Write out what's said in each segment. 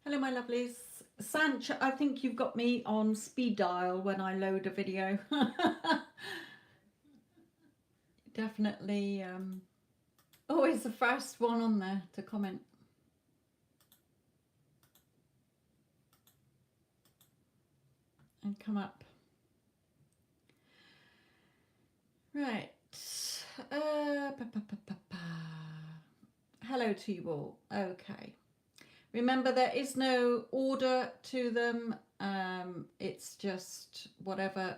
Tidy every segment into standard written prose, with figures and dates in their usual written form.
Hello, my lovelies. Sanch, I think you've got me on speed dial when I load a video. Definitely always the first one on there to comment. And come up. Right. Hello to you all. Okay. Remember, there is no order to them. It's just whatever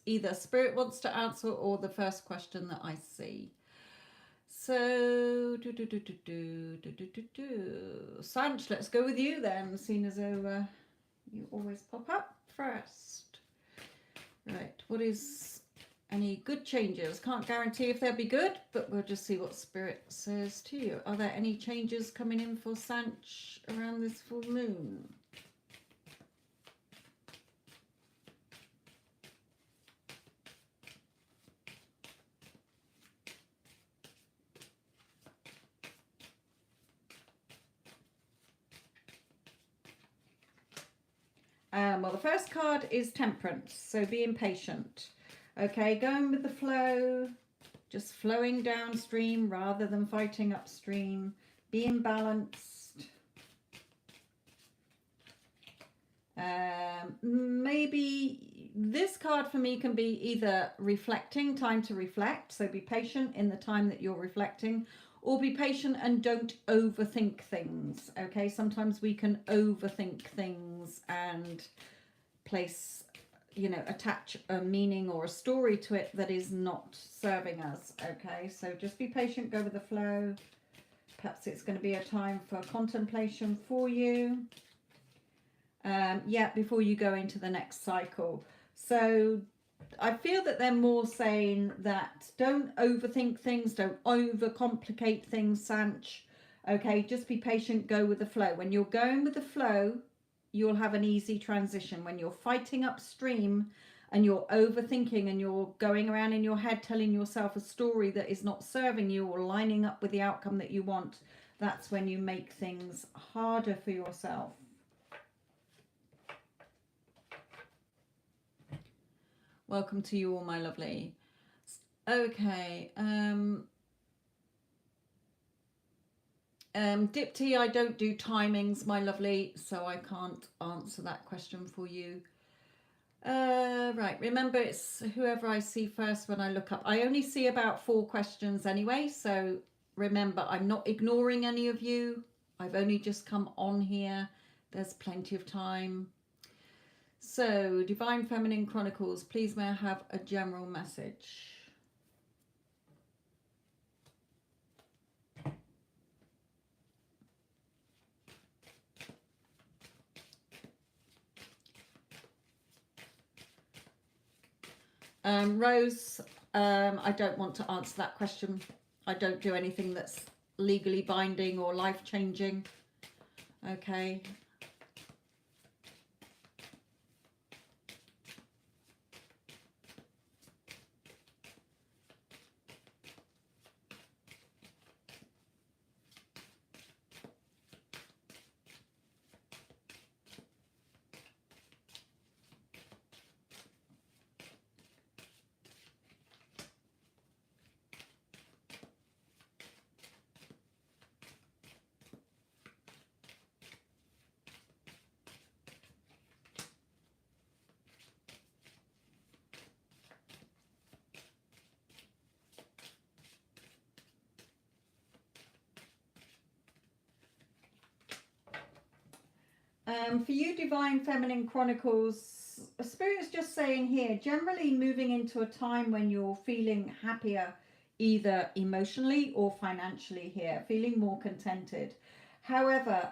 either Spirit wants to answer or the first question that I see. So, Sanch, let's go with you then, seeing as though you always pop up first. Right, what is any good changes? Can't guarantee if they'll be good, but we'll just see what Spirit says to you. Are there any changes coming in for Sanch around this full moon? Well, the first card is Temperance, so being patient. Okay, going with the flow, just flowing downstream rather than fighting upstream, being balanced. Maybe this card for me can be either reflecting, time to reflect, so be patient in the time that you're reflecting, or be patient and don't overthink things. Okay, sometimes we can overthink things and place, attach a meaning or a story to it that is not serving us. Okay, so just be patient, go with the flow. Perhaps it's going to be a time for contemplation for you. Before you go into the next cycle. So I feel that they're more saying that don't overthink things, don't overcomplicate things, Sanch. Okay, just be patient, go with the flow. When you're going with the flow, you'll have an easy transition. When you're fighting upstream and you're overthinking and you're going around in your head telling yourself a story that is not serving you or lining up with the outcome that you want, that's when you make things harder for yourself. Welcome to you all, my lovely. Okay. Dipti, I don't do timings, my lovely, so I can't answer that question for you. Right, remember it's whoever I see first when I look up. I only see about 4 questions anyway, so remember, I'm not ignoring any of you. I've only just come on here. There's plenty of time. So, Divine Feminine Chronicles, please may I have a general message? Rose, I don't want to answer that question. I don't do anything that's legally binding or life-changing. Okay. For you, Divine Feminine Chronicles, Spirit is just saying here, generally moving into a time when you're feeling happier, either emotionally or financially here, feeling more contented. However,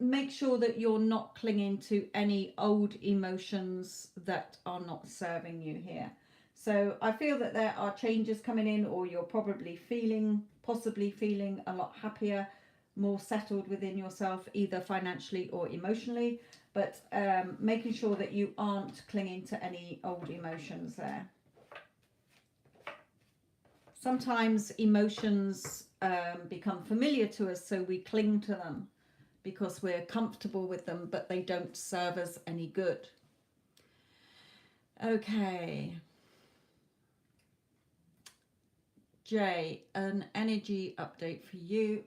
make sure that you're not clinging to any old emotions that are not serving you here. So I feel that there are changes coming in, or you're probably possibly feeling a lot happier, more settled within yourself, either financially or emotionally, but making sure that you aren't clinging to any old emotions there. Sometimes emotions become familiar to us, so we cling to them. because we're comfortable with them, but they don't serve us any good. Okay. Jay, an energy update for you.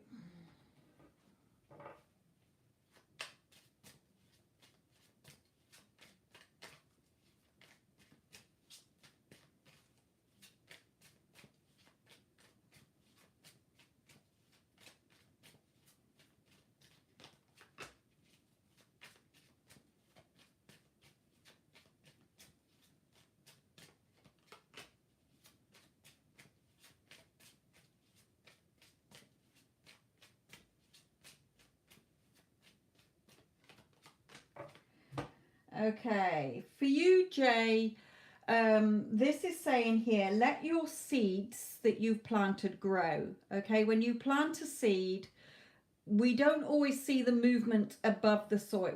Okay, for you, Jay, this is saying here, let your seeds that you've planted grow. Okay, when you plant a seed, we don't always see the movement above the soil.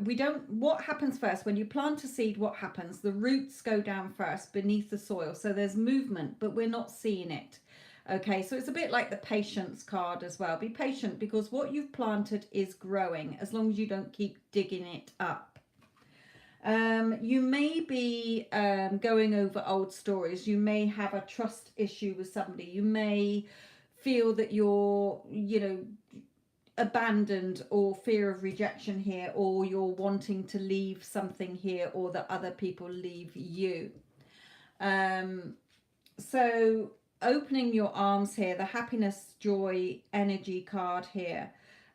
What happens first? When you plant a seed, what happens? The roots go down first beneath the soil. So there's movement, but we're not seeing it. Okay, so it's a bit like the patience card as well. Be patient, because what you've planted is growing as long as you don't keep digging it up. You may be going over old stories. You may have a trust issue with somebody. You may feel that you're, abandoned, or fear of rejection here, or you're wanting to leave something here, or that other people leave you. So opening your arms here, the happiness, joy, energy card here.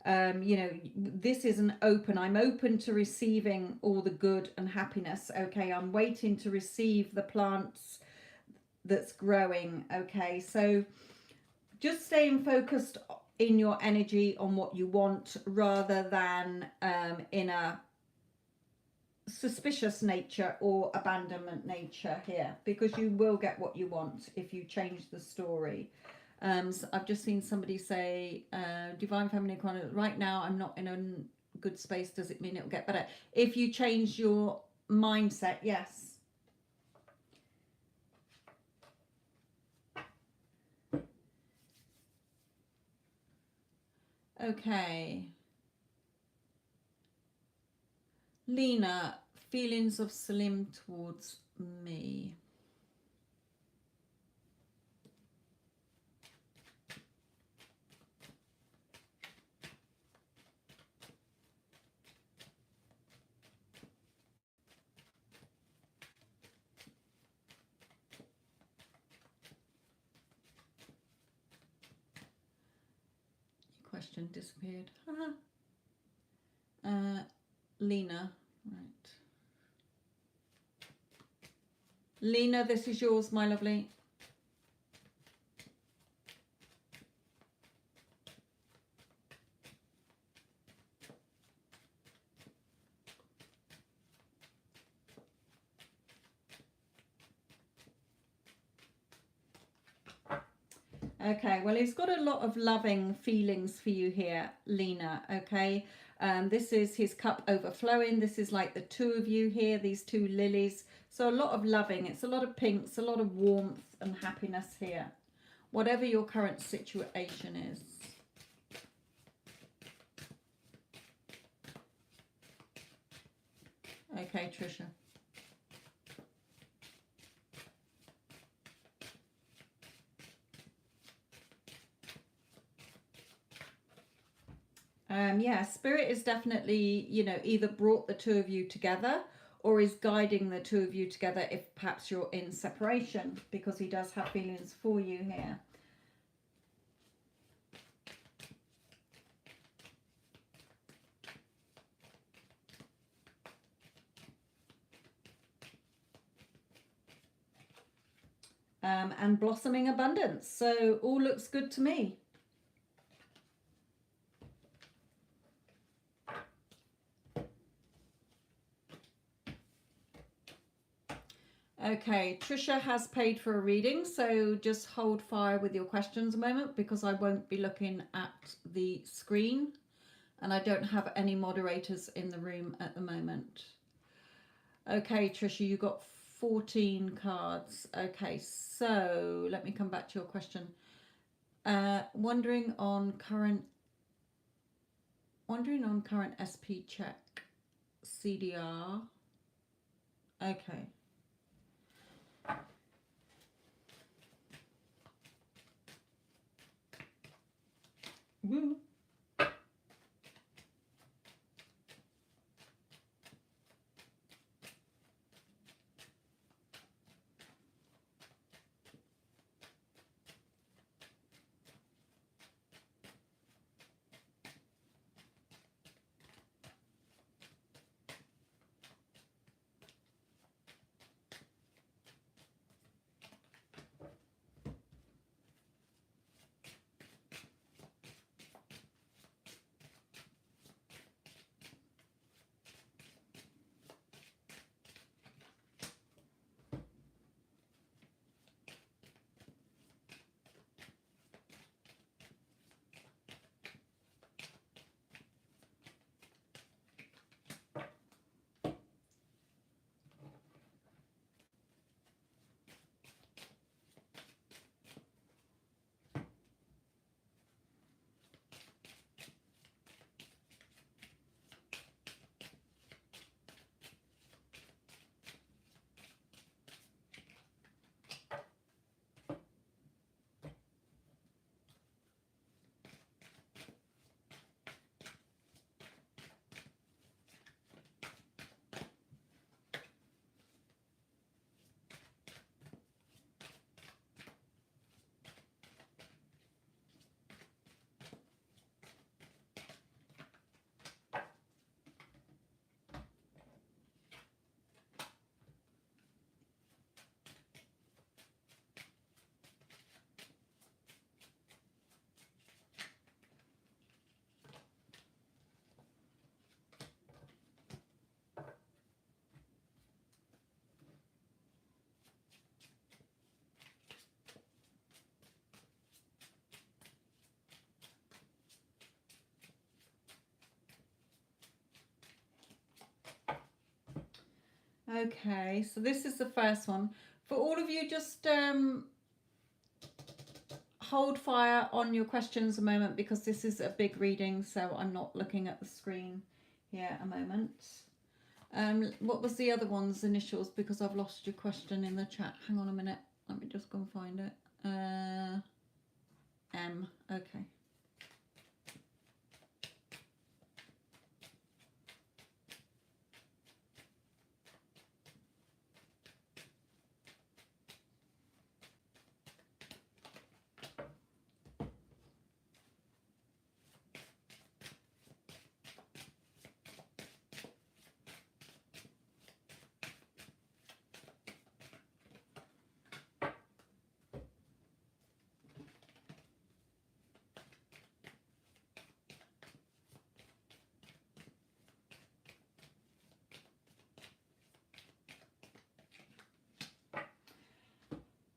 This is an open. I'm open to receiving all the good and happiness. Okay, I'm waiting to receive the plants that's growing. Okay, so just staying focused in your energy on what you want, rather than in a suspicious nature or abandonment nature here, because you will get what you want if you change the story. So I've just seen somebody say, divine feminine quality, right now I'm not in a good space. Does it mean it'll get better? If you change your mindset, yes. Okay. Lena, feelings of Salim towards me. Question disappeared. Lena, right. Lena, this is yours, my lovely. Okay, well, he's got a lot of loving feelings for you here, Lena, okay? This is his cup overflowing. This is like the two of you here, these two lilies. So a lot of loving. It's a lot of pinks, a lot of warmth and happiness here, whatever your current situation is. Okay, Trisha. Yeah, spirit is definitely, either brought the two of you together or is guiding the two of you together if perhaps you're in separation, because he does have feelings for you here. And blossoming abundance. So all looks good to me. Okay, Trisha has paid for a reading, so just hold fire with your questions a moment, because I won't be looking at the screen and I don't have any moderators in the room at the moment. Okay, Trisha, you got 14 cards. Okay, so let me come back to your question. Wondering on current Wandering on current SP check. CDR. Okay. Woo. Okay, so this is the first one. For all of you, just hold fire on your questions a moment because this is a big reading, so I'm not looking at the screen here a moment. What was the other one's initials? Because I've lost your question in the chat. Hang on a minute. Let me just go and find it. M. Okay.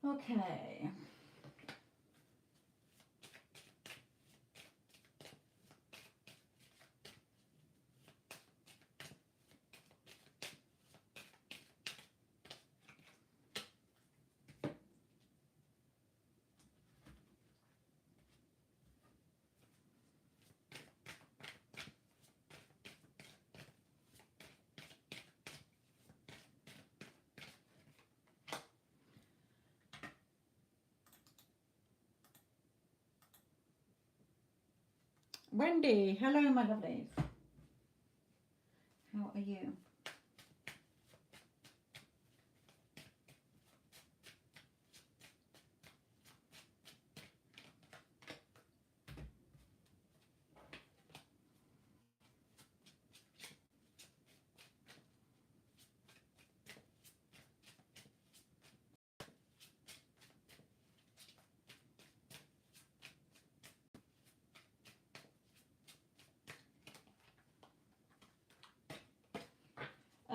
Okay. Wendy, hello my lovelies. How are you?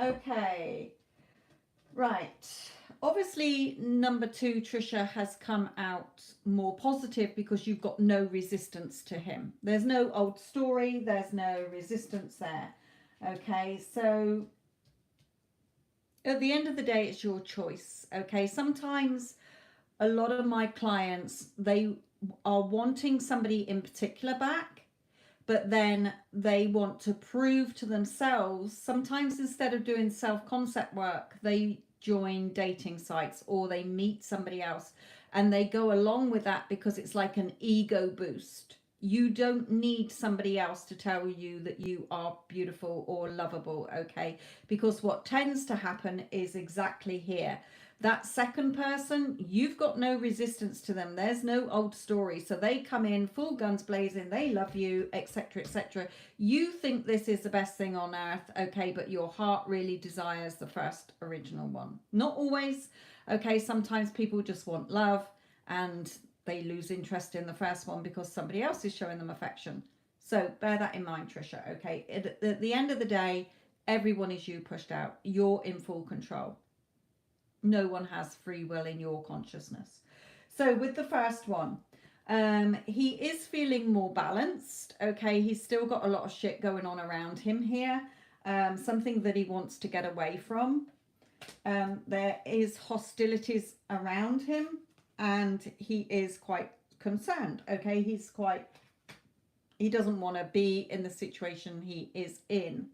Okay, right. Obviously, number 2, Trisha, has come out more positive because you've got no resistance to him. There's no old story, there's no resistance there. Okay, so at the end of the day, it's your choice. Okay, sometimes a lot of my clients, they are wanting somebody in particular back, but then they want to prove to themselves. Sometimes instead of doing self-concept work, they join dating sites or they meet somebody else and they go along with that because it's like an ego boost. You don't need somebody else to tell you that you are beautiful or lovable, okay? Because what tends to happen is exactly here. That second person, you've got no resistance to them. There's no old story. So they come in full guns blazing. They love you, etc., etc. You think this is the best thing on earth, okay, but your heart really desires the first original one. Not always, okay. Sometimes people just want love and they lose interest in the first one because somebody else is showing them affection. So bear that in mind, Trisha, okay? At the end of the day, everyone is you pushed out. You're in full control. No one has free will in your consciousness. So with the first one, he is feeling more balanced, okay? He's still got a lot of shit going on around him here, something that he wants to get away from. There is hostilities around him and he is quite concerned, okay? He doesn't want to be in the situation he is in,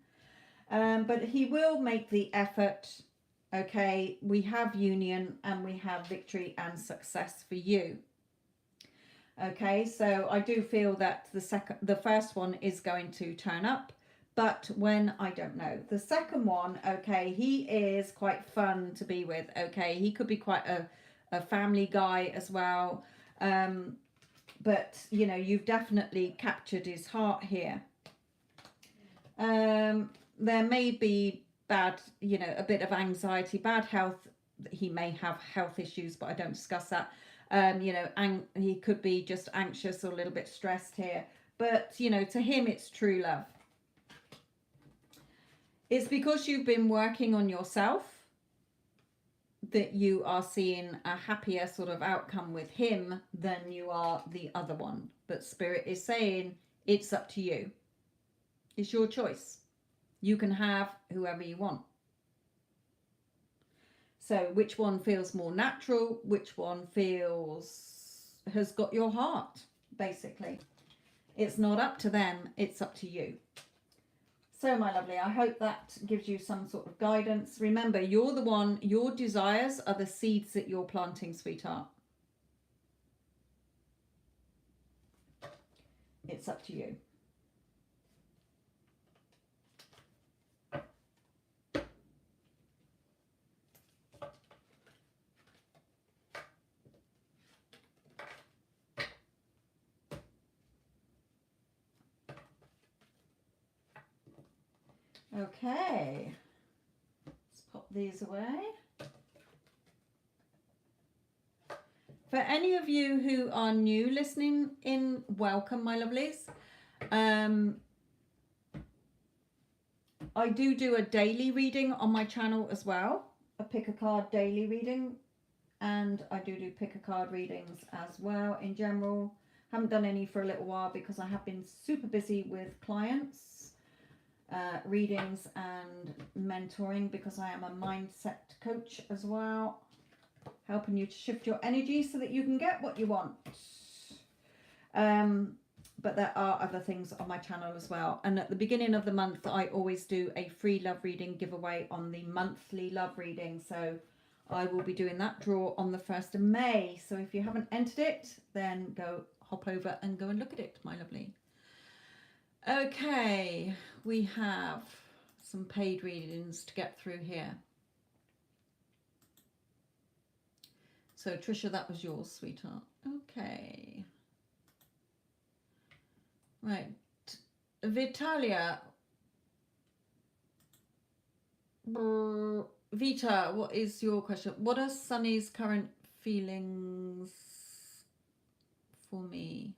but he will make the effort. Okay, we have union and we have victory and success for you. Okay, so I do feel that the first one is going to turn up, but when, I don't know. The second one, okay, he is quite fun to be with. Okay, he could be quite a family guy as well, but you know, you've definitely captured his heart here. There may be bad, you know, a bit of anxiety, bad health. He may have health issues, but I don't discuss that. You know, he could be just anxious or a little bit stressed here, but you know, to him it's true love. It's because you've been working on yourself that you are seeing a happier sort of outcome with him than you are the other one. But Spirit is saying it's up to you. It's your choice. You can have whoever you want. So which one feels more natural? Which one has got your heart, basically? It's not up to them. It's up to you. So, my lovely, I hope that gives you some sort of guidance. Remember, you're the one, your desires are the seeds that you're planting, sweetheart. It's up to you. Okay, let's pop these away. For any of you who are new listening in, welcome, my lovelies. I do a daily reading on my channel as well, a pick a card daily reading, and I do pick a card readings as well in general. Haven't done any for a little while because I have been super busy with clients. Readings and mentoring, because I am a mindset coach as well, helping you to shift your energy so that you can get what you want. But there are other things on my channel as well, and at the beginning of the month I always do a free love reading giveaway on the monthly love reading, so I will be doing that draw on the 1st of May. So if you haven't entered it, then go hop over and go and look at it, my lovely. Okay, we have some paid readings to get through here. So Trisha, that was yours, sweetheart. Okay. Right. Vitalia. Vita, what is your question? What are Sunny's current feelings for me?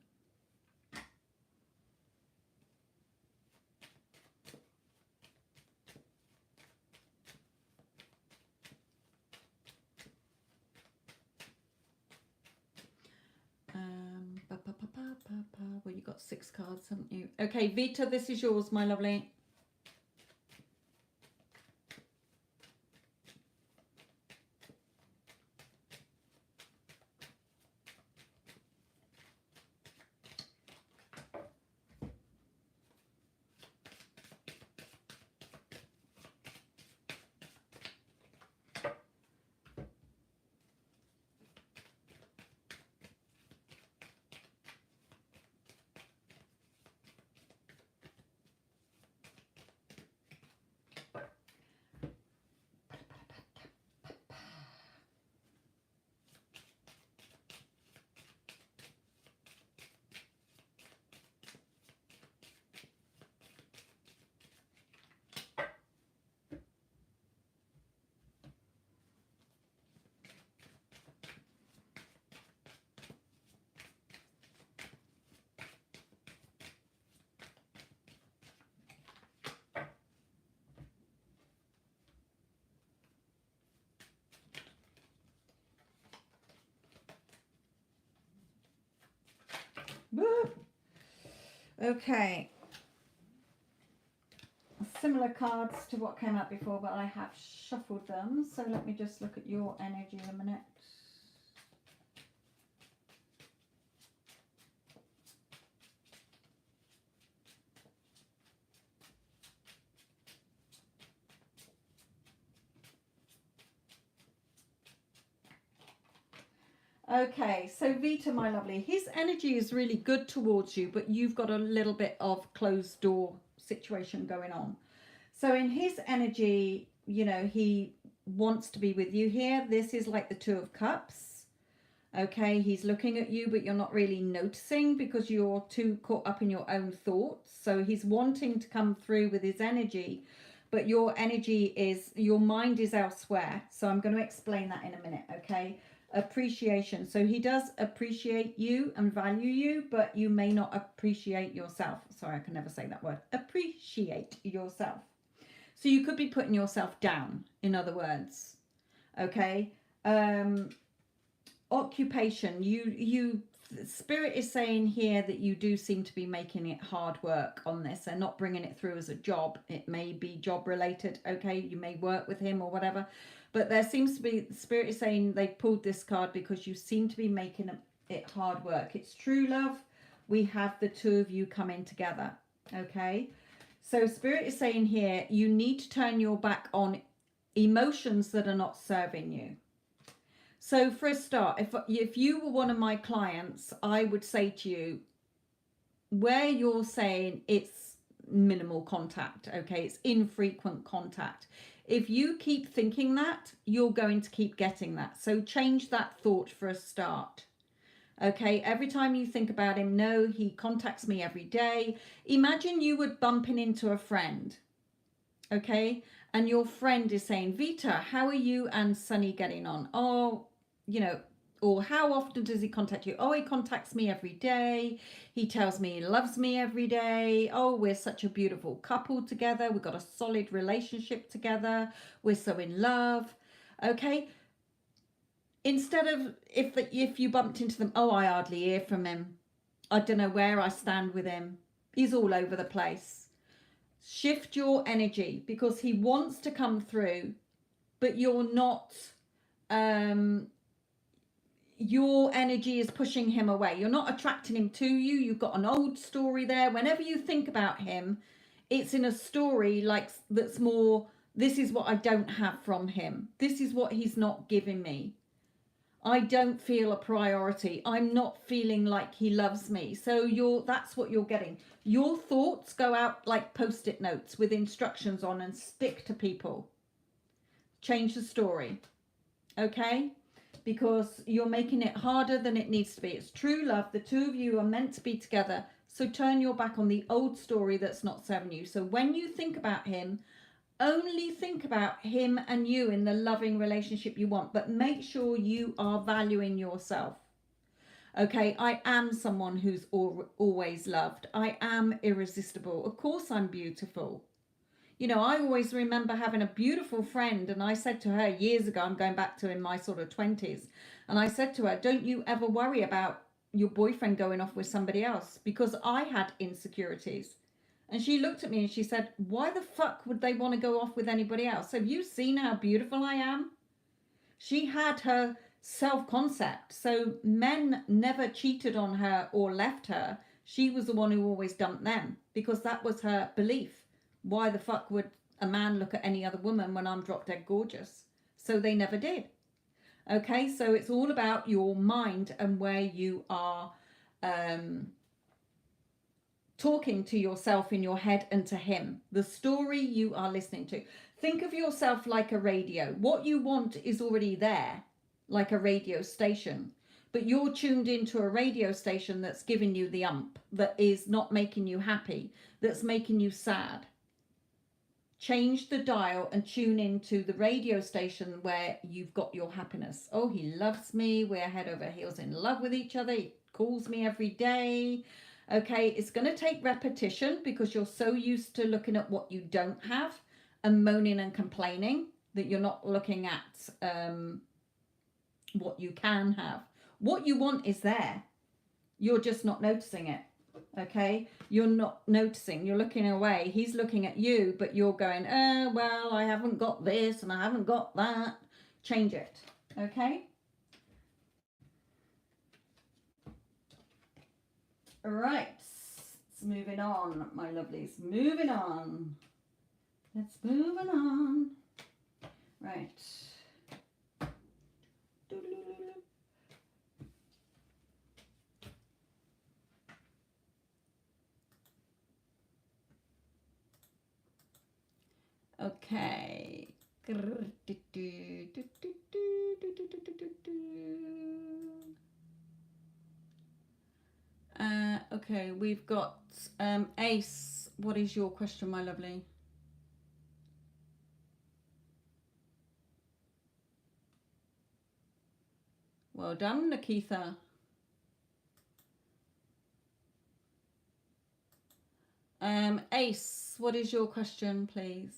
Well, you got 6 cards, haven't you? Okay, Vita, this is yours, my lovely. Woo. Okay. Similar cards to what came out before, but I have shuffled them. So let me just look at your energy a minute. Okay, so Vita, my lovely, his energy is really good towards you, but you've got a little bit of closed door situation going on. So in his energy, you know, he wants to be with you here. This is like the Two of Cups. Okay, he's looking at you, but you're not really noticing because you're too caught up in your own thoughts. So he's wanting to come through with his energy, but your energy is, your mind is elsewhere. So I'm going to explain that in a minute, okay? Appreciation. So he does appreciate you and value you, but you may not appreciate yourself. Sorry, I can never say that word. Appreciate yourself. So you could be putting yourself down, in other words. Okay. Occupation. Spirit is saying here that you do seem to be making it hard work on this and not bringing it through as a job. It may be job related. Okay. You may work with him or whatever. But there seems to be, Spirit is saying they pulled this card because you seem to be making it hard work. It's true love. We have the two of you coming together. Okay. So Spirit is saying here, you need to turn your back on emotions that are not serving you. So for a start, if you were one of my clients, I would say to you, where you're saying it's minimal contact, okay, it's infrequent contact. If you keep thinking that, you're going to keep getting that. So change that thought for a start. Okay, every time you think about him, no, he contacts me every day. Imagine you were bumping into a friend, okay, and your friend is saying, Vita, how are you and Sunny getting on? Oh, you know, or how often does he contact you? Oh, he contacts me every day. He tells me he loves me every day. Oh, we're such a beautiful couple together. We've got a solid relationship together. We're so in love. Okay. Instead of if you bumped into them, oh, I hardly hear from him. I don't know where I stand with him. He's all over the place. Shift your energy because he wants to come through, but you're not, your energy is pushing him away. You're not attracting him to you. You've got an old story there. Whenever you think about him, it's in a story like that's more, this is what I don't have from him. This is what he's not giving me. I don't feel a priority. I'm not feeling like he loves me. So that's what you're getting. Your thoughts go out like post-it notes with instructions on and stick to people. Change the story. Okay? Because you're making it harder than it needs to be. It's true love. The two of you are meant to be together. So turn your back on the old story that's not serving you. So when you think about him, only think about him and you in the loving relationship you want, but make sure you are valuing yourself. Okay, I am someone who's always loved. I am irresistible. Of course I'm beautiful. You know, I always remember having a beautiful friend, and I said to her years ago, I'm going back to in my sort of 20s, and I said to her, don't you ever worry about your boyfriend going off with somebody else, because I had insecurities. And she looked at me and she said, why the fuck would they want to go off with anybody else? Have you seen how beautiful I am? She had her self-concept. So men never cheated on her or left her. She was the one who always dumped them because that was her belief. Why the fuck would a man look at any other woman when I'm drop dead gorgeous? So they never did. Okay, so it's all about your mind and where you are talking to yourself in your head and to him. The story you are listening to. Think of yourself like a radio. What you want is already there, like a radio station. But you're tuned into a radio station that's giving you the ump, that is not making you happy, that's making you sad. Change the dial and tune into the radio station where you've got your happiness. Oh, he loves me. We're head over heels in love with each other. He calls me every day. Okay, it's going to take repetition because you're so used to looking at what you don't have and moaning and complaining that you're not looking at what you can have. What you want is there. You're just not noticing it. Okay, you're not noticing, you're looking away, he's looking at you, but you're going, well, I haven't got this and I haven't got that. Change it. Okay, all right, it's moving on, my lovelies, moving on. Let's move on. Right. Okay. Okay, we've got Ace. What is your question, my lovely? Well done, Nikitha. Ace, what is your question, please?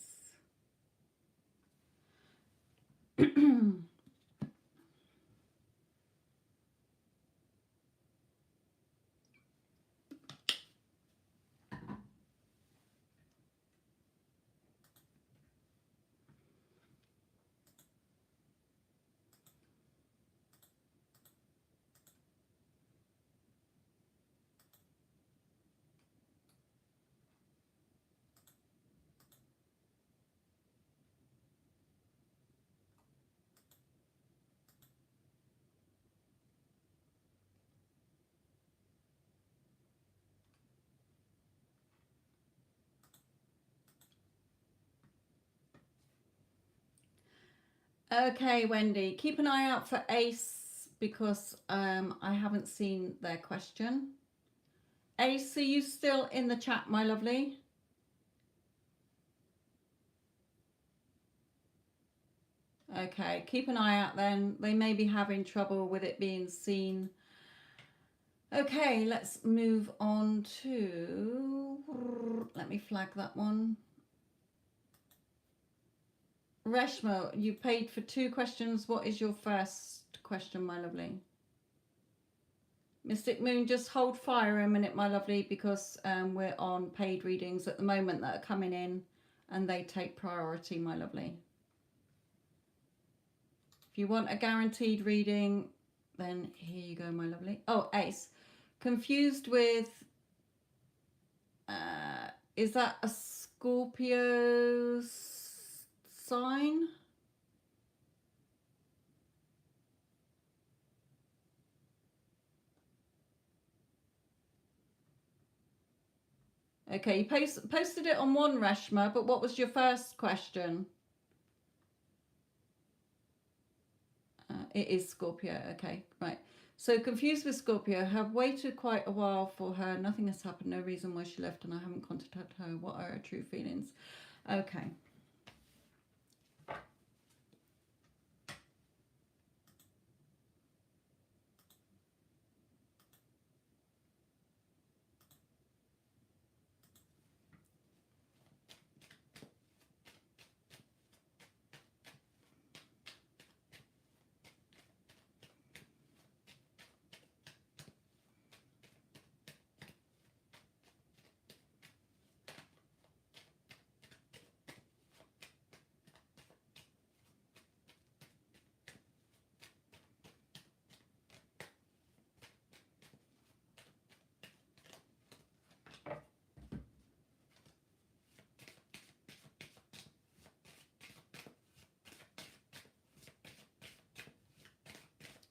Okay, Wendy, keep an eye out for Ace because I haven't seen their question. Ace, are you still in the chat, my lovely? Okay, keep an eye out then. They may be having trouble with it being seen. Okay, let's move on to, let me flag that one. Reshma, you paid for 2 questions. What is your first question, my lovely? Mystic Moon, just hold fire a minute, my lovely, because we're on paid readings at the moment that are coming in and they take priority, my lovely. If you want a guaranteed reading, then here you go, my lovely. Oh, Ace. Confused with, is that a Scorpio sign? Okay, you posted it on one, Reshma, but what was your first question? It is Scorpio. Okay, right. So confused with Scorpio, have waited quite a while for her. Nothing has happened. No reason why she left and I haven't contacted her. What are her true feelings? Okay.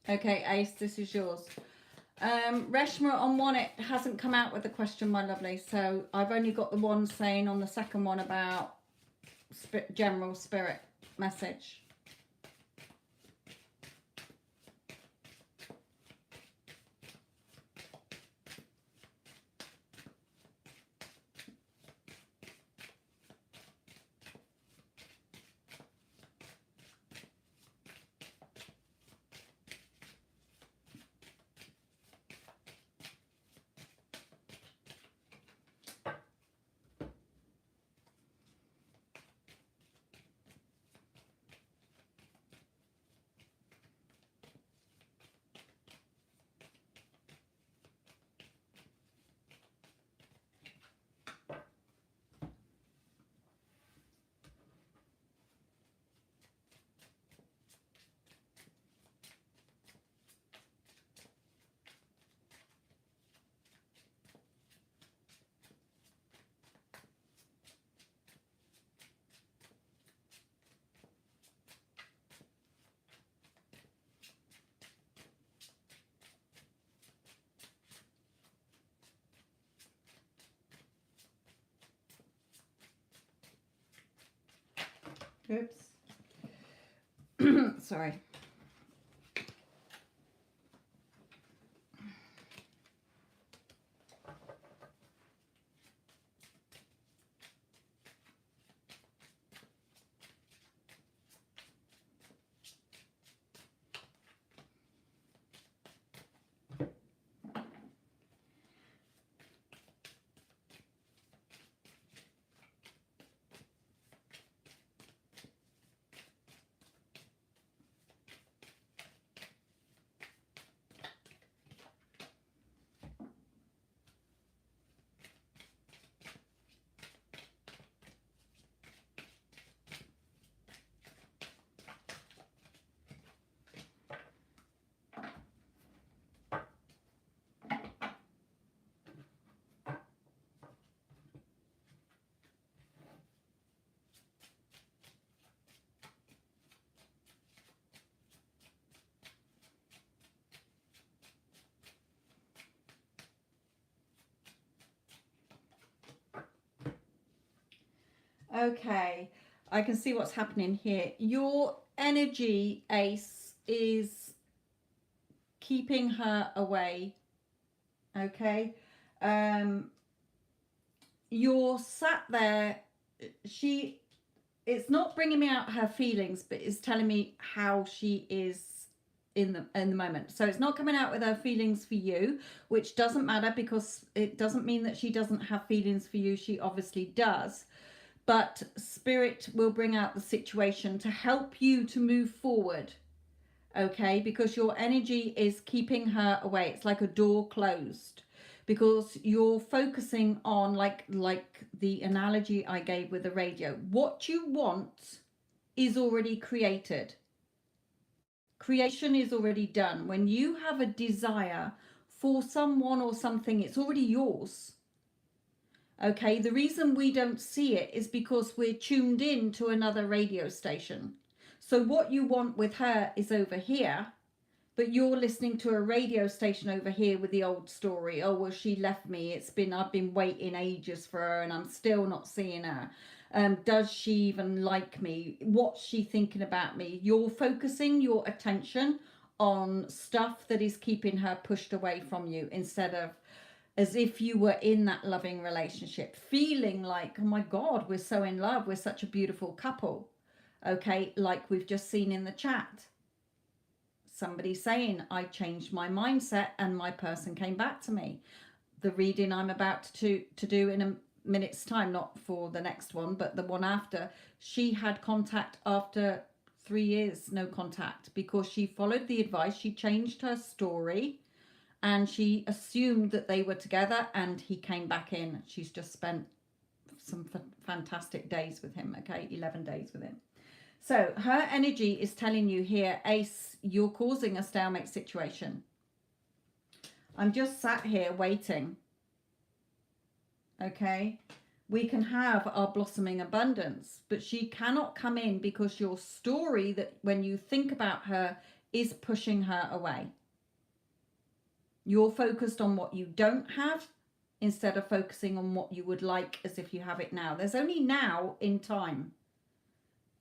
Okay, Ace, this is yours. Reshma, on one, it hasn't come out with the question, my lovely. So I've only got the one saying on the second one about general spirit message. Oops. Sorry. Okay, I can see what's happening here. Your energy, Ace, is keeping her away. Okay, you're sat there. It's not bringing me out her feelings, but it's telling me how she is in the moment. So it's not coming out with her feelings for you, which doesn't matter, because it doesn't mean that she doesn't have feelings for you. She obviously does. But spirit will bring out the situation to help you to move forward. Okay, because your energy is keeping her away. It's like a door closed, because you're focusing on, like the analogy I gave with the radio. What you want is already created. Creation is already done. When you have a desire for someone or something, it's already yours. Okay, the reason we don't see it is because we're tuned in to another radio station. So what you want with her is over here, but you're listening to a radio station over here with the old story. Oh, well, she left me. I've been waiting ages for her and I'm still not seeing her. Does she even like me? What's she thinking about me? You're focusing your attention on stuff that is keeping her pushed away from you, instead of as if you were in that loving relationship, feeling like, oh my God, we're so in love. We're such a beautiful couple. Okay, like we've just seen in the chat. Somebody saying, I changed my mindset and my person came back to me. The reading I'm about to do in a minute's time, not for the next one, but the one after, she had contact after 3 years, no contact, because she followed the advice. She changed her story and she assumed that they were together and he came back in. She's just spent some fantastic days with him, okay, 11 days with him. So her energy is telling you here, Ace, you're causing a stalemate situation. I'm just sat here waiting, okay? We can have our blossoming abundance, but she cannot come in because your story, that when you think about her, is pushing her away. You're focused on what you don't have instead of focusing on what you would like as if you have it now. There's only now in time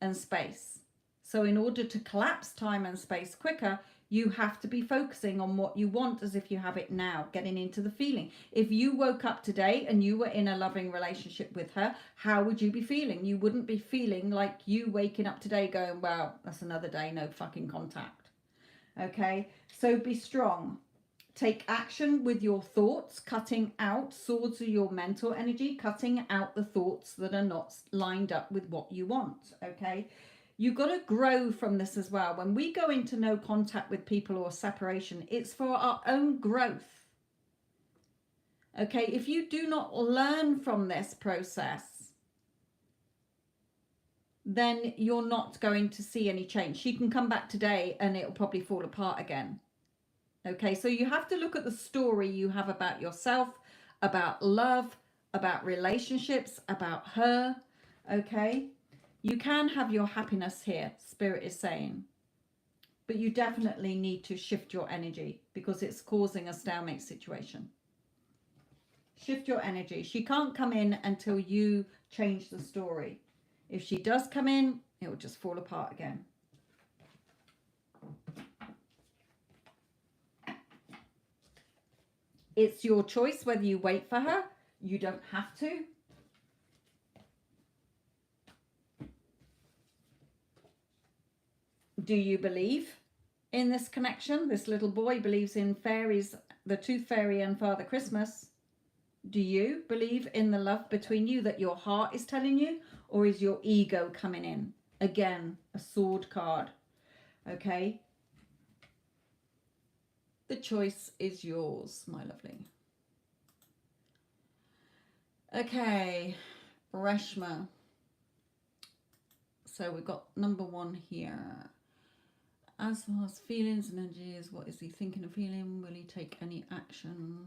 and space. So in order to collapse time and space quicker, you have to be focusing on what you want as if you have it now, getting into the feeling. If you woke up today and you were in a loving relationship with her, how would you be feeling? You wouldn't be feeling like you waking up today going, well, that's another day, no fucking contact. Okay, so be strong. Take action with your thoughts, cutting out, swords of your mental energy, cutting out the thoughts that are not lined up with what you want, okay? You've got to grow from this as well. When we go into no contact with people or separation, it's for our own growth, okay? If you do not learn from this process, then you're not going to see any change. She can come back today and it'll probably fall apart again. Okay, so you have to look at the story you have about yourself, about love, about relationships, about her. Okay, you can have your happiness here, Spirit is saying, but you definitely need to shift your energy because it's causing a stalemate situation. Shift your energy. She can't come in until you change the story. If she does come in, it will just fall apart again. It's your choice whether you wait for her. You don't have to. Do you believe in this connection? This little boy believes in fairies, the Tooth Fairy and Father Christmas. Do you believe in the love between you that your heart is telling you, or is your ego coming in? Again, a sword card. Okay. The choice is yours, my lovely. Okay, Reshma. So we've got number 1 here. As far as feelings and energies, what is he thinking of feeling? Will he take any action?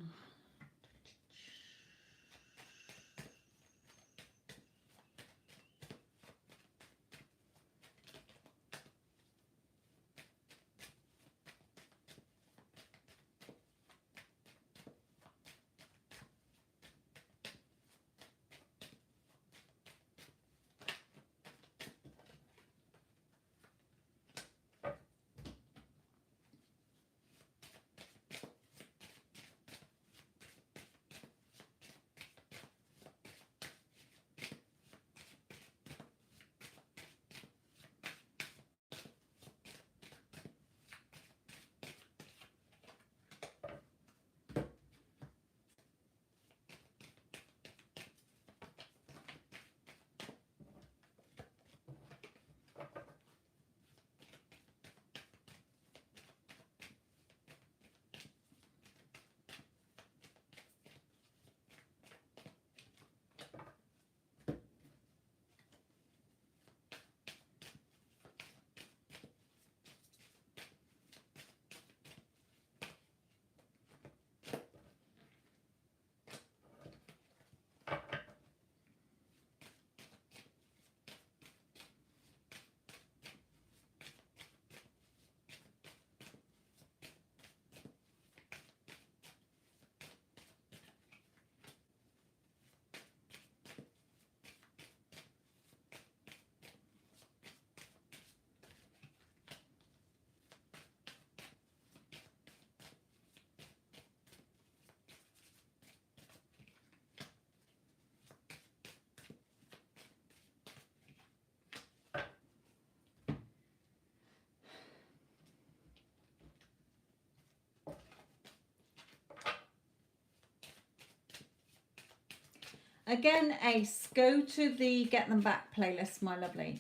Again, Ace, go to the Get Them Back playlist, my lovely.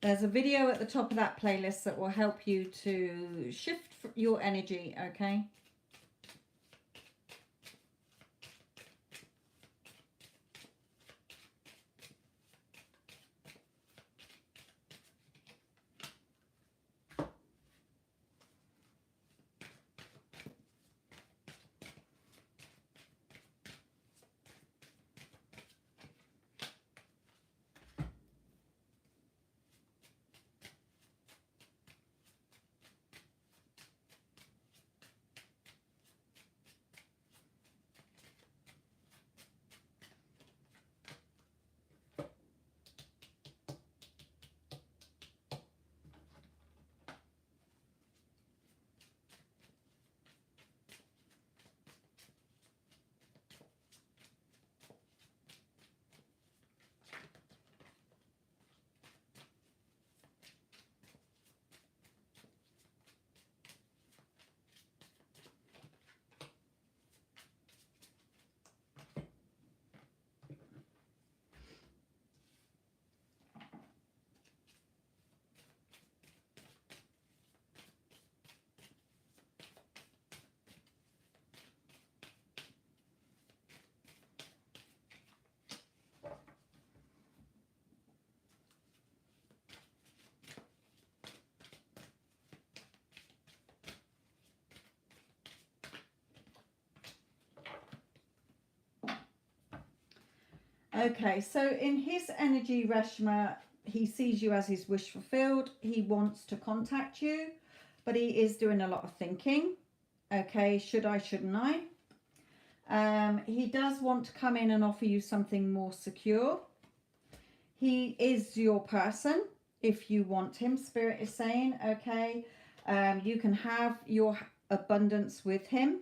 There's a video at the top of that playlist that will help you to shift your energy, okay? Okay, so in his energy, Reshma, he sees you as his wish fulfilled. He wants to contact you, but he is doing a lot of thinking. Okay, should I, shouldn't I? He does want to come in and offer you something more secure. He is your person if you want him, Spirit is saying, okay? You can have your abundance with him,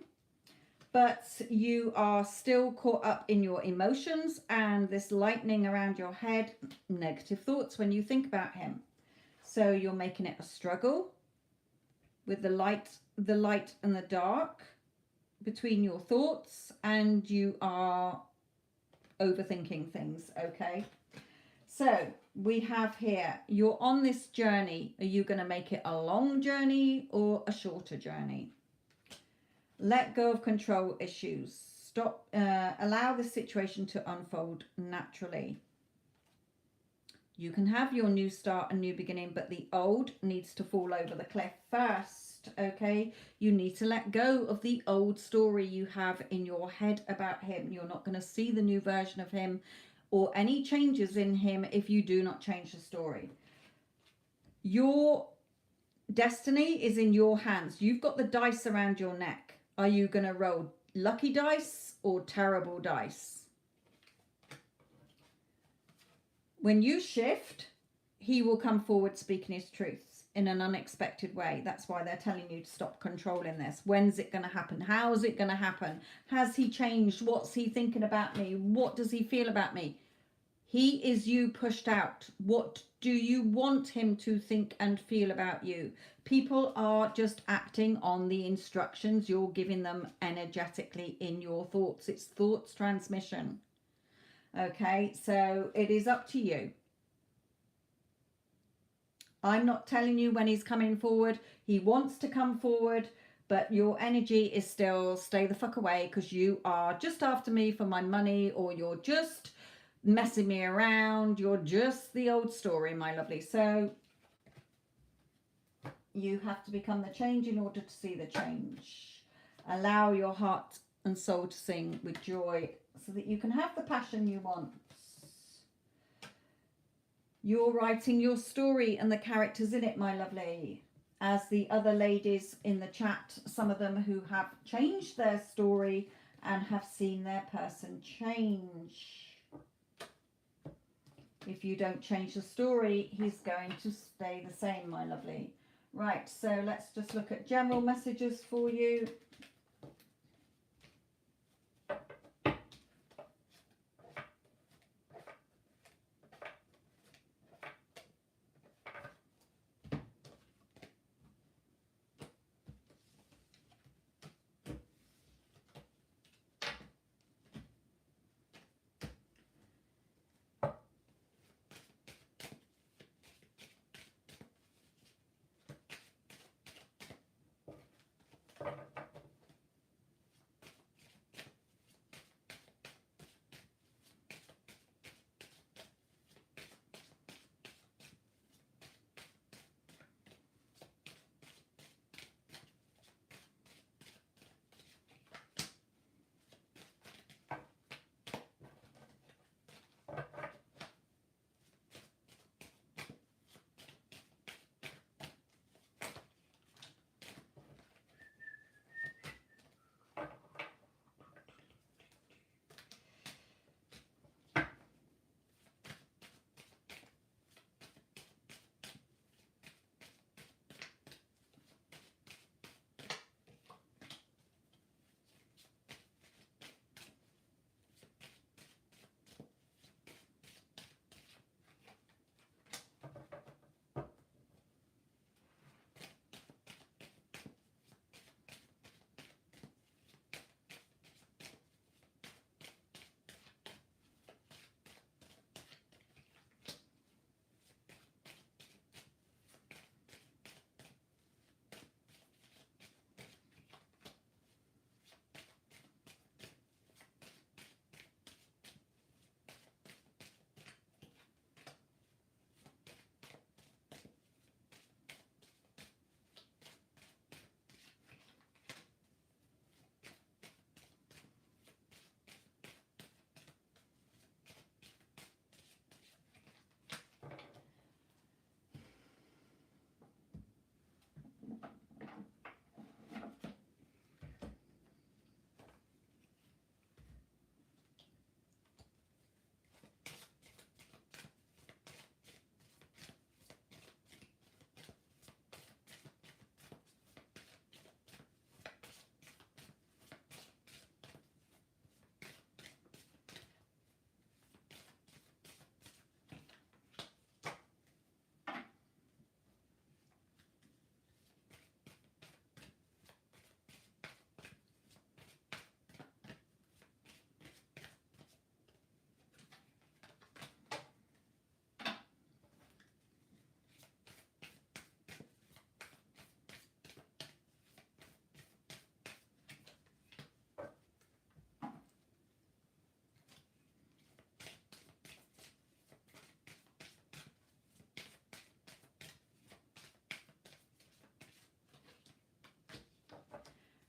but you are still caught up in your emotions and this lightning around your head, negative thoughts when you think about him. So you're making it a struggle with the light and the dark between your thoughts, and you are overthinking things, okay? So we have here, you're on this journey. Are you going to make it a long journey or a shorter journey? Let go of control issues. Stop, allow the situation to unfold naturally. You can have your new start and new beginning, but the old needs to fall over the cliff first, okay? You need to let go of the old story you have in your head about him. You're not going to see the new version of him or any changes in him if you do not change the story. Your destiny is in your hands. You've got the dice around your neck. Are you going to roll lucky dice or terrible dice? When you shift, he will come forward speaking his truths in an unexpected way. That's why they're telling you to stop controlling this. When's it going to happen? How's it going to happen? Has he changed? What's he thinking about me? What does he feel about me? He is you pushed out. What do you want him to think and feel about you? People are just acting on the instructions you're giving them energetically in your thoughts. It's thoughts transmission. Okay, so it is up to you. I'm not telling you when he's coming forward. He wants to come forward, but your energy is still stay the fuck away, because you are just after me for my money, or you're just messing me around. You're just the old story, my lovely. So you have to become the change in order to see the change. Allow your heart and soul to sing with joy so that you can have the passion you want. You're writing your story and the characters in it, my lovely. As the other ladies in the chat, some of them who have changed their story and have seen their person change. If you don't change the story, he's going to stay the same, my lovely. Right, so let's just look at general messages for you.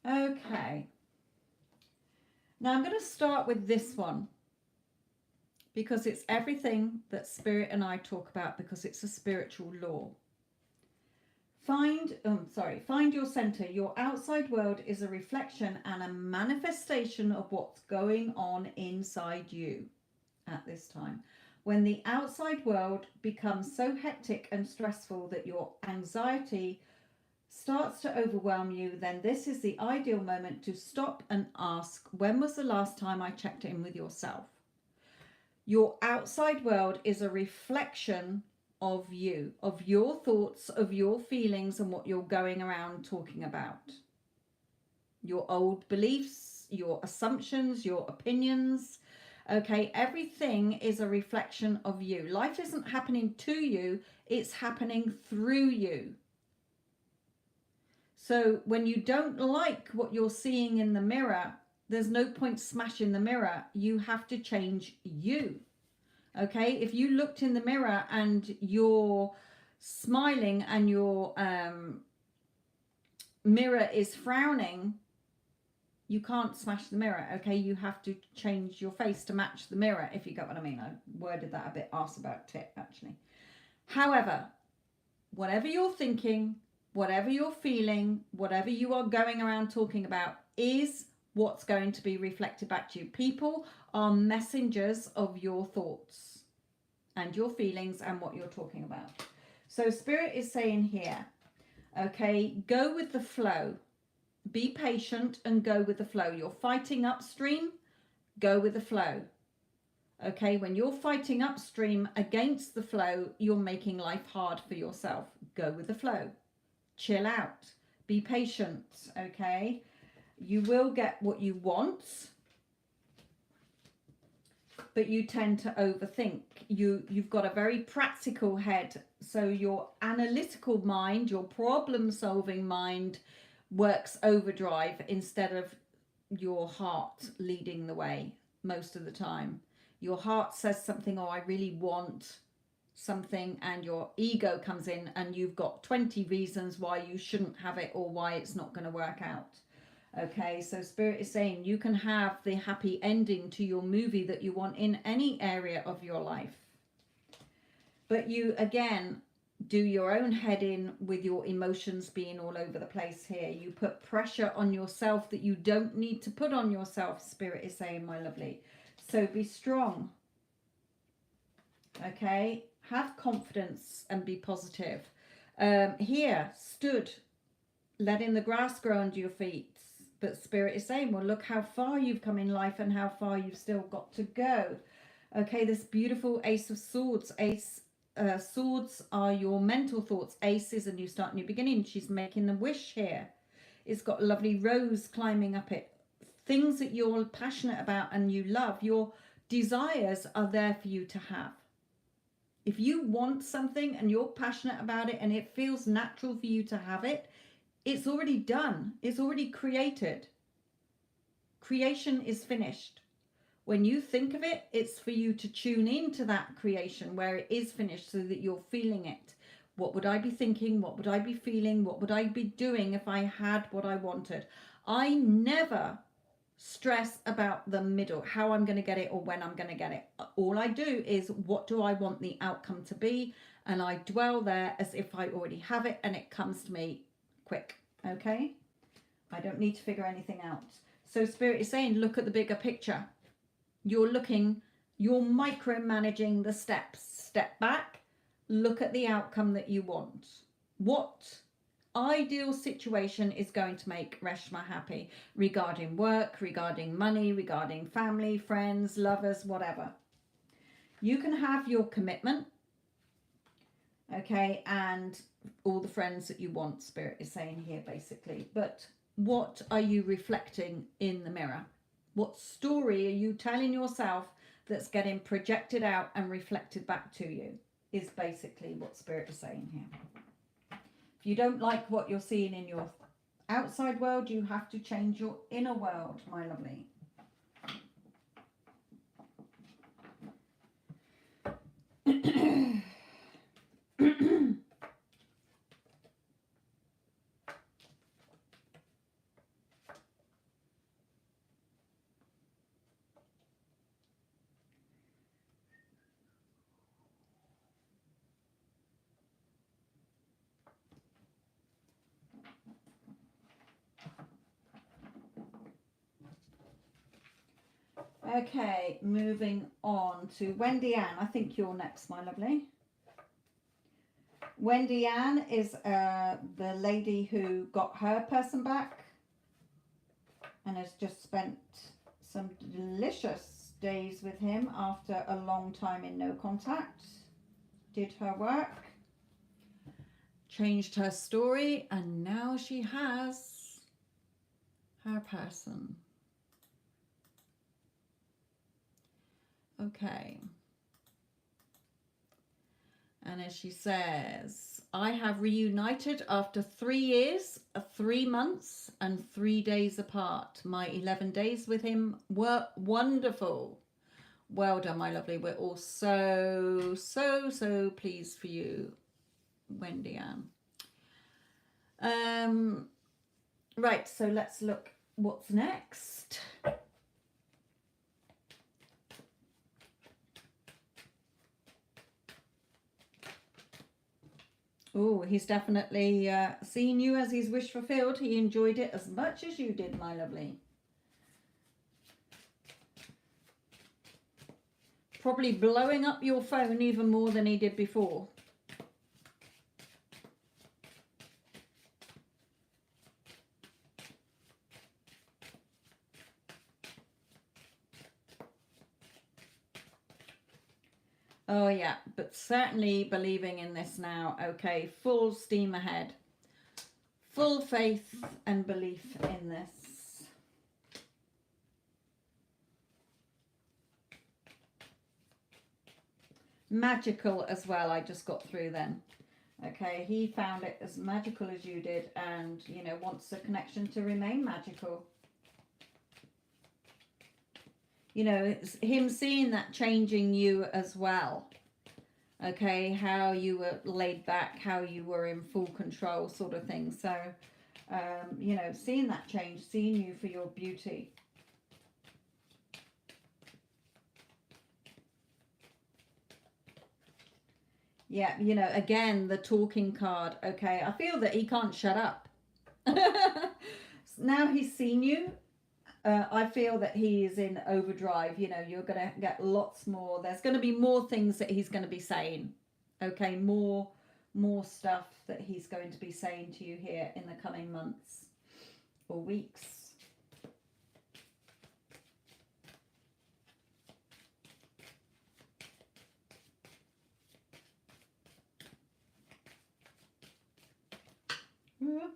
Okay. Now I'm going to start with this one because it's everything that Spirit and I talk about, because it's a spiritual law. Find your center. Your outside world is a reflection and a manifestation of what's going on inside you at this time. When the outside world becomes so hectic and stressful that your anxiety starts to overwhelm you, then this is the ideal moment to stop and ask, when was the last time I checked in with yourself? Your outside world is a reflection of you, of your thoughts, of your feelings, and what you're going around talking about. Your old beliefs, your assumptions, your opinions. Okay, everything is a reflection of you. Life isn't happening to you, it's happening through you. So when you don't like what you're seeing in the mirror, there's no point smashing the mirror. You have to change you. Okay, if you looked in the mirror and you're smiling and your mirror is frowning, you can't smash the mirror. Okay, you have to change your face to match the mirror, if you get what I mean. I worded that a bit arse about tit, actually. However, whatever you're thinking, whatever you're feeling, whatever you are going around talking about is what's going to be reflected back to you. People are messengers of your thoughts and your feelings and what you're talking about. So Spirit is saying here, okay, go with the flow. Be patient and go with the flow. You're fighting upstream, go with the flow. Okay, when you're fighting upstream against the flow, you're making life hard for yourself. Go with the flow. Chill out. Be patient, okay? You will get what you want, but you tend to overthink. You've got a very practical head, so your analytical mind, your problem-solving mind works overdrive instead of your heart leading the way most of the time. Your heart says something, oh, I really want something, and your ego comes in and you've got 20 reasons why you shouldn't have it or why it's not going to work out. Okay, so Spirit is saying you can have the happy ending to your movie that you want in any area of your life. But you, again, do your own head in with your emotions being all over the place here. You put pressure on yourself that you don't need to put on yourself, Spirit is saying, my lovely. So be strong. Okay, have confidence and be positive. Here, stood, letting the grass grow under your feet. But Spirit is saying, well, look how far you've come in life and how far you've still got to go. Okay, this beautiful Ace of Swords. Swords are your mental thoughts. Ace is a new start, new beginning. She's making a wish here. It's got a lovely rose climbing up it. Things that you're passionate about and you love. Your desires are there for you to have. If you want something and you're passionate about it and it feels natural for you to have it, it's already done. It's already created. Creation is finished. When you think of it, it's for you to tune into that creation where it is finished so that you're feeling it. What would I be thinking? What would I be feeling? What would I be doing if I had what I wanted? I never stress about the middle, how I'm going to get it or when I'm going to get it. All I do is, what do I want the outcome to be? And I dwell there as if I already have it and it comes to me quick. Okay, I don't need to figure anything out. So Spirit is saying, look at the bigger picture. You're micromanaging the steps. Step back, look at the outcome that you want. What ideal situation is going to make Reshma happy regarding work, regarding money, regarding family, friends, lovers, whatever. You can have your commitment, okay, and all the friends that you want, Spirit is saying here, basically. But what are you reflecting in the mirror? What story are you telling yourself that's getting projected out and reflected back to you, is basically what Spirit is saying here. If you don't like what you're seeing in your outside world, you have to change your inner world, my lovely. Okay, moving on to Wendy Ann. I think you're next, my lovely. Wendy Ann is the lady who got her person back and has just spent some delicious days with him after a long time in no contact. Did her work, changed her story, and now she has her person. Okay. And as she says, I have reunited after 3 years, 3 months, and 3 days apart. My 11 days with him were wonderful. Well done, my lovely. We're all so, so, so pleased for you, Wendy Ann. Right, so let's look what's next. Oh, he's definitely seen you as his wish fulfilled. He enjoyed it as much as you did, my lovely. Probably blowing up your phone even more than he did before. Oh yeah, but certainly believing in this now. Okay, full steam ahead. Full faith and belief in this. Magical as well, I just got through then. Okay, he found it as magical as you did and, you know, wants the connection to remain magical. You know, it's him seeing that changing you as well. Okay, how you were laid back, how you were in full control sort of thing. So, you know, seeing that change, seeing you for your beauty. Yeah, you know, again, the talking card. Okay, I feel that he can't shut up. Now he's seen you. I feel that he is in overdrive. You know, you're going to get lots more. There's going to be more things that he's going to be saying. Okay, more stuff that he's going to be saying to you here in the coming months or weeks. Mm-hmm.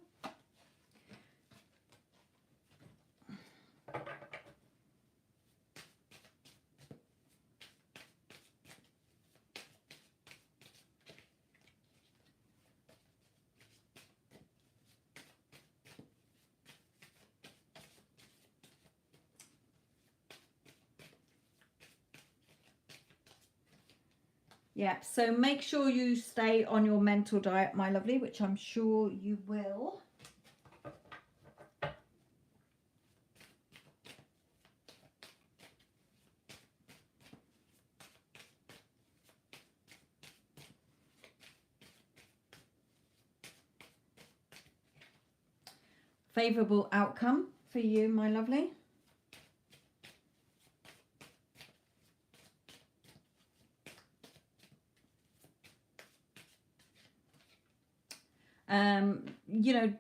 Yeah, so make sure you stay on your mental diet, my lovely, which I'm sure you will. Favourable outcome for you, my lovely. You know,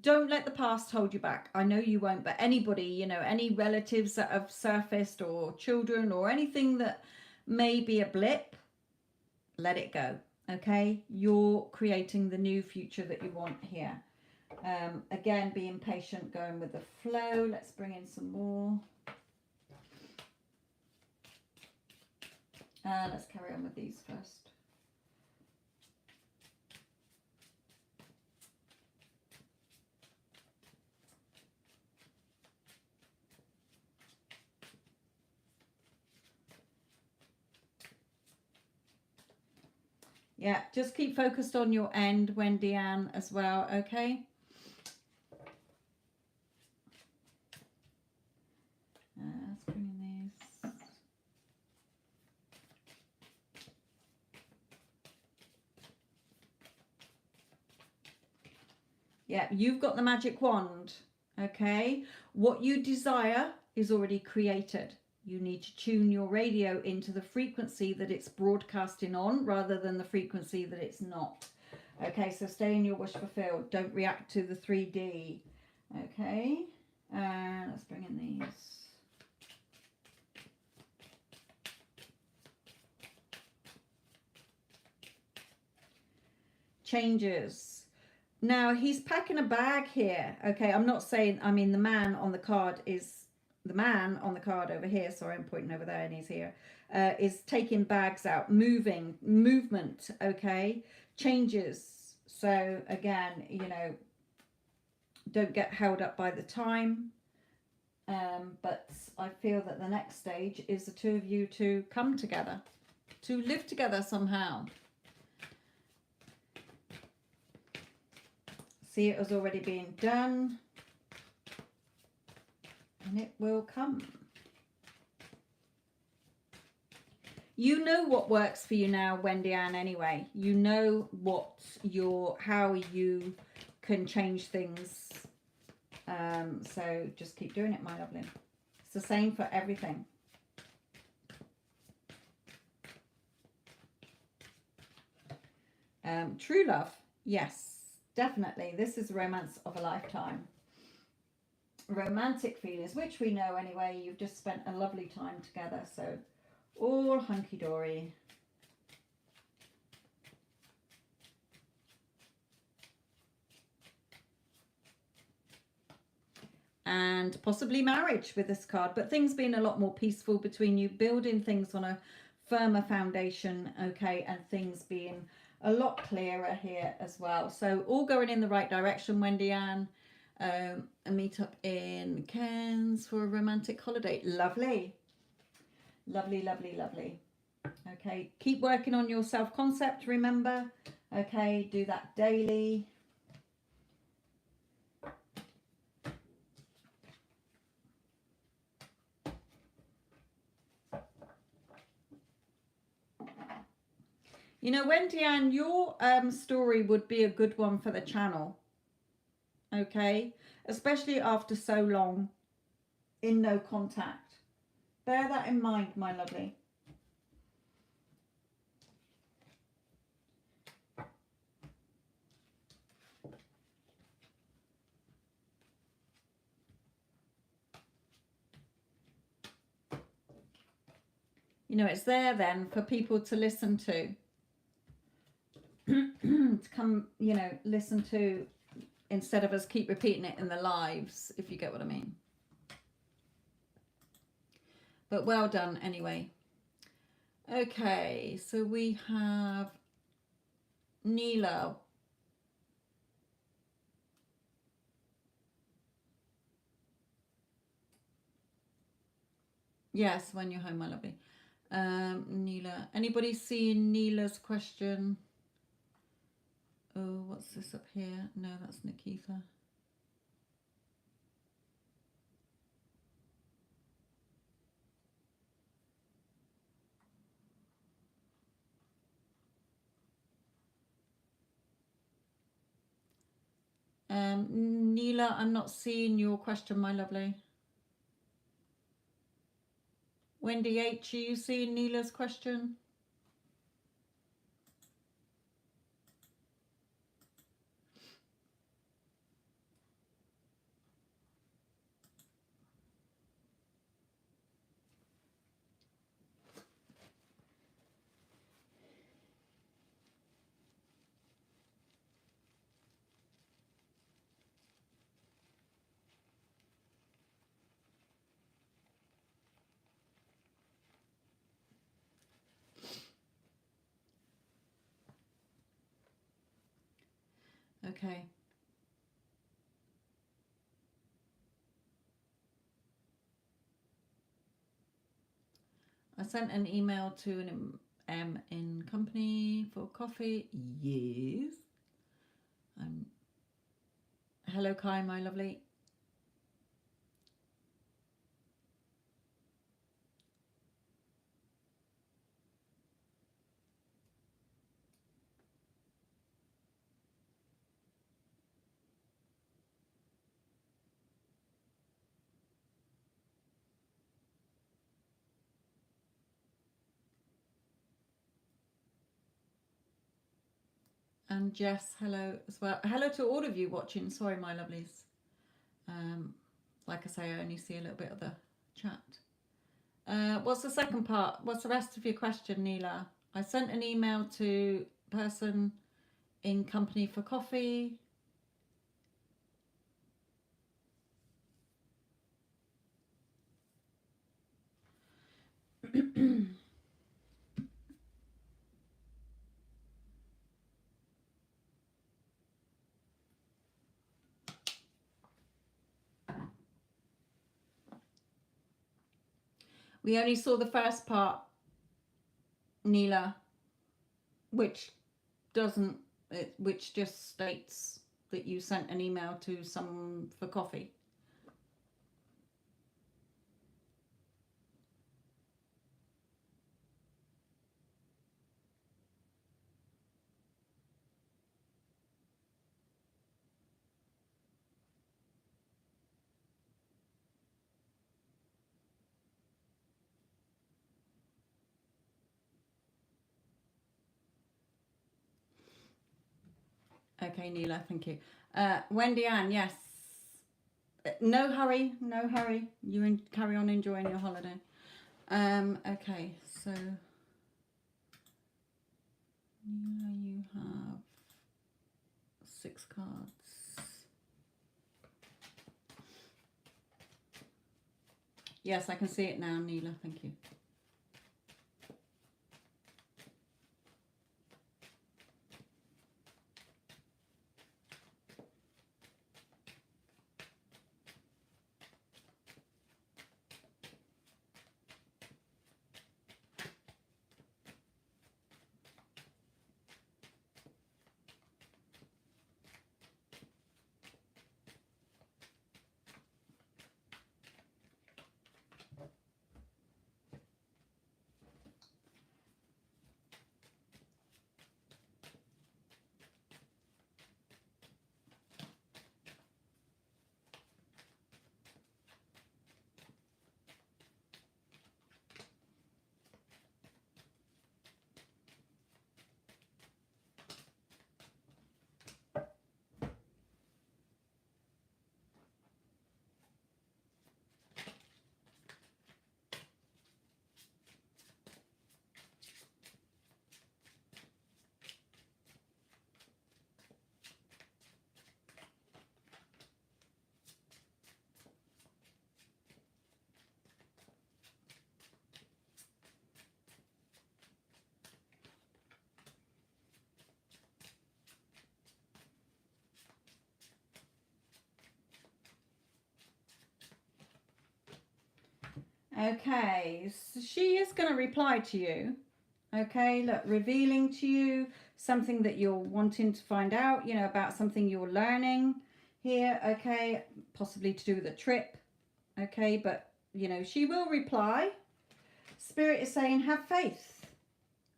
don't let the past hold you back. I know you won't, but anybody, you know, any relatives that have surfaced or children or anything that may be a blip, let it go. Okay, you're creating the new future that you want here. Again, being patient, going with the flow. Let's bring in some more. Let's carry on with these first. Yeah, just keep focused on your end, Wendy Ann, as well, okay? Let's bring in these. Yeah, you've got the magic wand, okay? What you desire is already created. You need to tune your radio into the frequency that it's broadcasting on rather than the frequency that it's not. Okay, so stay in your wish fulfilled. Don't react to the 3D. Okay, let's bring in these. Changes. Now he's packing a bag here. Okay, I'm not saying, I mean, the man on the card over here, sorry, I'm pointing over there and he's here, is taking bags out, movement, okay, changes. So again, you know, don't get held up by the time, but I feel that the next stage is the two of you to come together, to live together somehow. See, it has already been done, and it will come. You know what works for you now, Wendy Ann, anyway. You know how you can change things. So just keep doing it, my lovely. It's the same for everything. True love, yes. Definitely, this is the romance of a lifetime. Romantic feelings, which we know anyway. You've just spent a lovely time together, so all hunky-dory. And possibly marriage with this card, but things being a lot more peaceful between you, building things on a firmer foundation, okay, and things being a lot clearer here as well. So all going in the right direction, Wendy Ann. A meet up in Cairns for a romantic holiday. Lovely. Lovely, lovely, lovely. Okay, keep working on your self-concept, remember. Okay, do that daily. You know, Wendy Ann, your story would be a good one for the channel. Okay, especially after so long in no contact. Bear that in mind, my lovely. You know, it's there then for people to listen to. To come, you know, listen to, instead of us keep repeating it in the lives, if you get what I mean. But well done anyway. Okay, so we have Neela. Yes, when you're home, my lovely. Neela. Anybody seeing Neela's question? Oh, what's this up here? No, that's Nikitha. Neela, I'm not seeing your question, my lovely. Wendy H, are you seeing Neela's question? Okay. I sent an email to an M in company for coffee. Yes. Hello, Kai, my lovely. And Jess, hello as well. Hello to all of you watching. Sorry, my lovelies. Like I say, I only see a little bit of the chat. What's the second part? What's the rest of your question, Neela? I sent an email to person in company for coffee. We only saw the first part, Neela, which doesn't, which just states that you sent an email to someone for coffee. Okay, Neela, thank you. Wendy Ann, yes. No hurry, no hurry. You carry on enjoying your holiday. Okay, so Neela, you have 6 cards. Yes, I can see it now, Neela, thank you. Okay, so she is going to reply to you. Okay, look, revealing to you something that you're wanting to find out, you know, about something you're learning here. Okay, possibly to do with a trip. Okay, but, you know, she will reply. Spirit is saying, have faith.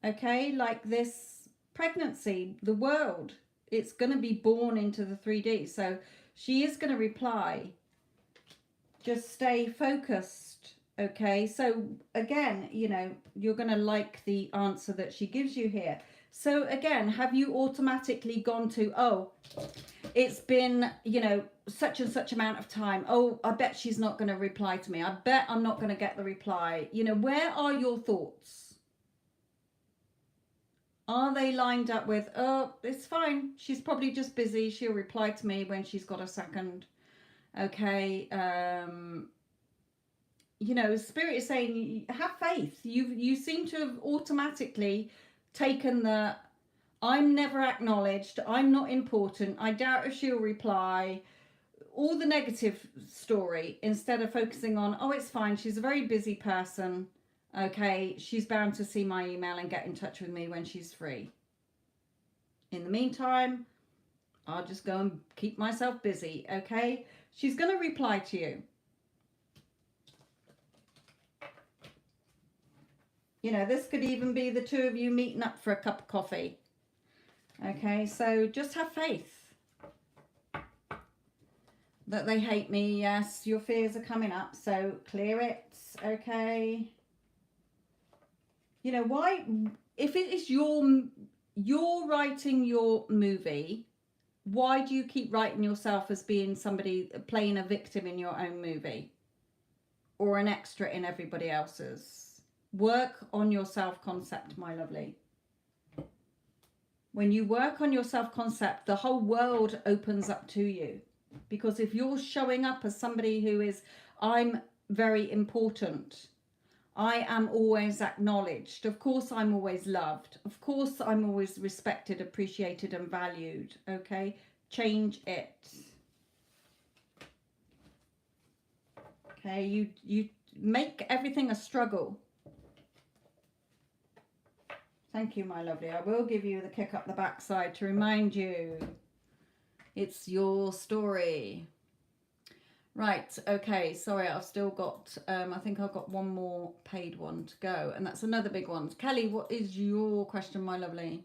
Okay, like this pregnancy, the world, it's going to be born into the 3D. So she is going to reply. Just stay focused. Okay, so again, you know, you're going to like the answer that she gives you here. So again, have you automatically gone to, oh, it's been, you know, such and such amount of time. Oh, I bet she's not going to reply to me. I bet I'm not going to get the reply. You know, where are your thoughts? Are they lined up with, oh, it's fine. She's probably just busy. She'll reply to me when she's got a second. Okay, you know, Spirit is saying, have faith. You seem to have automatically taken the, I'm never acknowledged, I'm not important, I doubt if she'll reply, all the negative story, instead of focusing on, oh, it's fine, she's a very busy person. Okay, she's bound to see my email and get in touch with me when she's free. In the meantime, I'll just go and keep myself busy. Okay, she's going to reply to you. You know, this could even be the two of you meeting up for a cup of coffee. Okay, so just have faith that they hate me. Yes, your fears are coming up, so clear it. Okay. You know, why, if it is you're writing your movie. Why do you keep writing yourself as being somebody playing a victim in your own movie or an extra in everybody else's? Work on your self-concept, my lovely. When you work on your self-concept, the whole world opens up to you. Because if you're showing up as somebody who is, I'm very important, I am always acknowledged, of course I'm always loved, of course I'm always respected, appreciated and valued, okay? Change it. Okay, you make everything a struggle. Thank you, my lovely. I will give you the kick up the backside to remind you it's your story. Right, okay, sorry, I've still got, I think I've got one more paid one to go, and that's another big one. Kelly, what is your question, my lovely?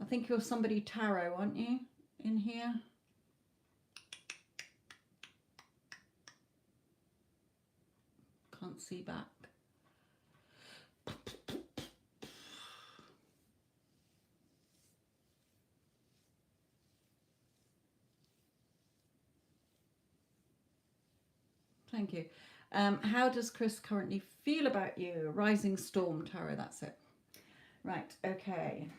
I think you're somebody tarot, aren't you, in here? Can't see back. Thank you. How does Chris currently feel about you? Rising Storm Tarot, that's it. Right, okay.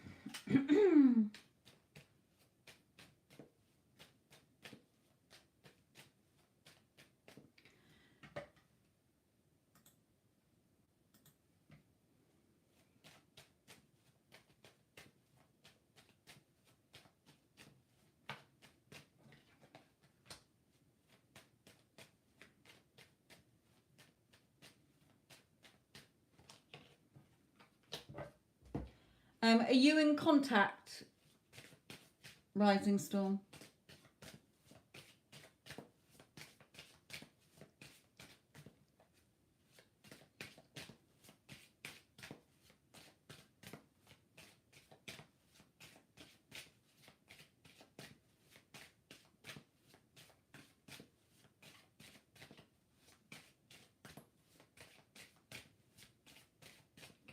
Are you in contact, Rising Storm?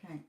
Okay.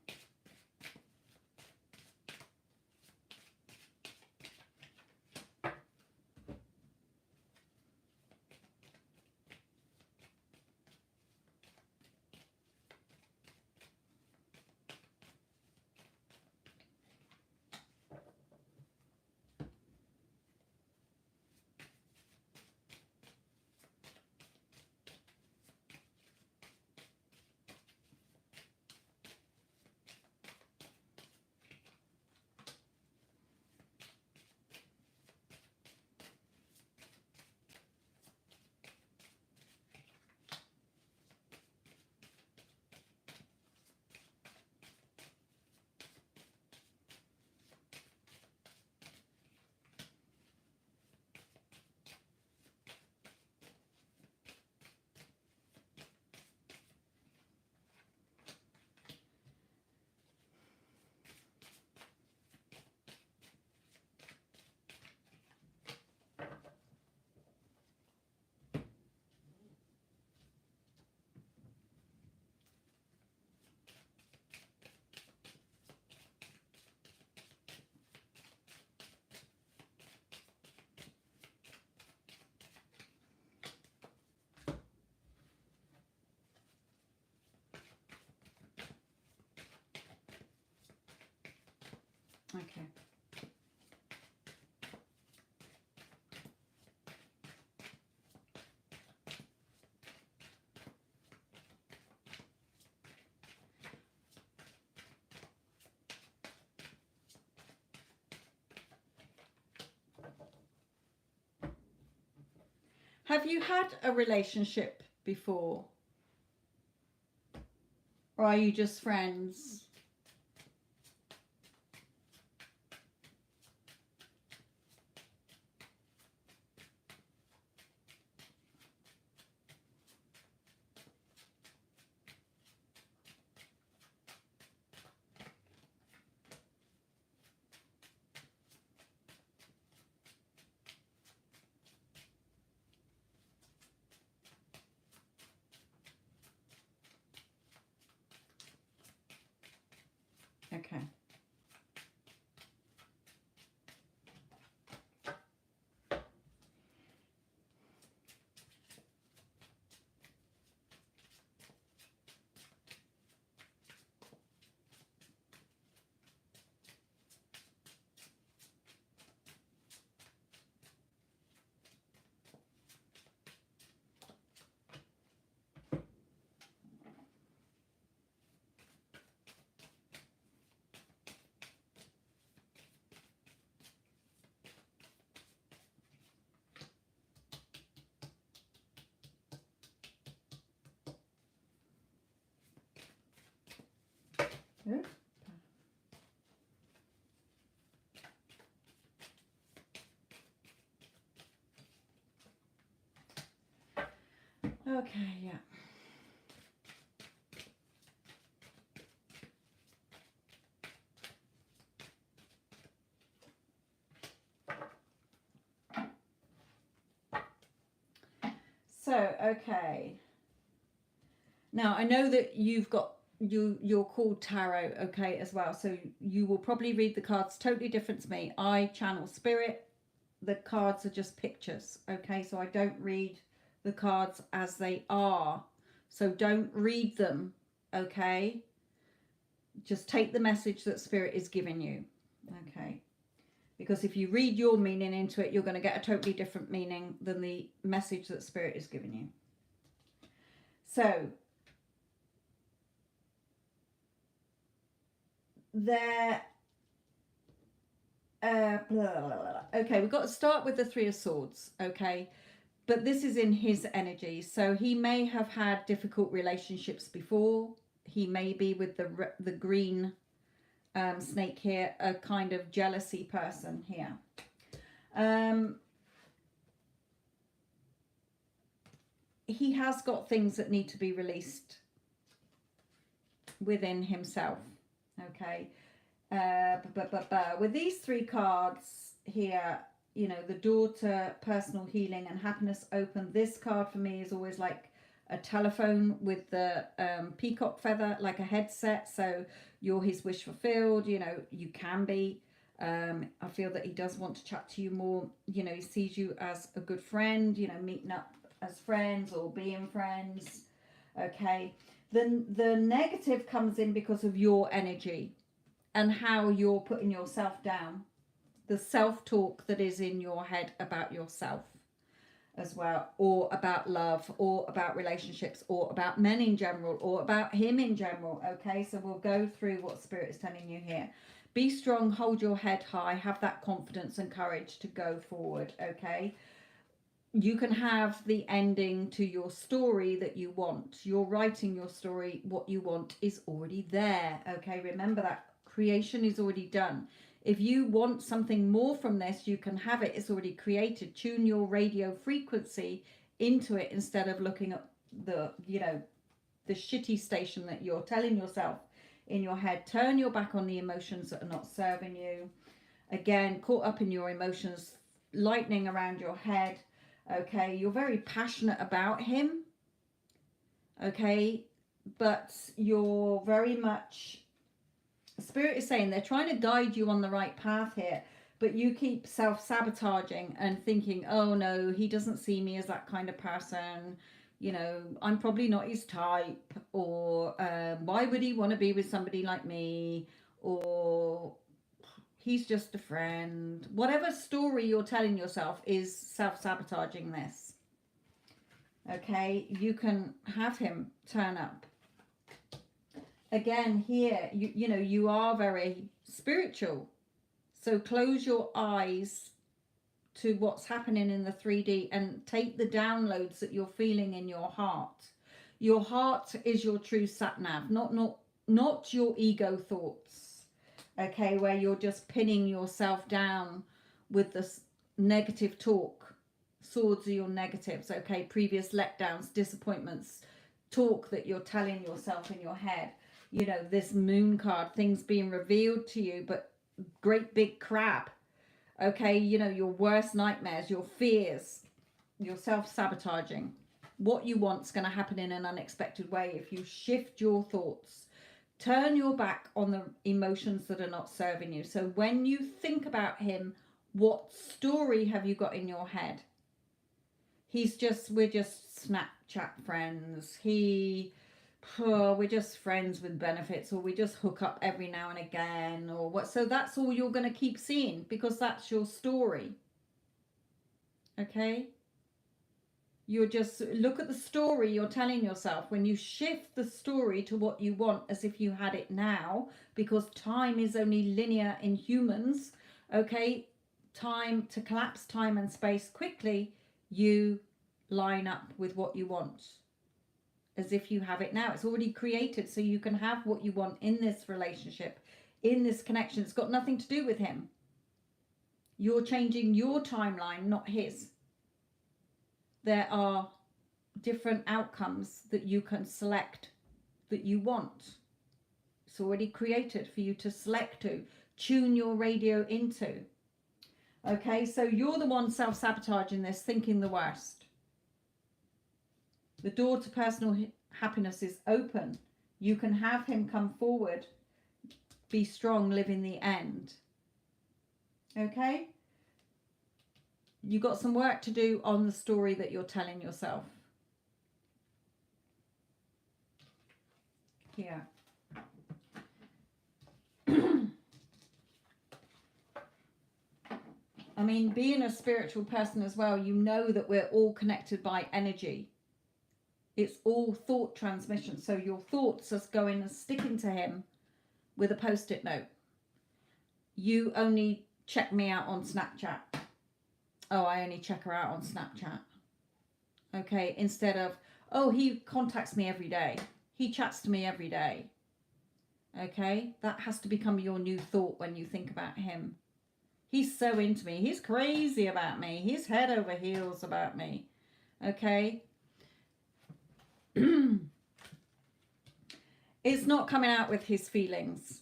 Okay. Have you had a relationship before? Or are you just friends? Okay. Oop. Okay, yeah. So, okay. Now, I know that you're called tarot, okay, as well. So you will probably read the cards totally different to me. I channel spirit. The cards are just pictures, okay? So I don't read the cards as they are. So don't read them, okay? Just take the message that spirit is giving you, okay? Because if you read your meaning into it, you're going to get a totally different meaning than the message that spirit is giving you. So there, blah, blah, blah, blah. Okay, we've got to start with the Three of Swords, okay? But this is in his energy. So he may have had difficult relationships before. He may be with the green snake here, a kind of jealousy person here. He has got things that need to be released within himself, okay? With these three cards here, you know, the daughter, personal healing and happiness open. This card for me is always like a telephone with the peacock feather, like a headset. So you're his wish fulfilled, you know, you can be. I feel that he does want to chat to you more. You know, he sees you as a good friend, you know, meeting up as friends or being friends. Okay. Then the negative comes in because of your energy and how you're putting yourself down. The self-talk that is in your head about yourself as well, or about love, or about relationships, or about men in general, or about him in general. Okay, so we'll go through what spirit is telling you here. Be strong, hold your head high, have that confidence and courage to go forward. Okay, you can have the ending to your story that you want. You're writing your story. What you want is already there. Okay, remember that creation is already done. If you want something more from this, you can have it. It's already created. Tune your radio frequency into it instead of looking at the, you know, the shitty station that you're telling yourself in your head. Turn your back on the emotions that are not serving you. Again, caught up in your emotions, lightning around your head. Okay, you're very passionate about him. Okay, but you're very much, spirit is saying they're trying to guide you on the right path here, but you keep self-sabotaging and thinking, oh no, he doesn't see me as that kind of person, you know, I'm probably not his type, or why would he want to be with somebody like me, or he's just a friend. Whatever story you're telling yourself is self-sabotaging this. Okay, you can have him turn up. Again, here, you know, you are very spiritual. So close your eyes to what's happening in the 3D and take the downloads that you're feeling in your heart. Your heart is your true sat-nav, not your ego thoughts. Okay, where you're just pinning yourself down with this negative talk. Swords are your negatives, okay? Previous letdowns, disappointments, talk that you're telling yourself in your head. You know, this moon card, things being revealed to you, but great big crap. Okay, you know, your worst nightmares, your fears, your self-sabotaging. What you want's going to happen in an unexpected way if you shift your thoughts. Turn your back on the emotions that are not serving you. So when you think about him, what story have you got in your head? We're just Snapchat friends. We're just friends with benefits, or we just hook up every now and again, or what. So that's all you're going to keep seeing because that's your story. Okay? You're just, look at the story you're telling yourself. When you shift the story to what you want as if you had it now, because time is only linear in humans, okay? Time to collapse time and space quickly, you line up with what you want. as if you have it now. It's already created, so you can have what you want in this relationship, in this connection. It's got nothing to do with him. You're changing your timeline, not his. There are different outcomes that you can select that you want. It's already created for you to select to, tune your radio into. Okay, so you're the one self-sabotaging this, thinking the worst. The door to personal happiness is open. You can have him come forward, be strong, live in the end. Okay? You got some work to do on the story that you're telling yourself. Here. I mean, being a spiritual person as well, you know that we're all connected by energy. It's all thought transmission. So your thoughts are going and sticking to him with a post-it note. You only check me out on Snapchat. Oh, I only check her out on Snapchat. Okay, instead of, oh, he contacts me every day. He chats to me every day. Okay, that has to become your new thought when you think about him. He's so into me. He's crazy about me. He's head over heels about me. Okay. It's not coming out with his feelings.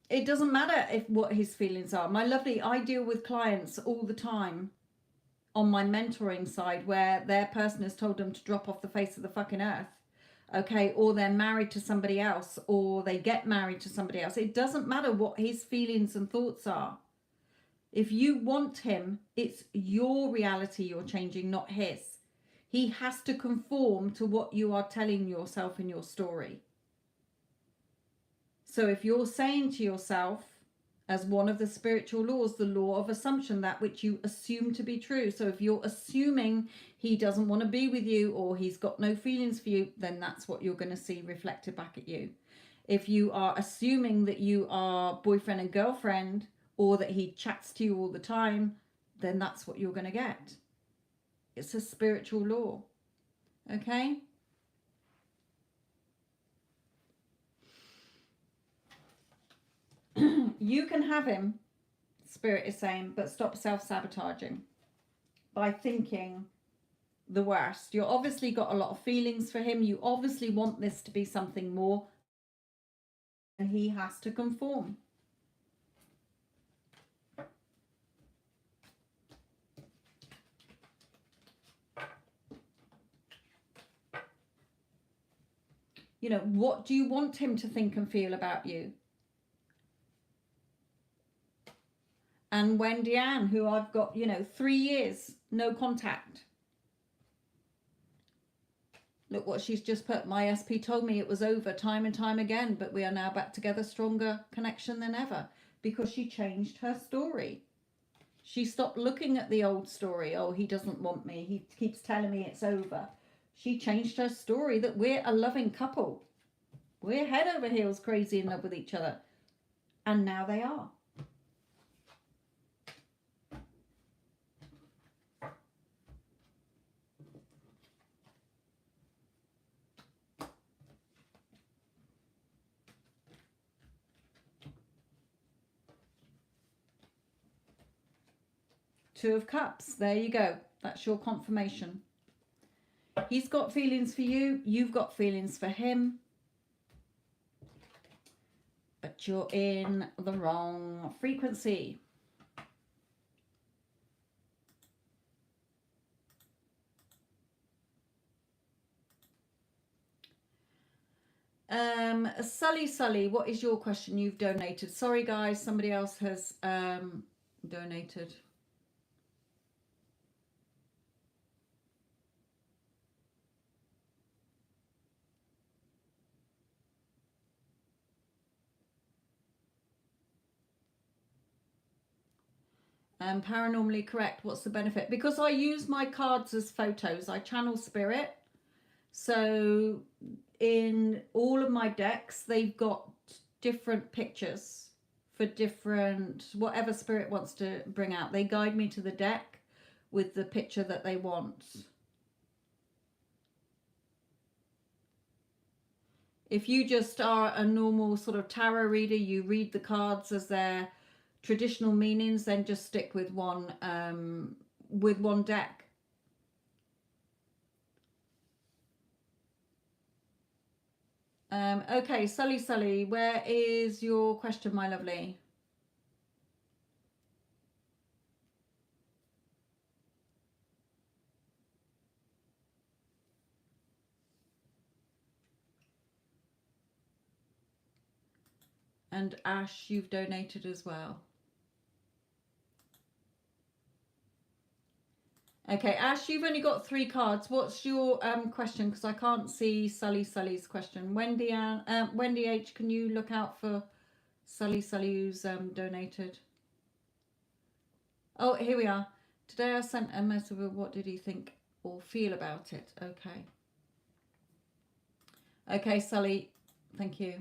It doesn't matter what his feelings are. My lovely, I deal with clients all the time on my mentoring side where their person has told them to drop off the face of the fucking earth. Okay, or they're married to somebody else, or they get married to somebody else. It doesn't matter what his feelings and thoughts are. If you want him, it's your reality you're changing, not his. He has to conform to what you are telling yourself in your story. So if you're saying to yourself, as one of the spiritual laws, the law of assumption, that which you assume to be true. So if you're assuming he doesn't want to be with you or he's got no feelings for you, then that's what you're going to see reflected back at you. If you are assuming that you are boyfriend and girlfriend or that he chats to you all the time, then that's what you're going to get. It's a spiritual law. Okay? You can have him, Spirit is saying, but stop self-sabotaging by thinking the worst. You've obviously got a lot of feelings for him. You obviously want this to be something more, and he has to conform. You know, what do you want him to think and feel about you? And Wendy Ann, who I've got, 3 years, no contact. Look what she's just put. My SP told me it was over time and time again, but we are now back together, stronger connection than ever, because she changed her story. She stopped looking at the old story. Oh, he doesn't want me. He keeps telling me it's over. She changed her story that we're a loving couple. We're head over heels crazy in love with each other. And now they are. Two of Cups. There you go. That's your confirmation. He's got feelings for you. You've got feelings for him. But you're in the wrong frequency. Sully, what is your question? You've donated. Sorry, guys. Somebody else has donated. Paranormally correct. What's the benefit? Because I use my cards as photos. I channel spirit. So in all of my decks, they've got different pictures for different, whatever spirit wants to bring out. They guide me to the deck with the picture that they want. If you just are a normal sort of tarot reader, you read the cards as their traditional meanings, then just stick with one deck. Okay, Sully, where is your question, my lovely? And Ash, you've donated as well. Okay, Ash, you've only got 3 cards. What's your question? Because I can't see Sully's question. Wendy Ann, Wendy H, can you look out for Sully who's donated? Oh, here we are. Today I sent a message with what did he think or feel about it? Okay. Okay, Sully, thank you.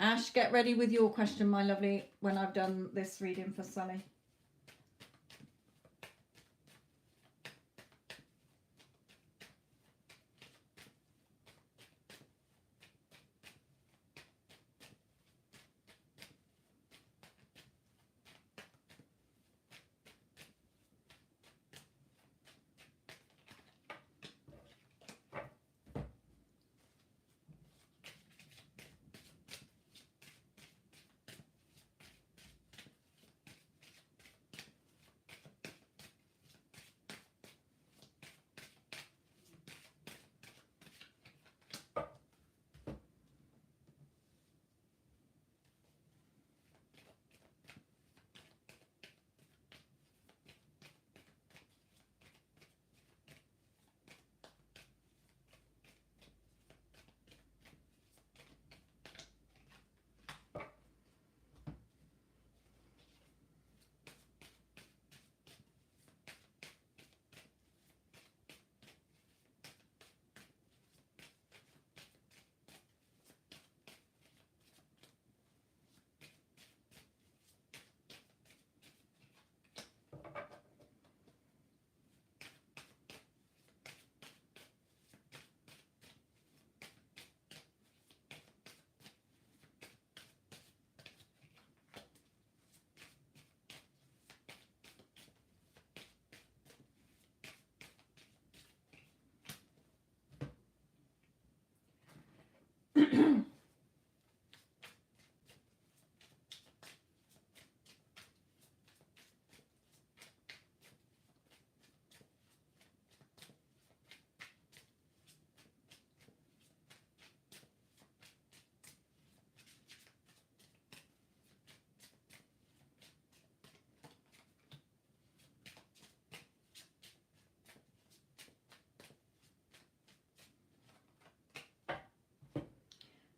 Ash, get ready with your question, my lovely, when I've done this reading for Sully.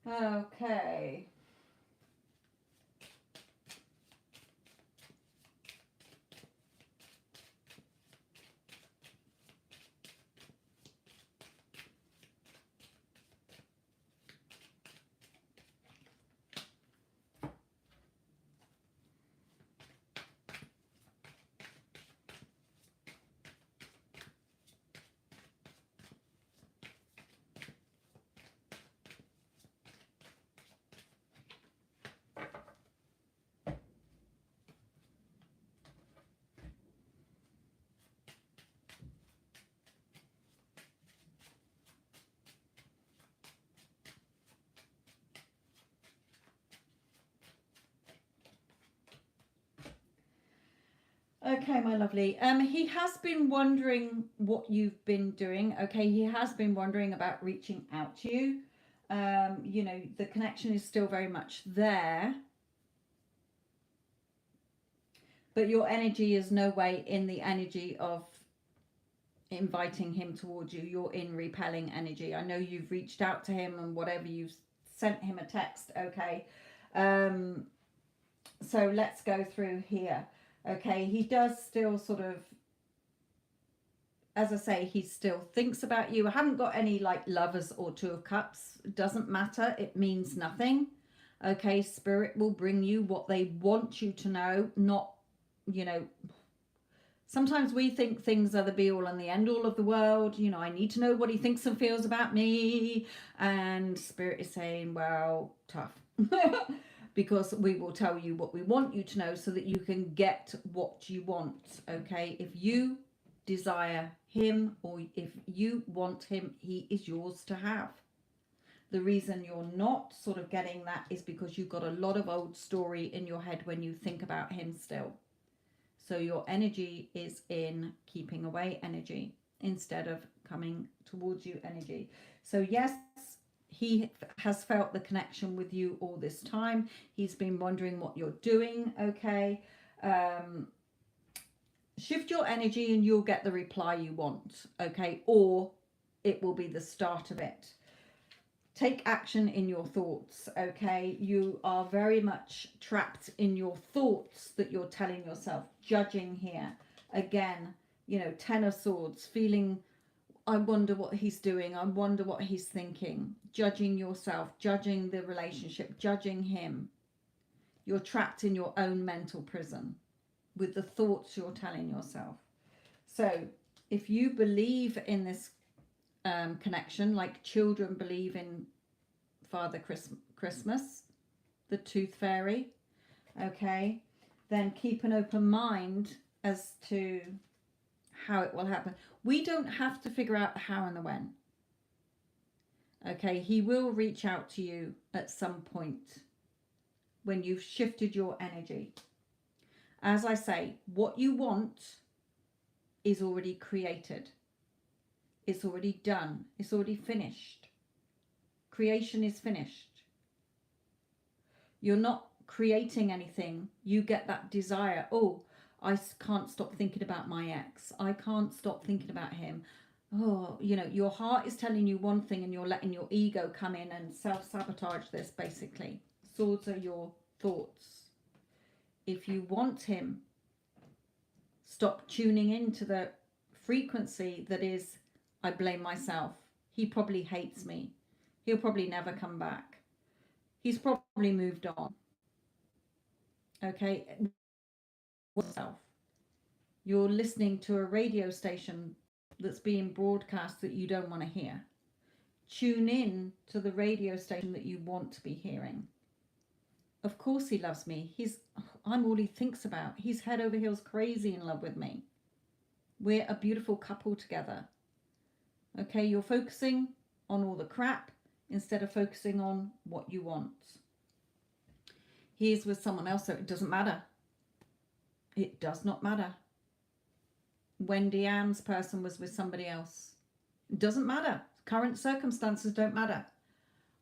Okay. Okay, my lovely. He has been wondering what you've been doing. Okay, he has been wondering about reaching out to you. You know, the connection is still very much there, but your energy is no way in the energy of inviting him towards you. You're in repelling energy. I know you've reached out to him and whatever, you've sent him a text. Okay, so let's go through here. Okay, he does still sort of, as I say, he still thinks about you. I haven't got any like lovers or 2 of cups. It doesn't matter. It means nothing. Okay, spirit will bring you what they want you to know, not, you know, Sometimes we think things are the be all and the end all of the world. You know, I need to know what he thinks and feels about me. And Spirit is saying, well, tough. Because we will tell you what we want you to know so that you can get what you want. Okay. If you desire him or if you want him, he is yours to have. The reason you're not sort of getting that is because you've got a lot of old story in your head when you think about him still. So your energy is in keeping away energy instead of coming towards you energy. So yes, he has felt the connection with you all this time. He's been wondering what you're doing. Okay. Shift your energy and you'll get the reply you want. Okay. Or it will be the start of it. Take action in your thoughts, okay? You are very much trapped in your thoughts that you're telling yourself, judging here. Again, you know, Ten of Swords, feeling, I wonder what he's doing. I wonder what he's thinking. Judging yourself, judging the relationship, judging him. You're trapped in your own mental prison with the thoughts you're telling yourself. So if you believe in this connection, like children believe in Father Christmas, the Tooth Fairy, okay, then keep an open mind as to how it will happen. We don't have to figure out the how and the when. Okay, he will reach out to you at some point when you've shifted your energy. As I say, what you want is already created. It's already done. It's already finished. Creation is finished. You're not creating anything. You get that desire. Oh, I can't stop thinking about my ex. I can't stop thinking about him. Oh, you know, your heart is telling you one thing and you're letting your ego come in and self-sabotage this, basically. Swords are your thoughts. If you want him, stop tuning into the frequency that is, I blame myself. He probably hates me. He'll probably never come back. He's probably moved on. Okay? You're listening to a radio station that's being broadcast that you don't want to hear. Tune in to the radio station that you want to be hearing. Of course he loves me. I'm all he thinks about. He's head over heels crazy in love with me. We're a beautiful couple together. Okay, you're focusing on all the crap instead of focusing on what you want. He's with someone else, so it doesn't matter. It does not matter. Wendy Ann's person was with somebody else. It doesn't matter. Current circumstances don't matter.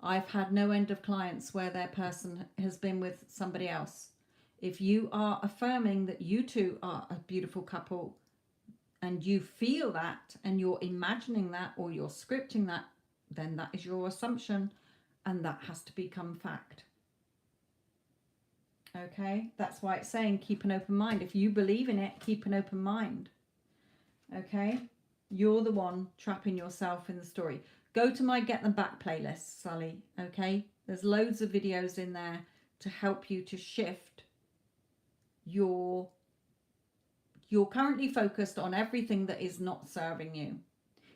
I've had no end of clients where their person has been with somebody else. If you are affirming that you two are a beautiful couple and you feel that and you're imagining that or you're scripting that, then that is your assumption and that has to become fact. Okay, that's why it's saying keep an open mind. If you believe in it, keep an open mind. Okay, you're the one trapping yourself in the story. Go to my Get Them Back playlist, Sully, okay? There's loads of videos in there to help you to shift you're currently focused on everything that is not serving you.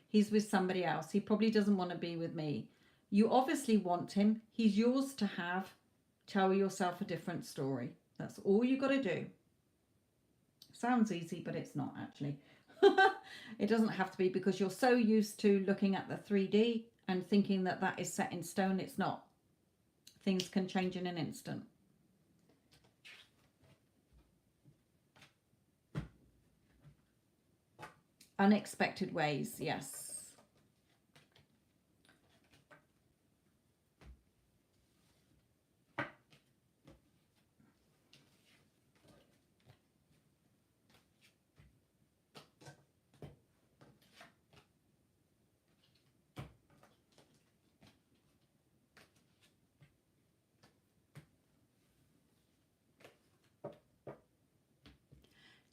He's with somebody else. He probably doesn't want to be with me. You obviously want him. He's yours to have. Tell yourself a different story. That's all you got to do. Sounds easy, but it's not actually. It doesn't have to be because you're so used to looking at the 3D and thinking that that is set in stone. It's not. Things can change in an instant. Unexpected ways, yes.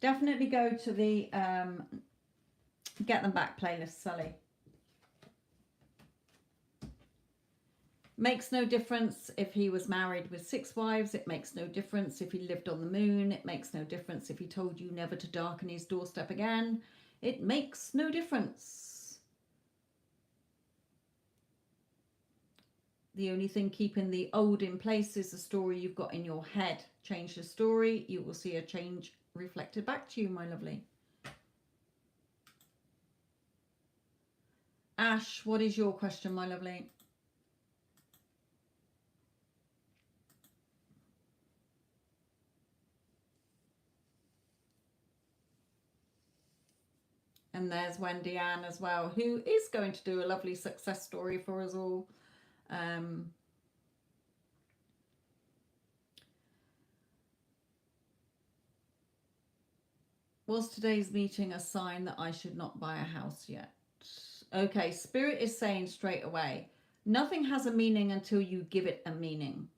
Definitely go to the Get Them Back playlist, Sully. Makes no difference if he was married with 6 wives. It makes no difference if he lived on the moon. It makes no difference if he told you never to darken his doorstep again. It makes no difference. The only thing keeping the old in place is the story you've got in your head. Change the story, you will see a change reflected back to you, my lovely. Ash, what is your question, my lovely? And there's Wendy Ann as well, who is going to do a lovely success story for us all. Was today's meeting a sign that I should not buy a house yet? Okay, Spirit is saying straight away, nothing has a meaning until you give it a meaning.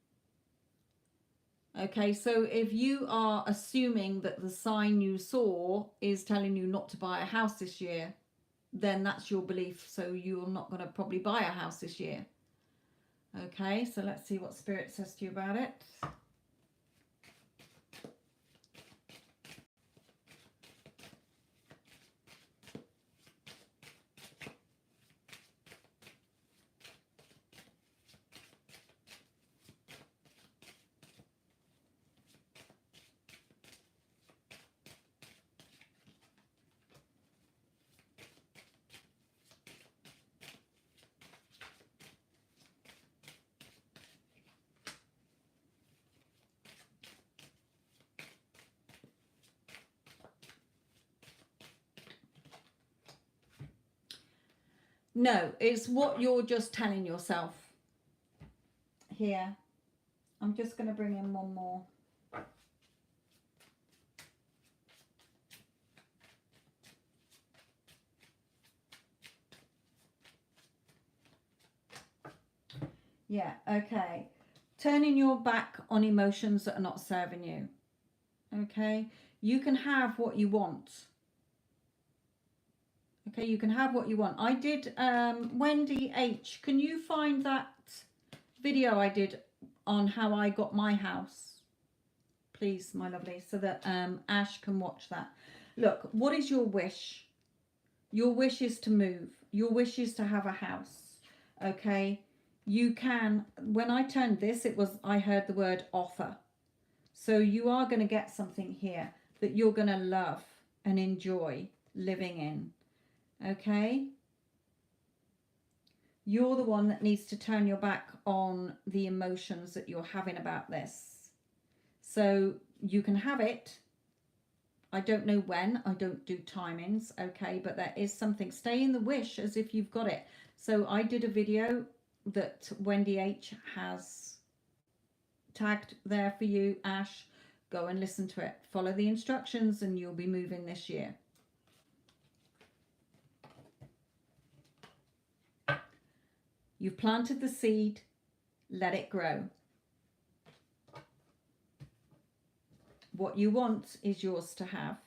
Okay, so if you are assuming that the sign you saw is telling you not to buy a house this year, then that's your belief. So you're not going to probably buy a house this year. Okay, so let's see what Spirit says to you about it. No, it's what you're just telling yourself. Here, I'm just going to bring in one more. Yeah, okay. Turning your back on emotions that are not serving you. Okay, you can have what you want. Okay, you can have what you want. I did, Wendy H, can you find that video I did on how I got my house? Please, my lovely, so that Ash can watch that. Look, what is your wish? Your wish is to move. Your wish is to have a house. Okay, you can, when I turned this, I heard the word offer. So you are going to get something here that you're going to love and enjoy living in. Okay? You're the one that needs to turn your back on the emotions that you're having about this. So you can have it. I don't know when. I don't do timings. Okay? But there is something. Stay in the wish as if you've got it. So I did a video that Wendy H has tagged there for you, Ash. Go and listen to it. Follow the instructions and you'll be moving this year. You've planted the seed, let it grow. What you want is yours to have.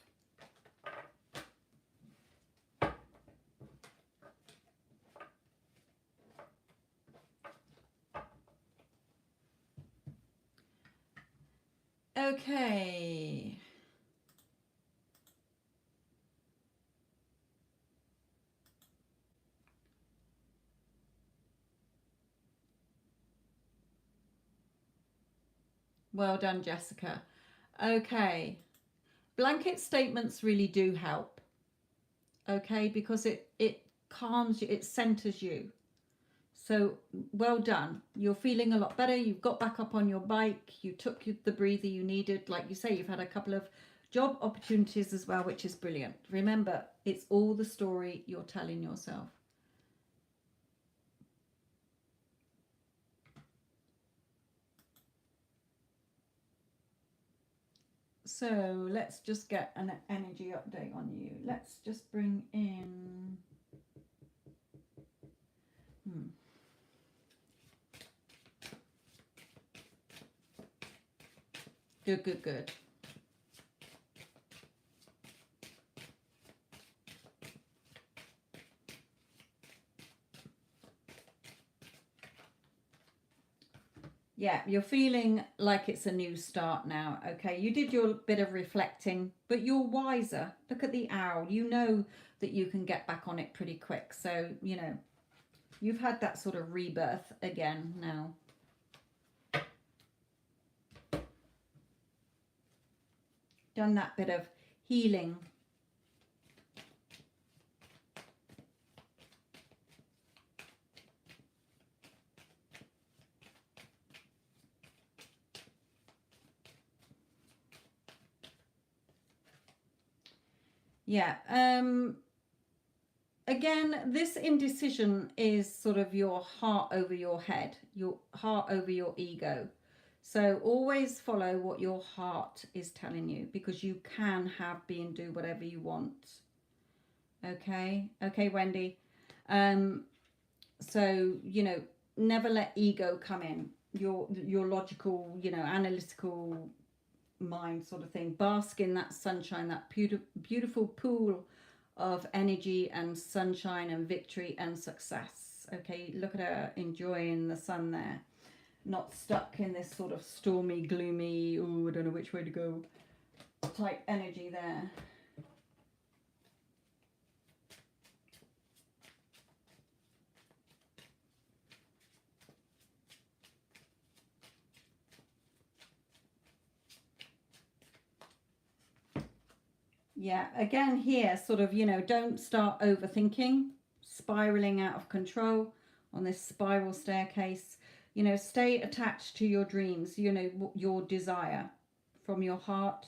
Okay. Well done, Jessica. Okay. Blanket statements really do help. Okay, because it calms you, it centers you. So well done. You're feeling a lot better. You've got back up on your bike. You took the breather you needed. Like you say, you've had a couple of job opportunities as well, which is brilliant. Remember, it's all the story you're telling yourself. So let's just get an energy update on you. Let's just bring in... Good, good, good. Yeah, you're feeling like it's a new start now. Okay, you did your bit of reflecting, but you're wiser. Look at the owl. You know that you can get back on it pretty quick. So, you know, you've had that sort of rebirth again now. Done that bit of healing. Yeah. Again, this indecision is sort of your heart over your head, your heart over your ego. So always follow what your heart is telling you, because you can have, be, and do whatever you want. Okay. Okay, Wendy. So, you know, never let ego come in. Your logical, you know, analytical mind sort of thing. Bask in that sunshine, that beautiful pool of energy and sunshine and victory and success. Okay, look at her enjoying the sun there, not stuck in this sort of stormy, gloomy, oh, I don't know which way to go type energy there. Yeah, again here, sort of, you know, don't start overthinking, spiraling out of control on this spiral staircase. You know, stay attached to your dreams, you know, your desire, from your heart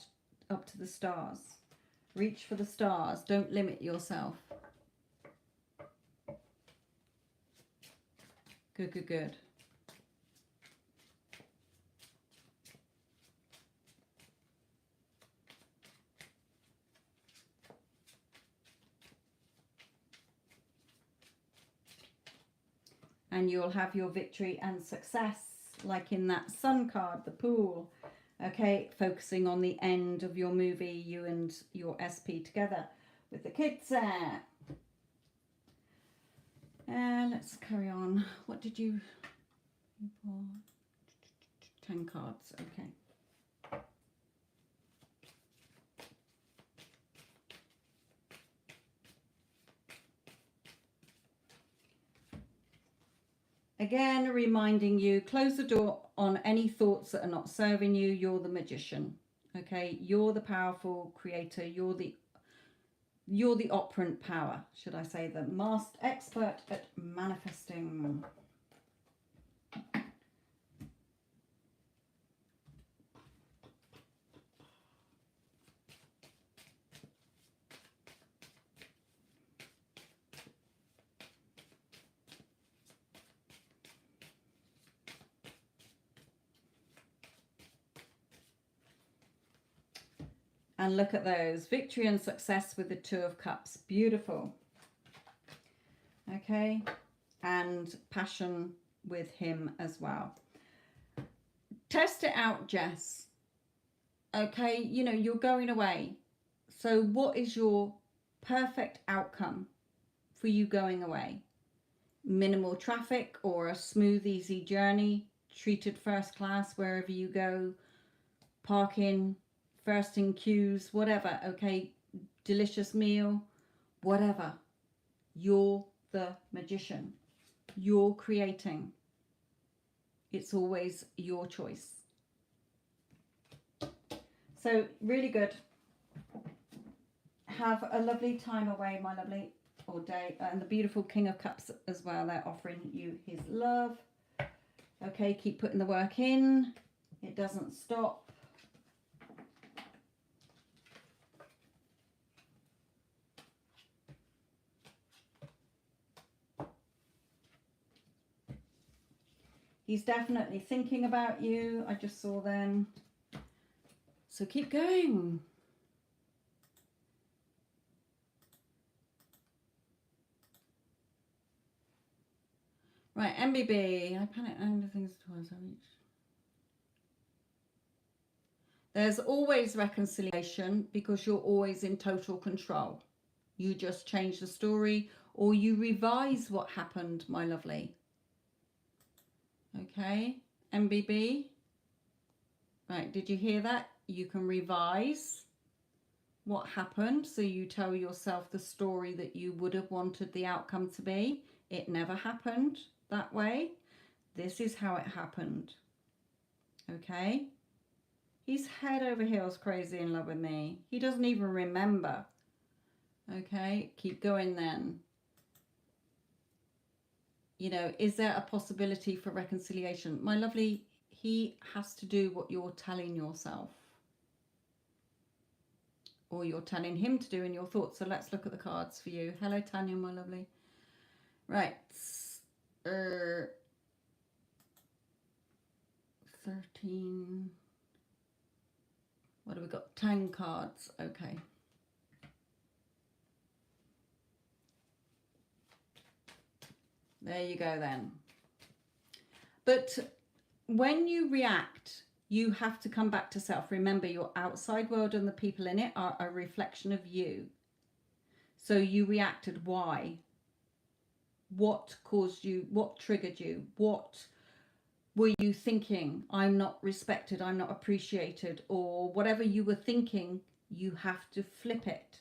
up to the stars. Reach for the stars. Don't limit yourself. Good, good, good. And you'll have your victory and success, like in that sun card, the pool. Okay, focusing on the end of your movie, you and your SP together with the kids there. Let's carry on. What did you... 10 cards, okay. Again, reminding you, close the door on any thoughts that are not serving you. You're the magician, okay? You're the powerful creator. You're the operant power, should I say, the master expert at manifesting. And look at those. Victory and success with the Two of Cups. Beautiful. Okay. And passion with him as well. Test it out, Jess. Okay. You know, you're going away. So what is your perfect outcome for you going away? Minimal traffic or a smooth, easy journey? Treated first class wherever you go? Parking? First in queues, whatever, okay, delicious meal, whatever. You're the magician. You're creating. It's always your choice. So really good. Have a lovely time away, my lovely, or day. And the beautiful King of Cups as well. They're offering you his love. Okay, keep putting the work in. It doesn't stop. He's definitely thinking about you. I just saw then. So keep going. Right, Mbb. I panic and things twice. I reach. There's always reconciliation because you're always in total control. You just change the story or you revise what happened, my lovely. Okay, MBB? Right, did you hear that? You can revise what happened. So you tell yourself the story that you would have wanted the outcome to be. It never happened that way. This is how it happened. Okay? He's head over heels crazy in love with me. He doesn't even remember. Okay, keep going then. You know, is there a possibility for reconciliation? My lovely, he has to do what you're telling yourself. Or you're telling him to do in your thoughts. So let's look at the cards for you. Hello, Tanya, my lovely. Right. 13. What have we got? 10 cards. Okay. There you go then. But when you react, you have to come back to self. Remember, your outside world and the people in it are a reflection of you. So you reacted. Why? What caused you? What triggered you? What were you thinking? I'm not respected. I'm not appreciated. Or whatever you were thinking, you have to flip it.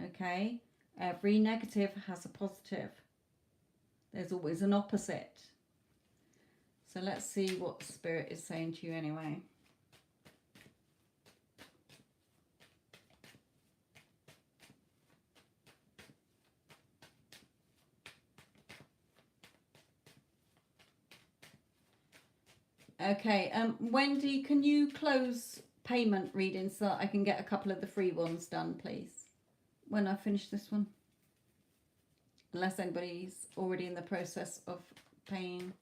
Okay? Every negative has a positive. There's always an opposite. So let's see what Spirit is saying to you anyway. Okay, Wendy, can you close payment readings so that I can get a couple of the free ones done, please, when I finish this one? Unless anybody's already in the process of paying.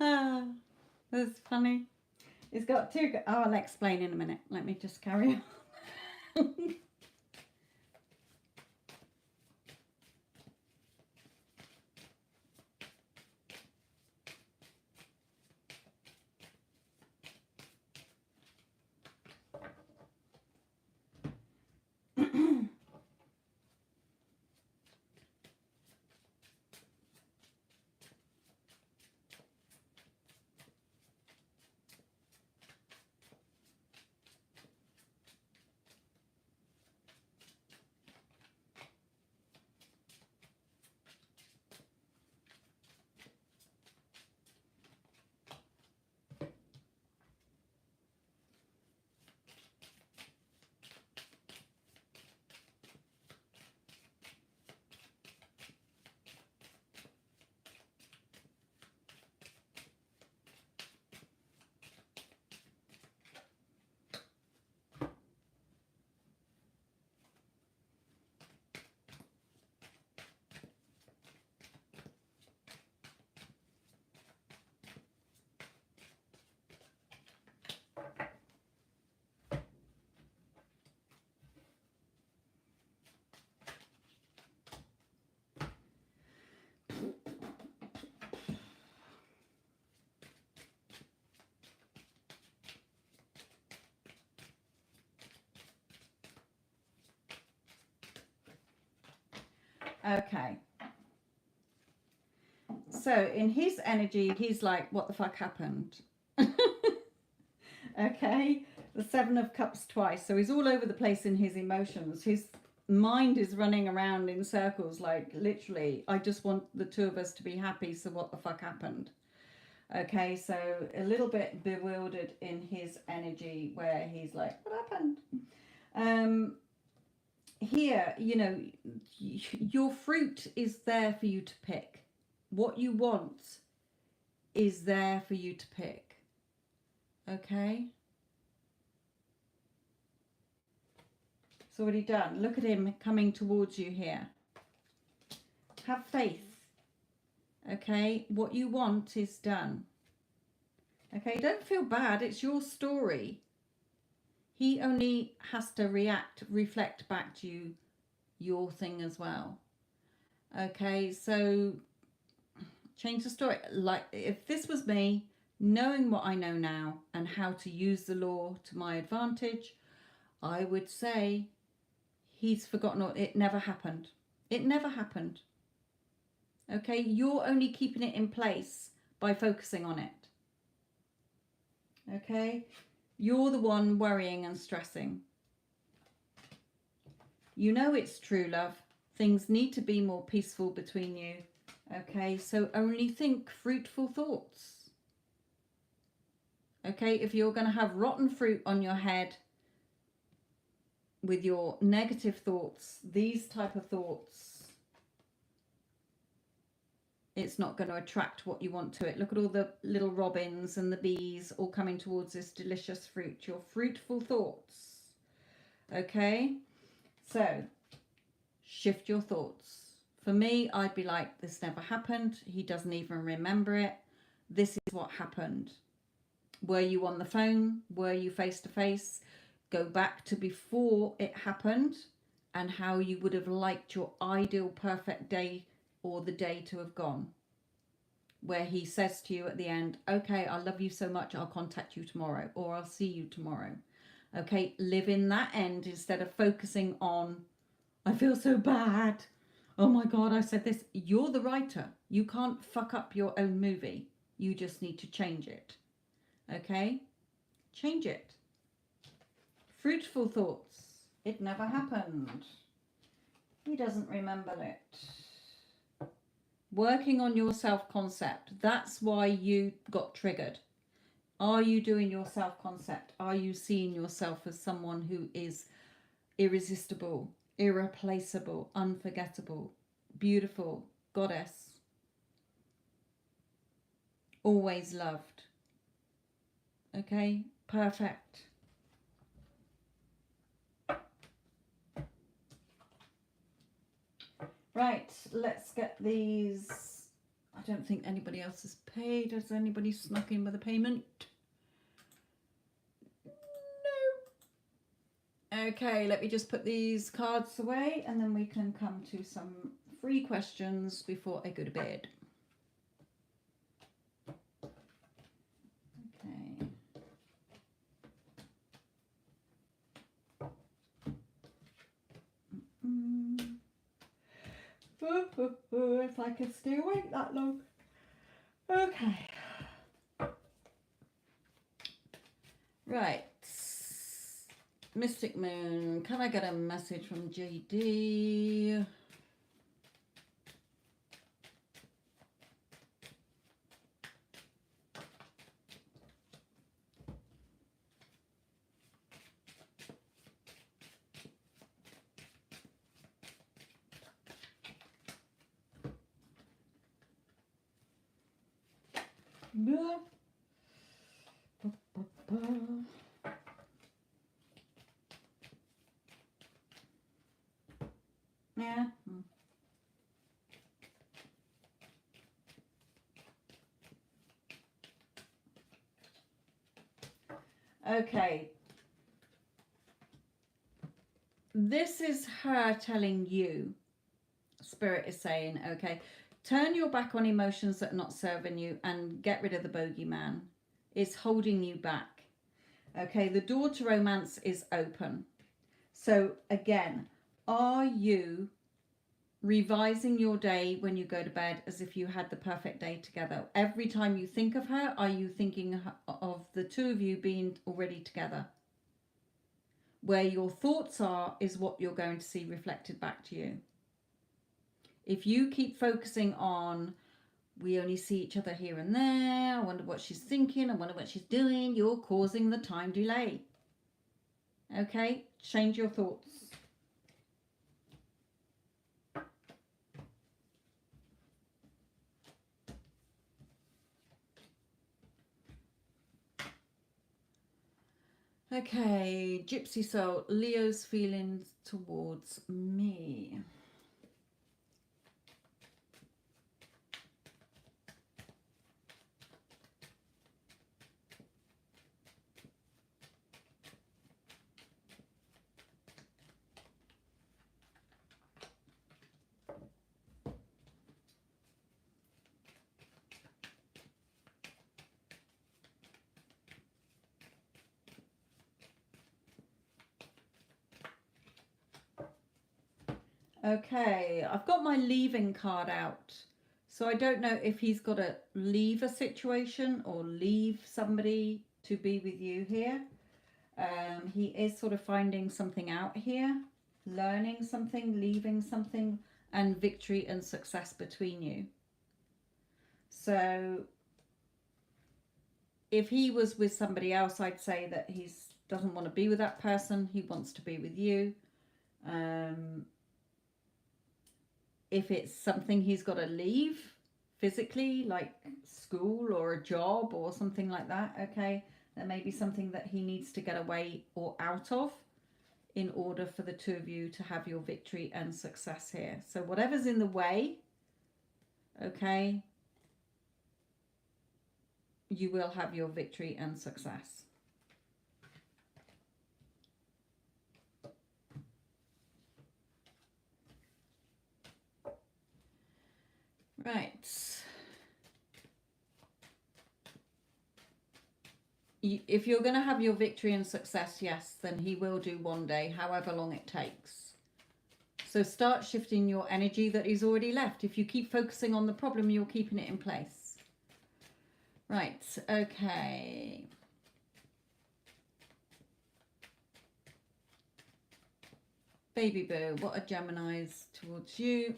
Ah, that's funny. It's got two. Oh, I'll explain in a minute. Let me just carry on. Okay. So in his energy, he's like, what the fuck happened? Okay. The 7 of Cups twice. So he's all over the place in his emotions. His mind is running around in circles, like literally, I just want the two of us to be happy. So what the fuck happened? Okay, so a little bit bewildered in his energy where he's like, what happened? Here, you know, your fruit is there for you to pick. What you want is there for you to pick. Okay? It's already done. Look at him coming towards you here. Have faith. Okay? What you want is done. Okay? Don't feel bad. It's your story. He only has to reflect back to you your thing as well. Okay? So change the story. Like, if this was me, knowing what I know now and how to use the law to my advantage, I would say he's forgotten, or it never happened. It never happened. Okay, you're only keeping it in place by focusing on it. Okay, you're the one worrying and stressing. You know it's true love. Things need to be more peaceful between you. Okay, so only think fruitful thoughts. Okay, if you're going to have rotten fruit on your head with your negative thoughts, these type of thoughts, it's not going to attract what you want to it. Look at all the little robins and the bees all coming towards this delicious fruit. Your fruitful thoughts. Okay, so shift your thoughts. For me, I'd be like, this never happened. He doesn't even remember it. This is what happened. Were you on the phone? Were you face to face? Go back to before it happened and how you would have liked your ideal perfect day or the day to have gone. Where he says to you at the end, okay, I love you so much, I'll contact you tomorrow, or I'll see you tomorrow. Okay, live in that end instead of focusing on, I feel so bad. Oh my God, I said this. You're the writer. You can't fuck up your own movie. You just need to change it. Okay? Change it. Fruitful thoughts. It never happened. He doesn't remember it. Working on your self-concept. That's why you got triggered. Are you doing your self-concept? Are you seeing yourself as someone who is irresistible, irreplaceable, unforgettable, beautiful, goddess, always loved? Okay, perfect. Right, let's get these. I don't think anybody else has paid. Has anybody snuck in with a payment? No. Okay, let me just put these cards away and then we can come to some free questions before I go to bed. Okay. If I could stay awake that long. Okay. Right. Mystic Moon. Can I get a message from JD? Yeah. Yeah. Okay. This is her telling you, Spirit is saying, okay, turn your back on emotions that are not serving you and get rid of the bogeyman. It's holding you back. Okay, the door to romance is open. So again, are you revising your day when you go to bed as if you had the perfect day together? Every time you think of her, are you thinking of the two of you being already together? Where your thoughts are is what you're going to see reflected back to you. If you keep focusing on, We only see each other here and there. I wonder what she's thinking. I wonder what she's doing. You're causing the time delay. Okay, change your thoughts. Okay, Gypsy Soul, Leo's feelings towards me. Okay, I've got my leaving card out. So I don't know if he's got to leave a situation or leave somebody to be with you here. He is sort of finding something out here, learning something, leaving something, and victory and success between you. So if he was with somebody else, I'd say that he doesn't want to be with that person. He wants to be with you. If it's something he's got to leave physically, like school or a job or something like that, okay, there may be something that he needs to get away or out of in order for the two of you to have your victory and success here. So whatever's in the way, okay, you will have your victory and success. Right. If you're going to have your victory and success, yes, then he will do one day, however long it takes. So start shifting your energy that he's already left. If you keep focusing on the problem, you're keeping it in place. Right, okay. Baby boo, what are Gemini's towards you?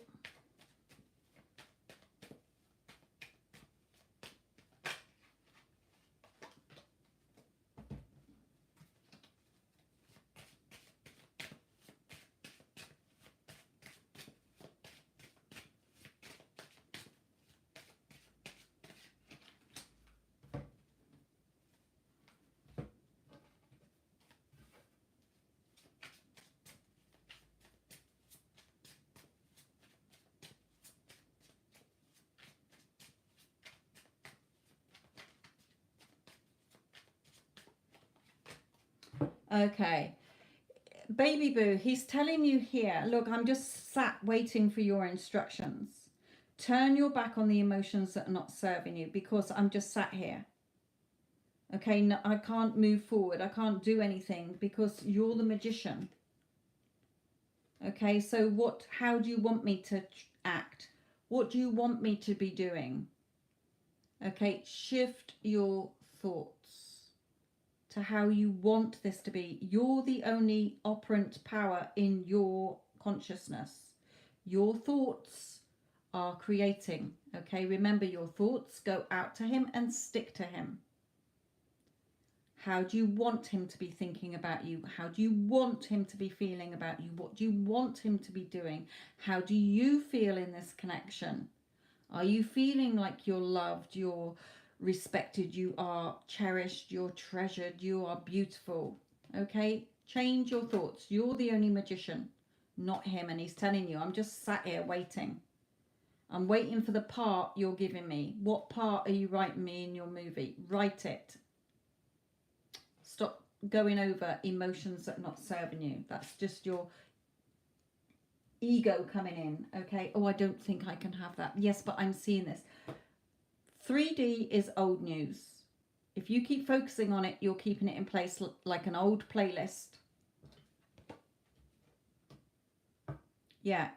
Okay. Baby boo, he's telling you here, look, I'm just sat waiting for your instructions. Turn your back on the emotions that are not serving you because I'm just sat here. Okay, no, I can't move forward. I can't do anything because you're the magician. Okay, so how do you want me to act? What do you want me to be doing? Okay, shift your thoughts to how you want this to be. You're the only operant power in your consciousness. Your thoughts are creating. Okay, remember, your thoughts go out to him and stick to him. How do you want him to be thinking about you? How do you want him to be feeling about you? What do you want him to be doing? How do you feel in this connection? Are you feeling like you're loved, you're respected, you are cherished, you're treasured, you are beautiful? Okay, change your thoughts. You're the only magician, not him. And he's telling you, I'm just sat here waiting. I'm waiting for the part you're giving me. What part are you writing me in your movie? Write it. Stop going over emotions that are not serving you. That's just your ego coming in. Okay, oh, I don't think I can have that. Yes, but I'm seeing this. 3D is old news. If you keep focusing on it, you're keeping it in place like an old playlist. Yeah,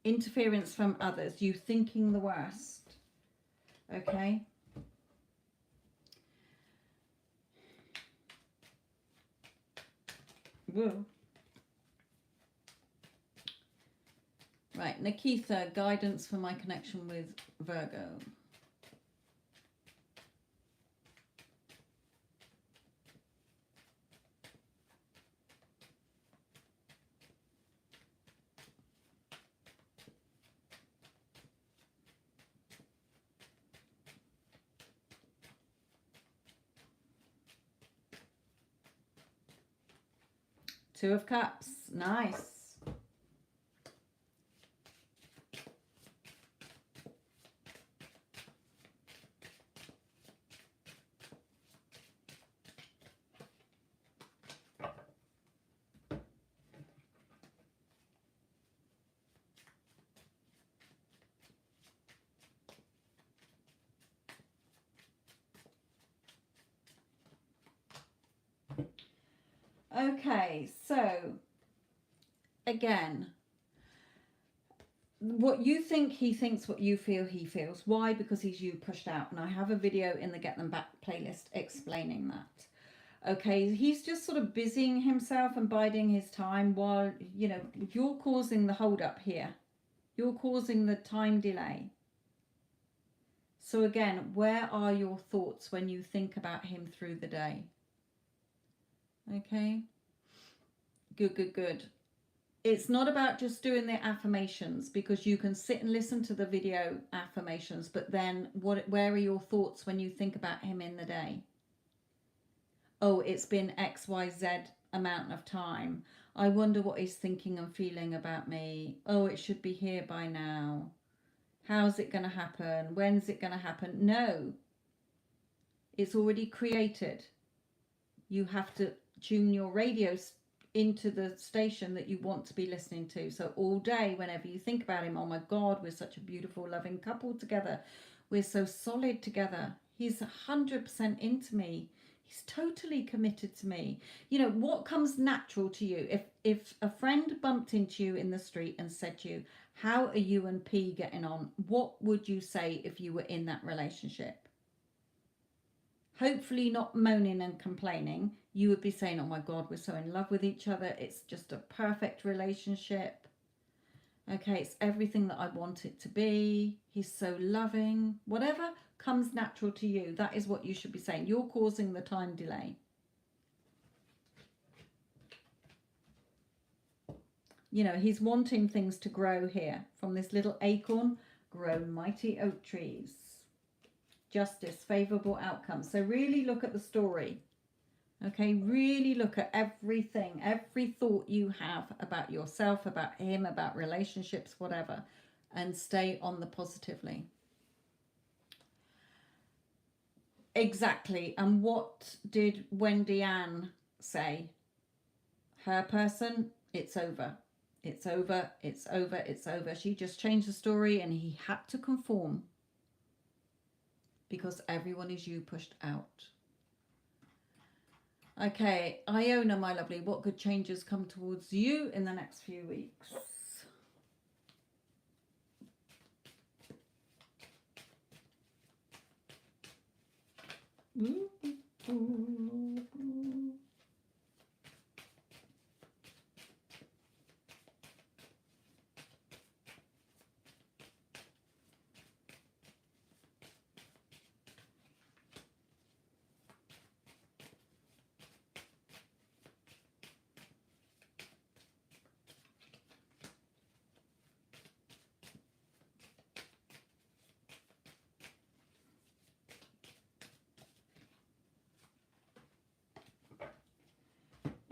interference from others, you thinking the worst. Okay. Whoa. Right, Nikitha, guidance for my connection with Virgo. Two of Cups. Nice. Okay, so again, what you think he thinks, what you feel he feels. Why? Because he's you pushed out. And I have a video in the Get Them Back playlist explaining that. Okay, he's just sort of busying himself and biding his time while, you know, you're causing the hold up here. You're causing the time delay. So again, where are your thoughts when you think about him through the day? Okay. Good, good, good. It's not about just doing the affirmations, because you can sit and listen to the video affirmations, but then where are your thoughts when you think about him in the day? Oh, it's been XYZ amount of time. I wonder what he's thinking and feeling about me. Oh, it should be here by now. How's it going to happen? When's it going to happen? No. It's already created. You have to tune your radio into the station that you want to be listening to. So all day, whenever you think about him, oh my God, we're such a beautiful, loving couple together. We're so solid together. He's 100% into me. He's totally committed to me. You know, what comes natural to you? If a friend bumped into you in the street and said to you, how are you and P getting on? What would you say if you were in that relationship? Hopefully not moaning and complaining. You would be saying, oh my God, we're so in love with each other. It's just a perfect relationship. Okay, it's everything that I want it to be. He's so loving. Whatever comes natural to you, that is what you should be saying. You're causing the time delay. You know, he's wanting things to grow here. From this little acorn, grow mighty oak trees. Justice, favorable outcomes. So really look at the story. Okay, really look at everything, every thought you have about yourself, about him, about relationships, whatever, and stay on the positively. Exactly. And what did Wendy Ann say? Her person, it's over. It's over, it's over, it's over. She just changed the story and he had to conform because everyone is you pushed out. Okay, Iona, my lovely, what good changes come towards you in the next few weeks?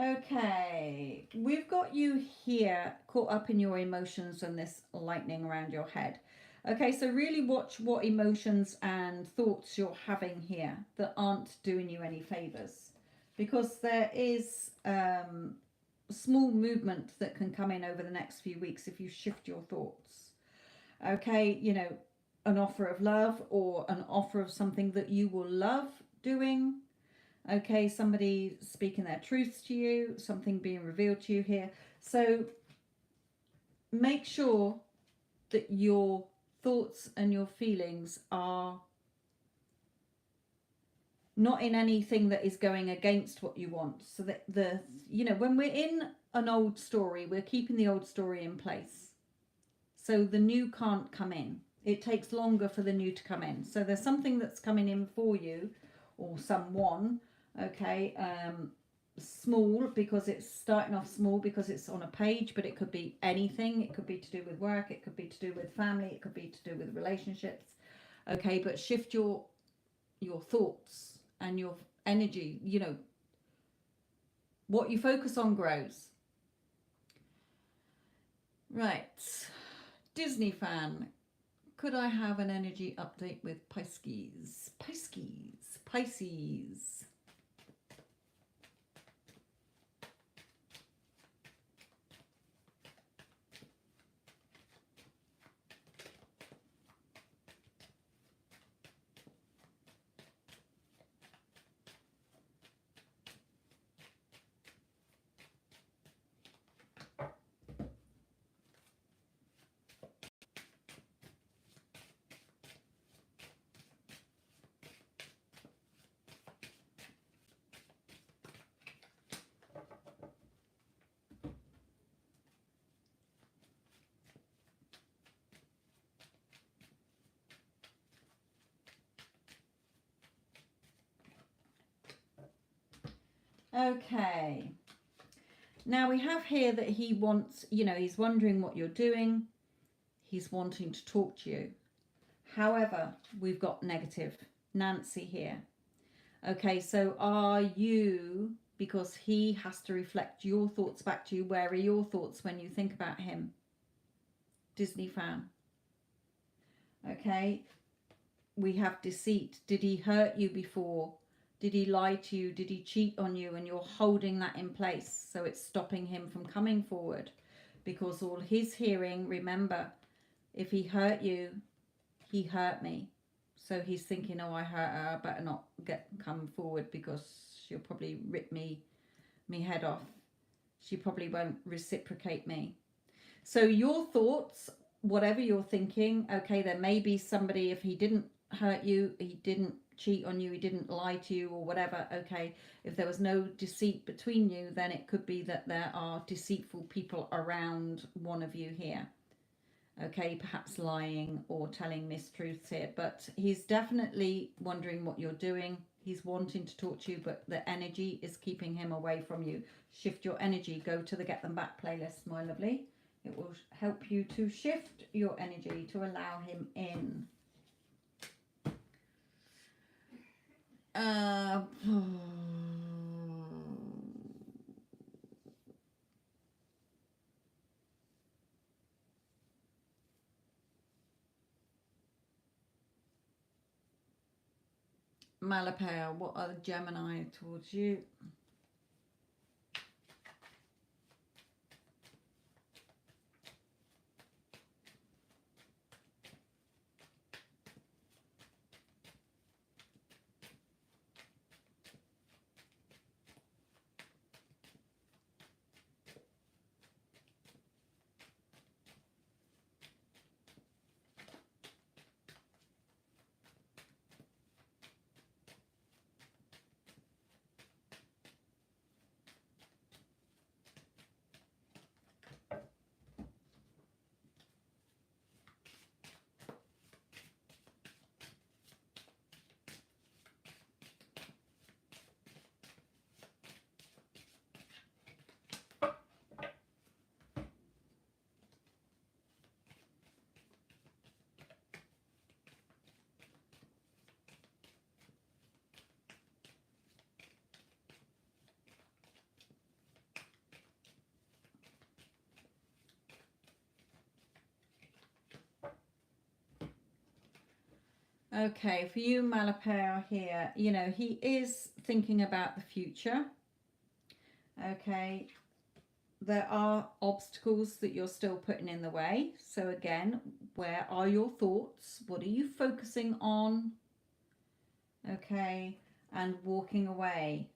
Okay, we've got you here caught up in your emotions and this lightning around your head. Okay, so really watch what emotions and thoughts you're having here that aren't doing you any favors, because there is small movement that can come in over the next few weeks if you shift your thoughts. Okay, you know, an offer of love or an offer of something that you will love doing. Okay, somebody speaking their truths to you, something being revealed to you here. So make sure that your thoughts and your feelings are not in anything that is going against what you want. So that you know, when we're in an old story, we're keeping the old story in place. So the new can't come in. It takes longer for the new to come in. So there's something that's coming in for you or someone. Okay, small because it's starting off small because it's on a page, but it could be anything. It could be to do with work, it could be to do with family, it could be to do with relationships. Okay, but shift your thoughts and your energy. You know, what you focus on grows. Right. Disney fan. Could I have an energy update with Pisces? Pisces. Pisces. Okay. Now we have here that he wants, he's wondering what you're doing. He's wanting to talk to you. However, we've got negative Nancy here. Okay, so are you, because he has to reflect your thoughts back to you, where are your thoughts when you think about him? Disney fan. Okay, we have deceit. Did he hurt you before? Did he lie to you? Did he cheat on you? And you're holding that in place, so it's stopping him from coming forward. Because all he's hearing, remember, if he hurt you, he hurt me. So he's thinking, oh, I hurt her, I better not come forward because she'll probably rip me head off. She probably won't reciprocate me. So your thoughts, whatever you're thinking, okay, there may be somebody, if he didn't hurt you, he didn't cheat on you, he didn't lie to you or whatever, okay, if there was no deceit between you, then it could be that there are deceitful people around one of you here. Okay, perhaps lying or telling mistruths here, but he's definitely wondering what you're doing. He's wanting to talk to you, but the energy is keeping him away from you. Shift your energy. Go to the Get Them Back playlist, my lovely. It will help you to shift your energy to allow him in. Malapaya, what are the Gemini towards you? Okay, for you, Malapaya here, he is thinking about the future. Okay, there are obstacles that you're still putting in the way. So again, where are your thoughts? What are you focusing on? Okay, and walking away.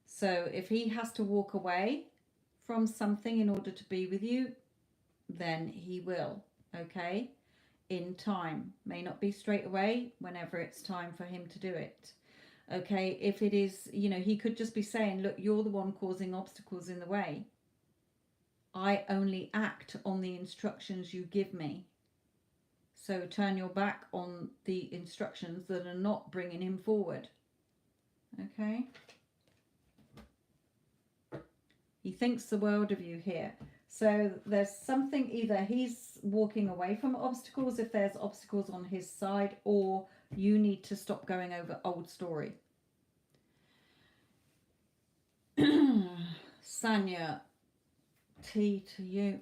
So if he has to walk away from something in order to be with you, then he will. Okay, in time. May not be straight away, whenever it's time for him to do it. Okay, if it is, he could just be saying, look, you're the one causing obstacles in the way. I only act on the instructions you give me. So turn your back on the instructions that are not bringing him forward. Okay? He thinks the world of you here. So there's something, either he's walking away from obstacles if there's obstacles on his side, or you need to stop going over old story. Sanya, tea to you.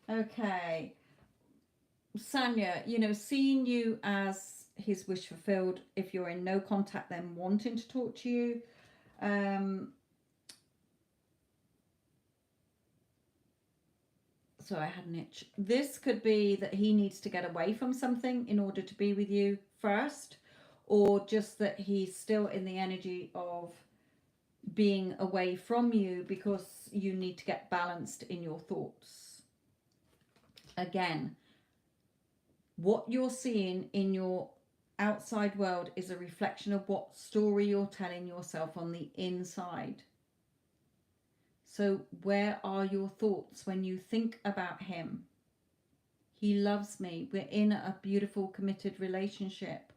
Okay. Sanya, you know, seeing you as his wish fulfilled, if you're in no contact, then wanting to talk to you. So I had an itch. This could be that he needs to get away from something in order to be with you first, or just that he's still in the energy of being away from you because you need to get balanced in your thoughts. Again, what you're seeing in your outside world is a reflection of what story you're telling yourself on the inside. So, where are your thoughts when you think about him? He loves me. We're in a beautiful, committed relationship.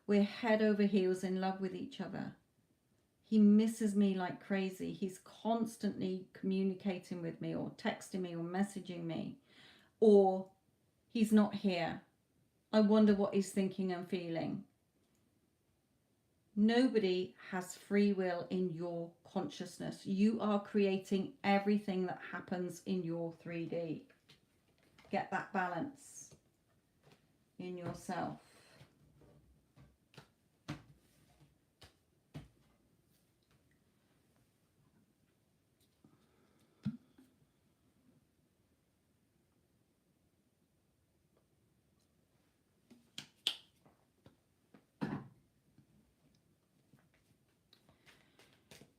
We're head over heels in love with each other. He misses me like crazy. He's constantly communicating with me or texting me or messaging me. Or he's not here. I wonder what he's thinking and feeling. Nobody has free will in your consciousness. You are creating everything that happens in your 3D. Get that balance in yourself.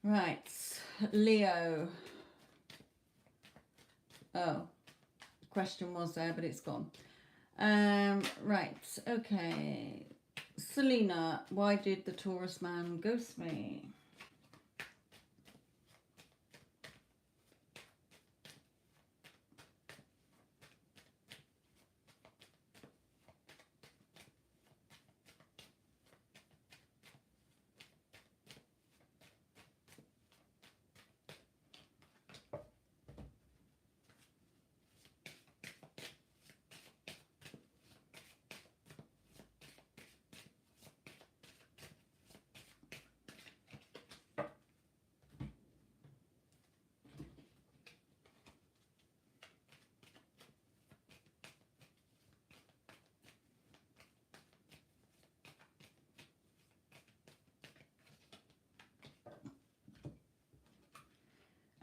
Right, Leo. Oh, question was there, but it's gone. Right, okay. Selena, why did the Taurus man ghost me?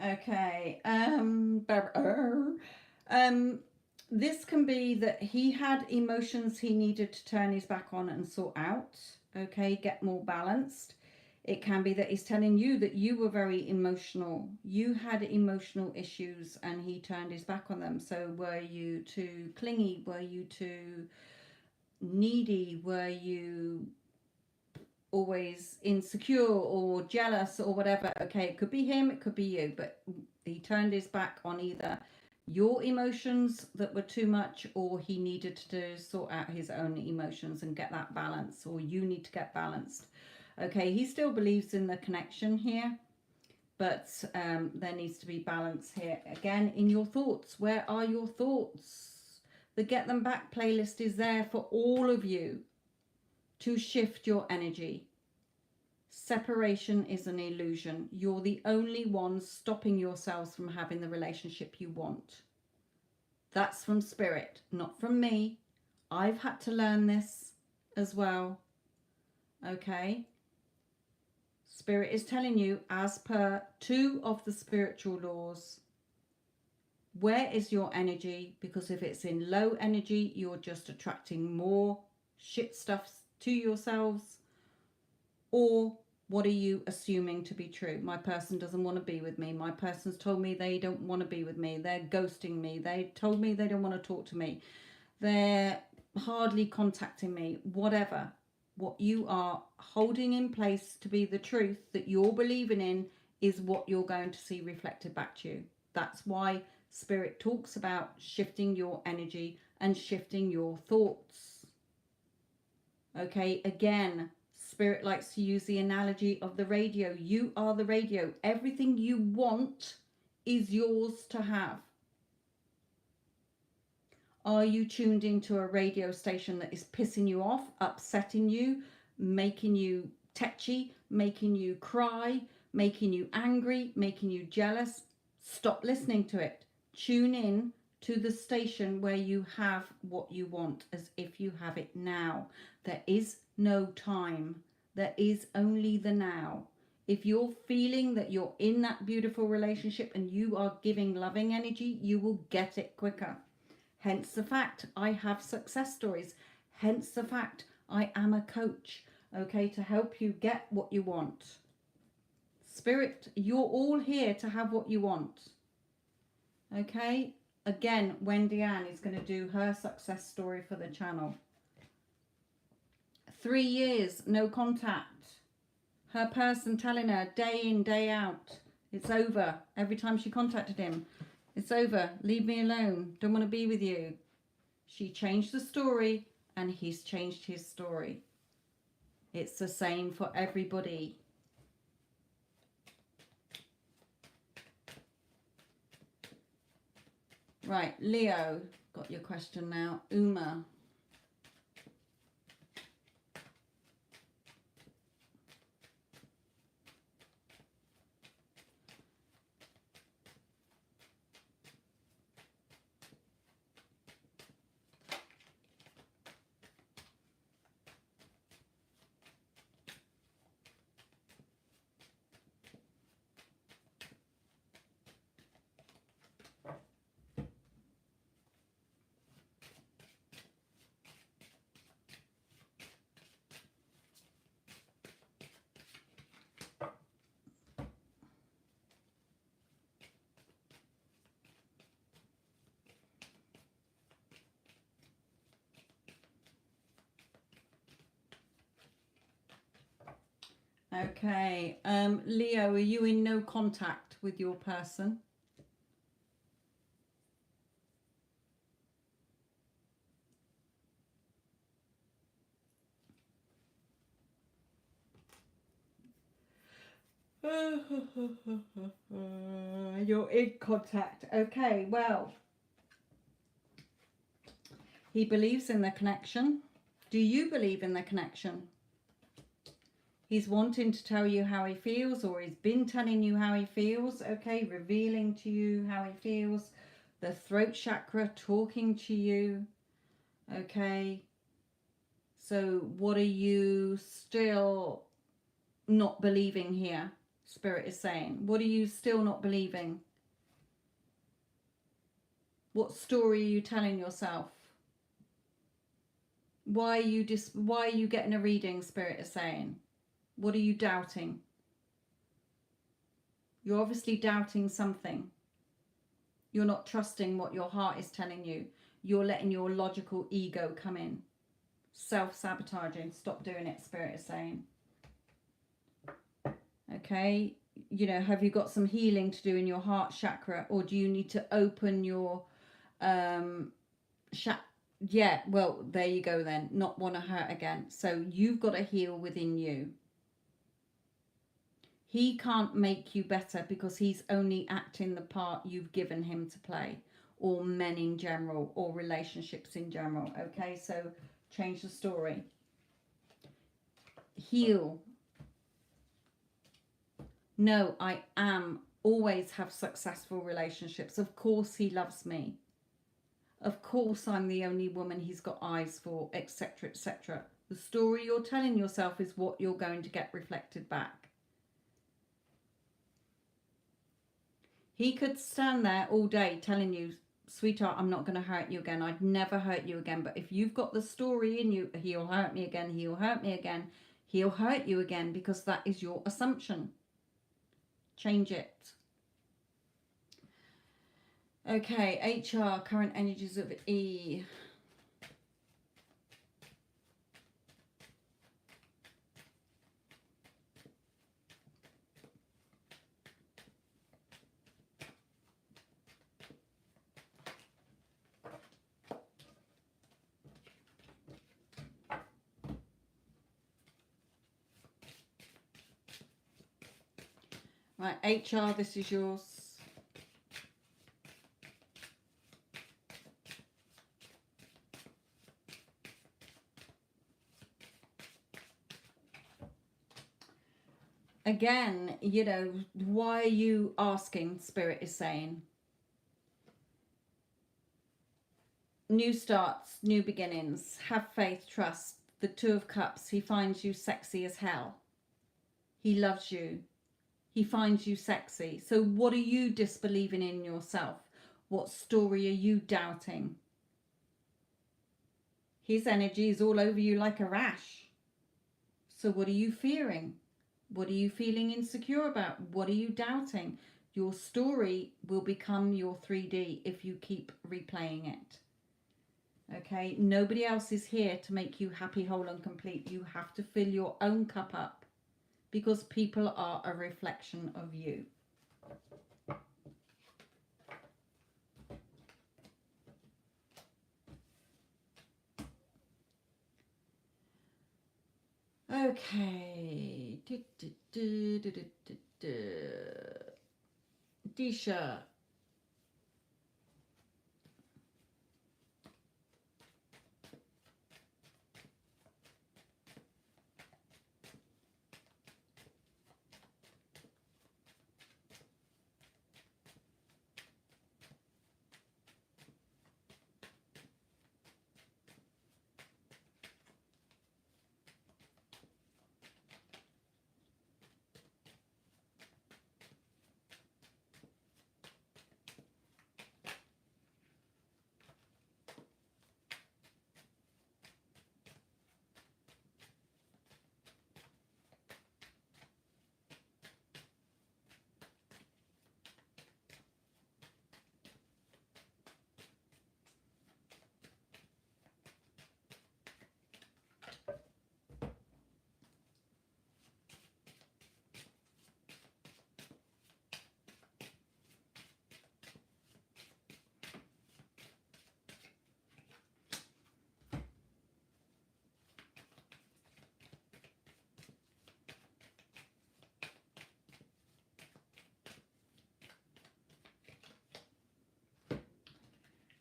Okay. This can be that he had emotions he needed to turn his back on and sort out. Okay, get more balanced. It can be that he's telling you that you were very emotional. You had emotional issues and he turned his back on them. So were you too clingy? Were you too needy? Were you always insecure or jealous or whatever? Okay, it could be him, it could be you, but he turned his back on either your emotions that were too much, or he needed to sort out his own emotions and get that balance, or you need to get balanced. Okay, he still believes in the connection here, but there needs to be balance here. Again, in your thoughts, where are your thoughts? The Get Them Back playlist is there for all of you to shift your energy. Separation is an illusion. You're the only ones stopping yourselves from having the relationship you want. That's from spirit, not from me. I've had to learn this as well. Okay? Spirit is telling you, as per 2 of the spiritual laws, where is your energy? Because if it's in low energy, you're just attracting more shit stuff to yourselves. Or what are you assuming to be true? My person doesn't want to be with me. My person's told me they don't want to be with me. They're ghosting me. They told me they don't want to talk to me. They're hardly contacting me. Whatever. What you are holding in place to be the truth that you're believing in is what you're going to see reflected back to you. That's why Spirit talks about shifting your energy and shifting your thoughts. Okay, again, Spirit likes to use the analogy of the radio. You are the radio. Everything you want is yours to have. Are you tuned into a radio station that is pissing you off, upsetting you, making you tetchy, making you cry, making you angry, making you jealous? Stop listening to it. Tune in to the station where you have what you want, as if you have it now. There is no time. There is only the now. If you're feeling that you're in that beautiful relationship and you are giving loving energy, you will get it quicker. Hence the fact I have success stories. Hence the fact I am a coach, okay, to help you get what you want. Spirit, you're all here to have what you want. Okay? Again, Wendy Ann is going to do her success story for the channel. 3 years, no contact. Her person telling her day in, day out, it's over. Every time she contacted him, it's over. Leave me alone. Don't want to be with you. She changed the story and he's changed his story. It's the same for everybody. Right, Leo, got your question now. Uma. Okay, Leo, are you in no contact with your person? You're in contact. Okay, well, he believes in the connection. Do you believe in the connection? He's wanting to tell you how he feels, or he's been telling you how he feels, okay, revealing to you how he feels. The throat chakra talking to you, okay. So what are you still not believing here? Spirit is saying, what are you still not believing? What story are you telling yourself? Why are you getting a reading? Spirit is saying, what are you doubting? You're obviously doubting something. You're not trusting what your heart is telling you. You're letting your logical ego come in. Self-sabotaging. Stop doing it, Spirit is saying. Okay, you know, have you got some healing to do in your heart chakra, or do you need to open your yeah, well, there you go then. Not want to hurt again. So you've got to heal within you. He can't make you better because he's only acting the part you've given him to play, or men in general, or relationships in general. Okay, so change the story. Heal. No, I always have successful relationships. Of course he loves me. Of course I'm the only woman he's got eyes for, etc., etc. The story you're telling yourself is what you're going to get reflected back. He could stand there all day telling you, sweetheart, I'm not going to hurt you again. I'd never hurt you again. But if you've got the story in you, he'll hurt me again, he'll hurt me again, he'll hurt you again, because that is your assumption. Change it. Okay, HR, current energies of E. Right, HR, this is yours. Again, you know, why are you asking? Spirit is saying. New starts, new beginnings. Have faith, trust. The Two of Cups. He finds you sexy as hell. He loves you. He finds you sexy. So what are you disbelieving in yourself? What story are you doubting? His energy is all over you like a rash. So what are you fearing? What are you feeling insecure about? What are you doubting? Your story will become your 3D if you keep replaying it. Okay, nobody else is here to make you happy, whole and complete. You have to fill your own cup up because people are a reflection of you. Okay. Disha.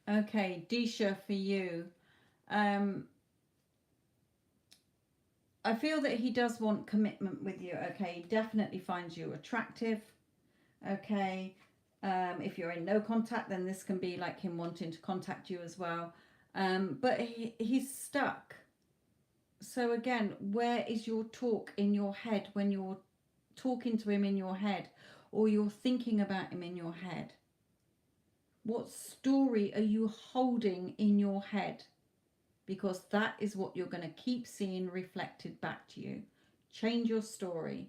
Okay, Disha, for you. I feel that he does want commitment with you. Okay, he definitely finds you attractive. Okay, if you're in no contact, then this can be like him wanting to contact you as well. But he's stuck. So again, where is your talk in your head when you're talking to him in your head or you're thinking about him in your head? What story are you holding in your head? Because that is what you're going to keep seeing reflected back to you. Change your story.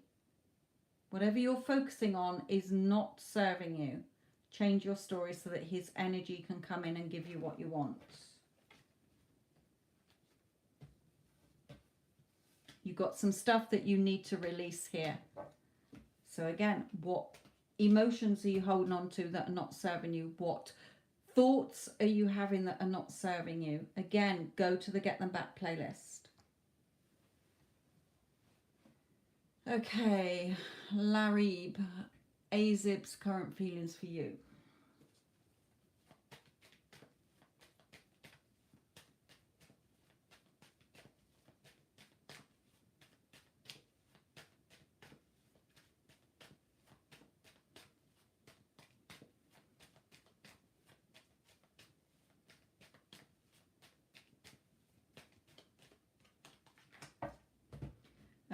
Whatever you're focusing on is not serving you. Change your story so that his energy can come in and give you what you want. You've got some stuff that you need to release here. So again, what emotions are you holding on to that are not serving you? What thoughts are you having that are not serving you? Again, go to the Get Them Back playlist. Okay, Larib, Azib's current feelings for you.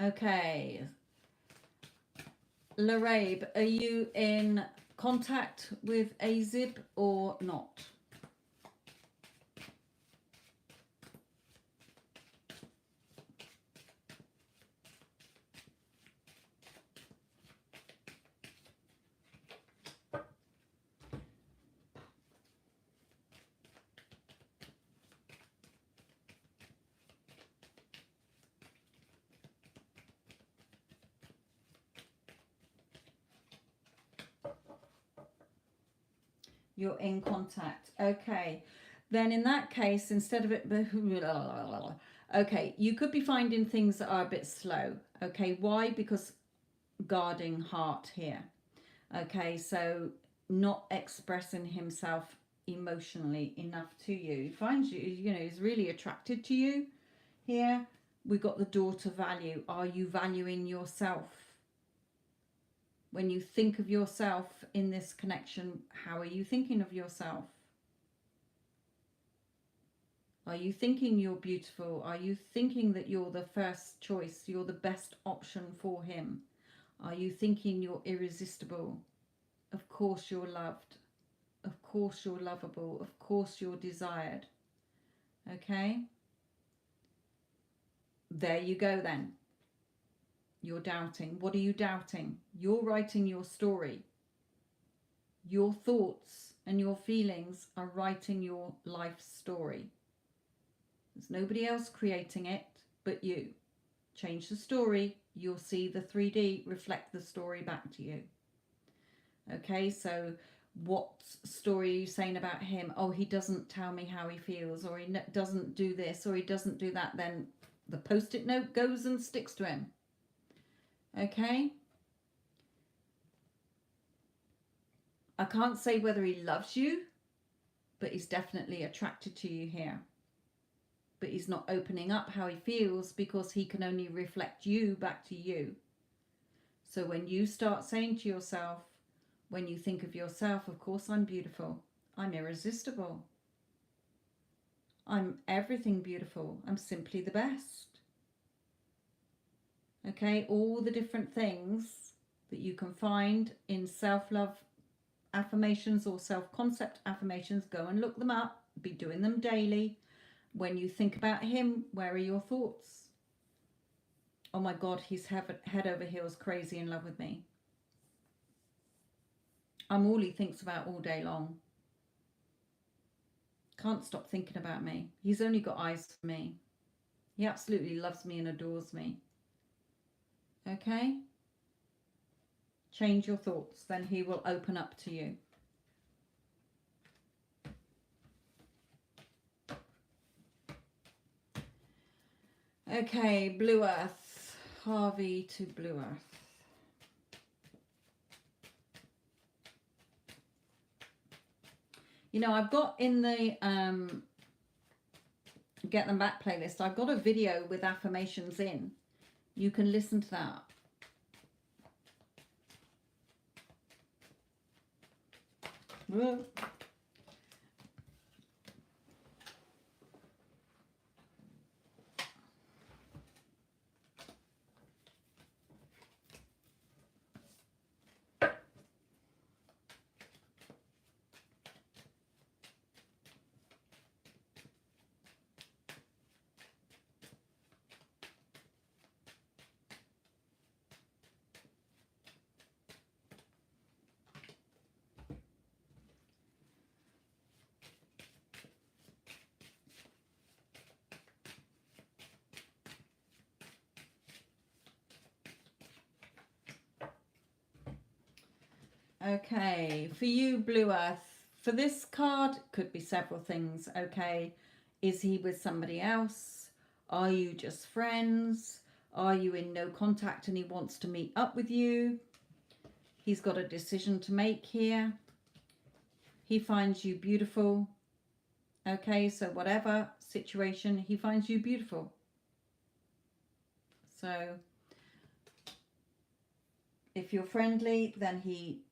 Okay, Larabe, are you in contact with Azib or not? You're in contact. Okay. Then in that case, instead of it... Okay, you could be finding things that are a bit slow. Okay, why? Because guarding heart here. Okay, so not expressing himself emotionally enough to you. He finds you, you know, he's really attracted to you here. We've got the door to value. Are you valuing yourself? When you think of yourself in this connection, how are you thinking of yourself? Are you thinking you're beautiful? Are you thinking that you're the first choice? You're the best option for him? Are you thinking you're irresistible? Of course you're loved. Of course you're lovable. Of course you're desired. Okay? There you go then. You're doubting. What are you doubting? You're writing your story. Your thoughts and your feelings are writing your life story. There's nobody else creating it but you. Change the story, you'll see the 3D reflect the story back to you. Okay, so what story are you saying about him? Oh, he doesn't tell me how he feels, or he doesn't do this, or he doesn't do that. Then the post-it note goes and sticks to him. Okay? I can't say whether he loves you, but he's definitely attracted to you here. But he's not opening up how he feels because he can only reflect you back to you. So when you start saying to yourself, when you think of yourself, of course I'm beautiful, I'm irresistible, I'm everything beautiful, I'm simply the best. Okay, all the different things that you can find in self-love affirmations or self-concept affirmations, go and look them up, be doing them daily. When you think about him, where are your thoughts? Oh my God, he's head over heels crazy in love with me. I'm all he thinks about all day long. Can't stop thinking about me. He's only got eyes for me. He absolutely loves me and adores me. Okay? Change your thoughts, then he will open up to you. Okay, Blue Earth. Harvey to Blue Earth. You know, I've got in the Get Them Back playlist, I've got a video with affirmations in. You can listen to that. Whoa. Okay, for you, Blue Earth, for this card, could be several things, okay? Is he with somebody else? Are you just friends? Are you in no contact and he wants to meet up with you? He's got a decision to make here. He finds you beautiful. Okay, so whatever situation, he finds you beautiful. So if you're friendly, then he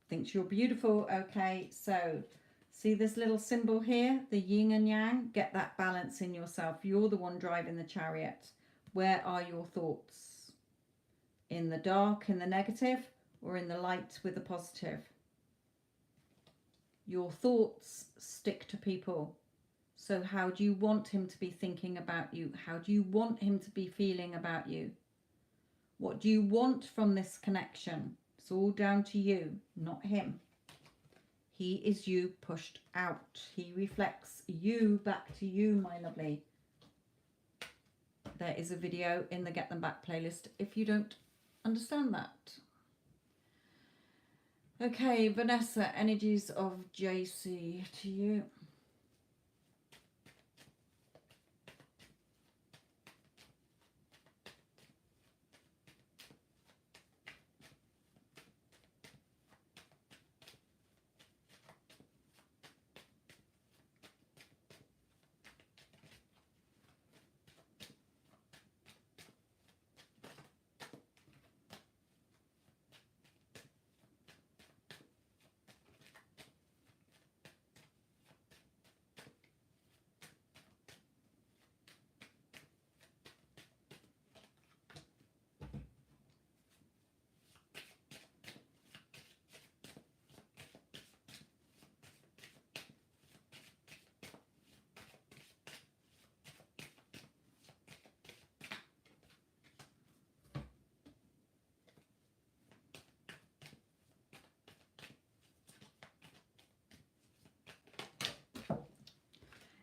thinks you're beautiful. Okay, so see this little symbol here, the yin and yang? Get that balance in yourself. You're the one driving the chariot. Where are your thoughts? In the dark, in the negative, or in the light with the positive? Your thoughts stick to people. So how do you want him to be thinking about you? How do you want him to be feeling about you? What do you want from this connection? It's all down to you, not him. He is you pushed out. He reflects you back to you, my lovely. There is a video in the Get Them Back playlist if you don't understand that. Okay, Vanessa, energies of JC to you.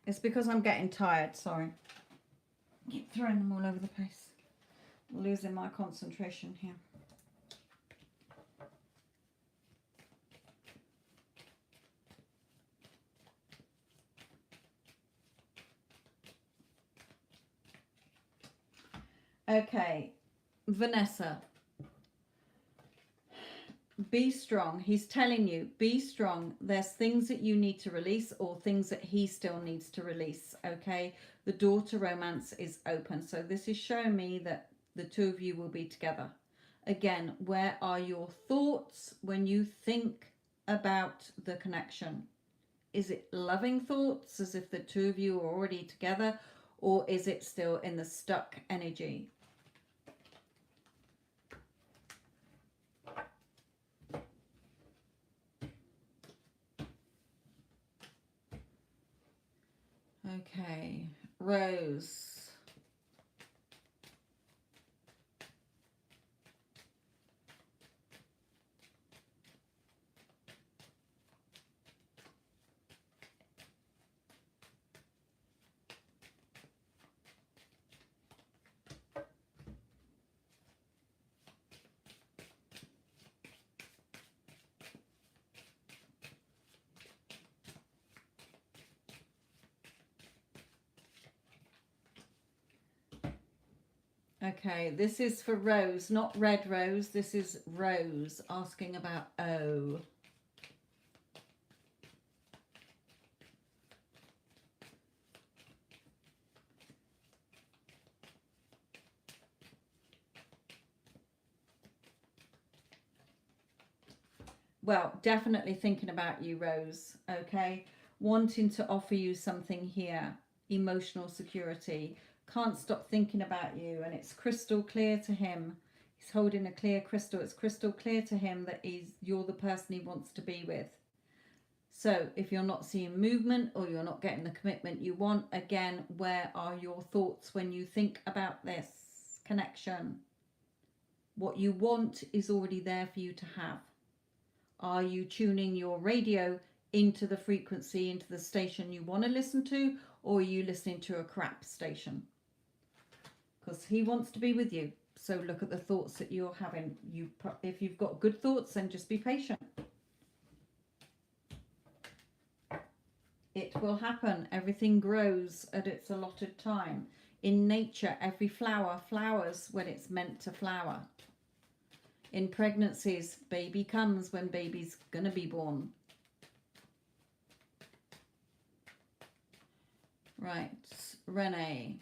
It's because I'm getting tired, sorry. Keep throwing them all over the place. Losing my concentration here. Okay, Vanessa. Be strong. He's telling you, be strong. There's things that you need to release or things that he still needs to release, okay? The door to romance is open. So this is showing me that the two of you will be together. Again, where are your thoughts when you think about the connection? Is it loving thoughts as if the two of you are already together, or is it still in the stuck energy? Okay, Rose. Okay, this is for Rose, not Red Rose. This is Rose asking about O. Well, definitely thinking about you, Rose, okay? Wanting to offer you something here. Emotional security. Can't stop thinking about you, and it's crystal clear to him. He's holding a clear crystal. It's crystal clear to him that you're the person he wants to be with. So if you're not seeing movement or you're not getting the commitment you want, again, where are your thoughts when you think about this connection? What you want is already there for you to have. Are you tuning your radio into the frequency, into the station you want to listen to, or are you listening to a crap station? Because he wants to be with you. So look at the thoughts that you're having. If you've got good thoughts, then just be patient. It will happen. Everything grows at its allotted time. In nature, every flower flowers when it's meant to flower. In pregnancies, baby comes when baby's going to be born. Right, Renee.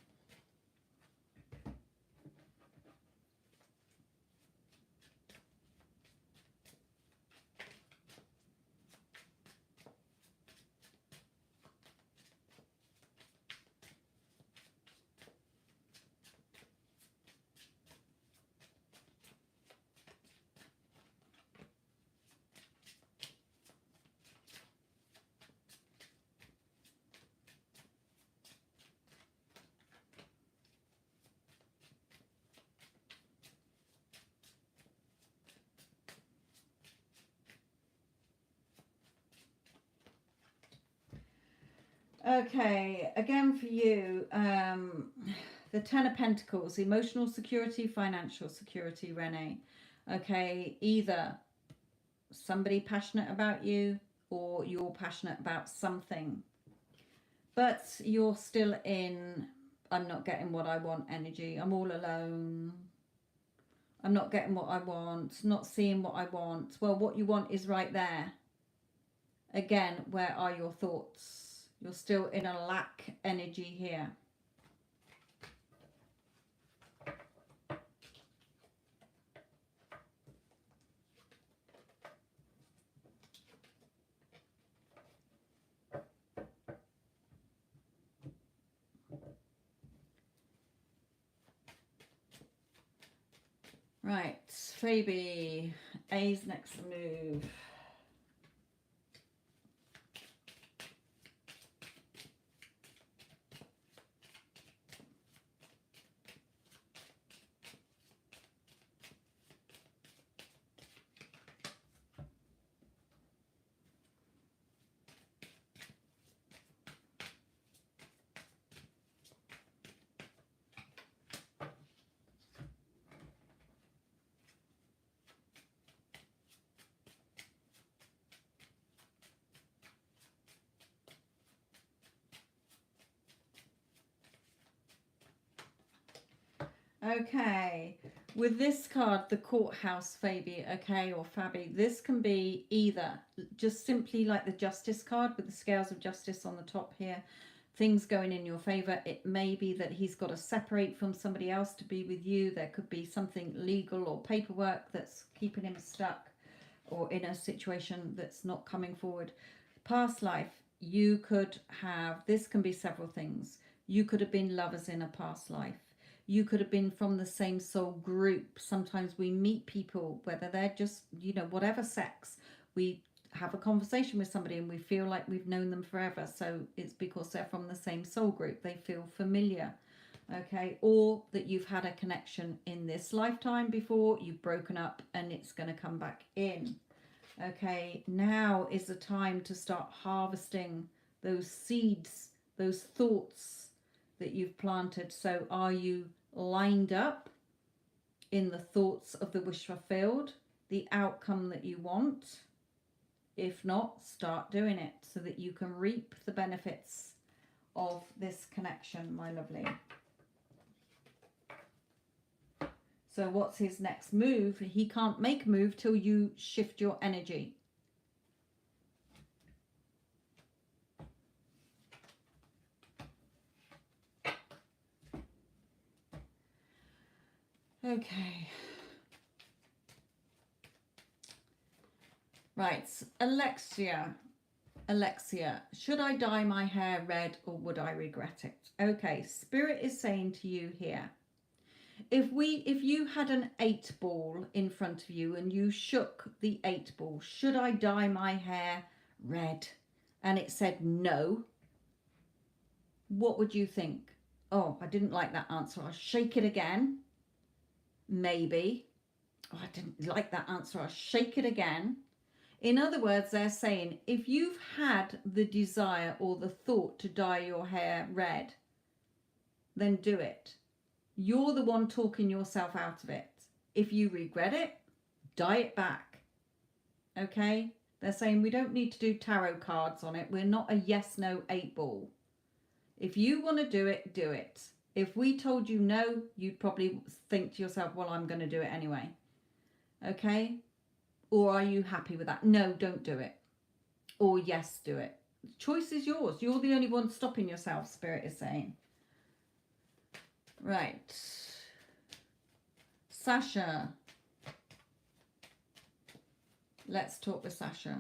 Okay, again for you, the Ten of Pentacles, emotional security, financial security, Renee. Okay, either somebody passionate about you or you're passionate about something. But you're still in, I'm not getting what I want energy. I'm all alone. I'm not getting what I want, not seeing what I want. Well, what you want is right there. Again, where are your thoughts? You're still in a lack energy here. Right, Phoebe, A's next move. Okay, with this card, the courthouse, Fabi, okay, or Fabi, this can be either just simply like the justice card with the scales of justice on the top here, things going in your favor. It may be that he's got to separate from somebody else to be with you. There could be something legal or paperwork that's keeping him stuck or in a situation that's not coming forward. Past life, you could have, this can be several things. You could have been lovers in a past life. You could have been from the same soul group. Sometimes we meet people, whether they're just, you know, whatever sex, we have a conversation with somebody and we feel like we've known them forever. So it's because they're from the same soul group. They feel familiar. Okay. Or that you've had a connection in this lifetime before, you've broken up and it's going to come back in. Okay. Now is the time to start harvesting those seeds, those thoughts that you've planted. So are you lined up in the thoughts of the wish fulfilled, the outcome that you want? If not, start doing it so that you can reap the benefits of this connection, my lovely. So what's his next move? He can't make a move till you shift your energy. Okay. Right, Alexia, should I dye my hair red or would I regret it? Okay, Spirit is saying to you here, if you had an 8-ball in front of you and you shook the 8-ball, should I dye my hair red? And it said no, what would you think? Oh, I didn't like that answer. I'll shake it again. Maybe. Oh, I didn't like that answer. I'll shake it again. In other words, they're saying, if you've had the desire or the thought to dye your hair red, then do it. You're the one talking yourself out of it. If you regret it, dye it back. Okay? They're saying we don't need to do tarot cards on it. We're not a yes, no 8-ball. If you want to do it, do it. If we told you no, you'd probably think to yourself, well, I'm going to do it anyway. Okay? Or are you happy with that? No, don't do it. Or yes, do it. The choice is yours. You're the only one stopping yourself, Spirit is saying. Right. Sasha. Let's talk with Sasha.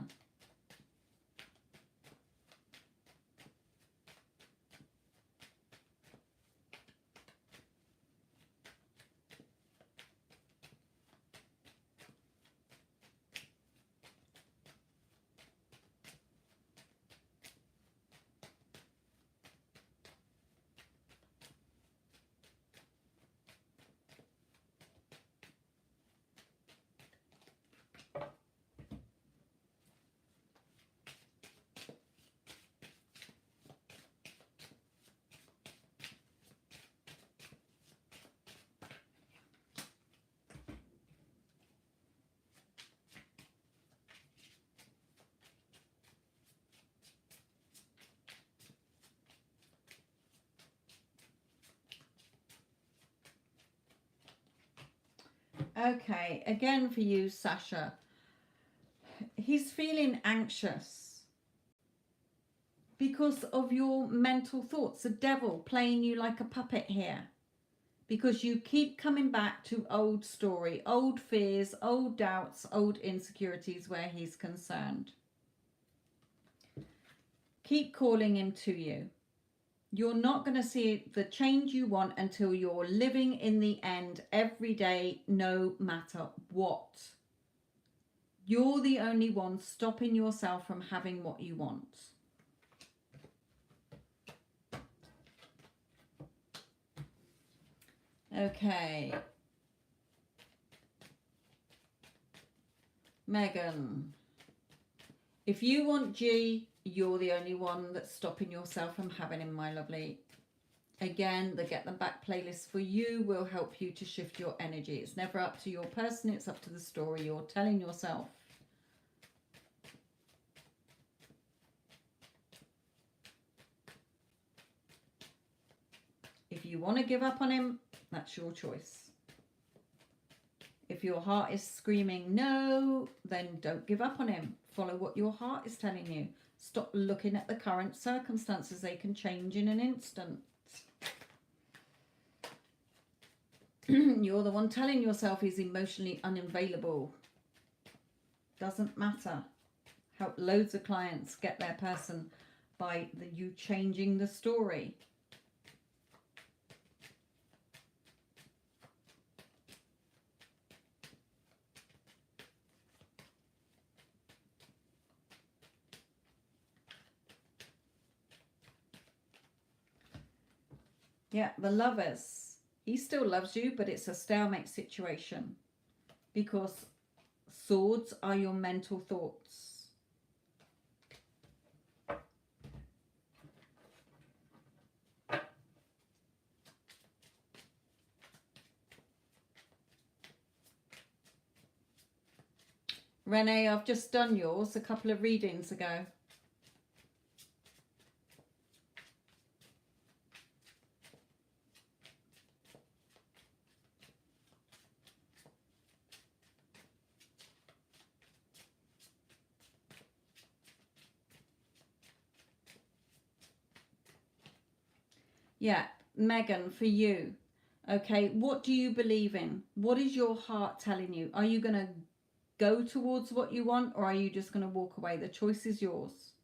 Okay, again for you, Sasha. He's feeling anxious because of your mental thoughts. The devil playing you like a puppet here. Because you keep coming back to old story, old fears, old doubts, old insecurities where he's concerned. Keep calling him to you. You're not going to see the change you want until you're living in the end every day, no matter what. You're the only one stopping yourself from having what you want. Okay. Megan. If you want G, you're the only one that's stopping yourself from having him, my lovely. Again, the Get Them Back playlist for you will help you to shift your energy. It's never up to your person, it's up to the story you're telling yourself. If you want to give up on him, That's your choice. If your heart is screaming no, then don't give up on him. Follow what your heart is telling you. Stop looking at the current circumstances. They can change in an instant. You're the one telling yourself he's emotionally unavailable. Doesn't matter. Help loads of clients get their person by you changing the story. Yeah, the Lovers. He still loves you, but it's a stalemate situation because swords are your mental thoughts. Renee, I've just done yours a couple of readings ago. Yeah, Megan, for you. Okay, what do you believe in? What is your heart telling you? Are you going to go towards what you want, or are you just going to walk away? The choice is yours.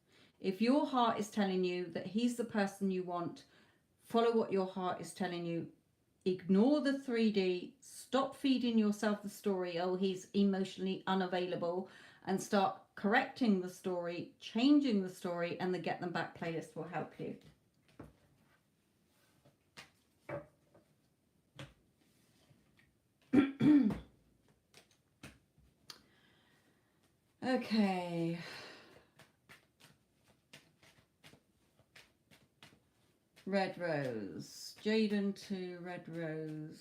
If your heart is telling you that he's the person you want, follow what your heart is telling you. Ignore the 3D. Stop feeding yourself the story, oh, he's emotionally unavailable, and start correcting the story, changing the story, and the Get Them Back playlist will help you. Okay. Red Rose. Jaden to Red Rose.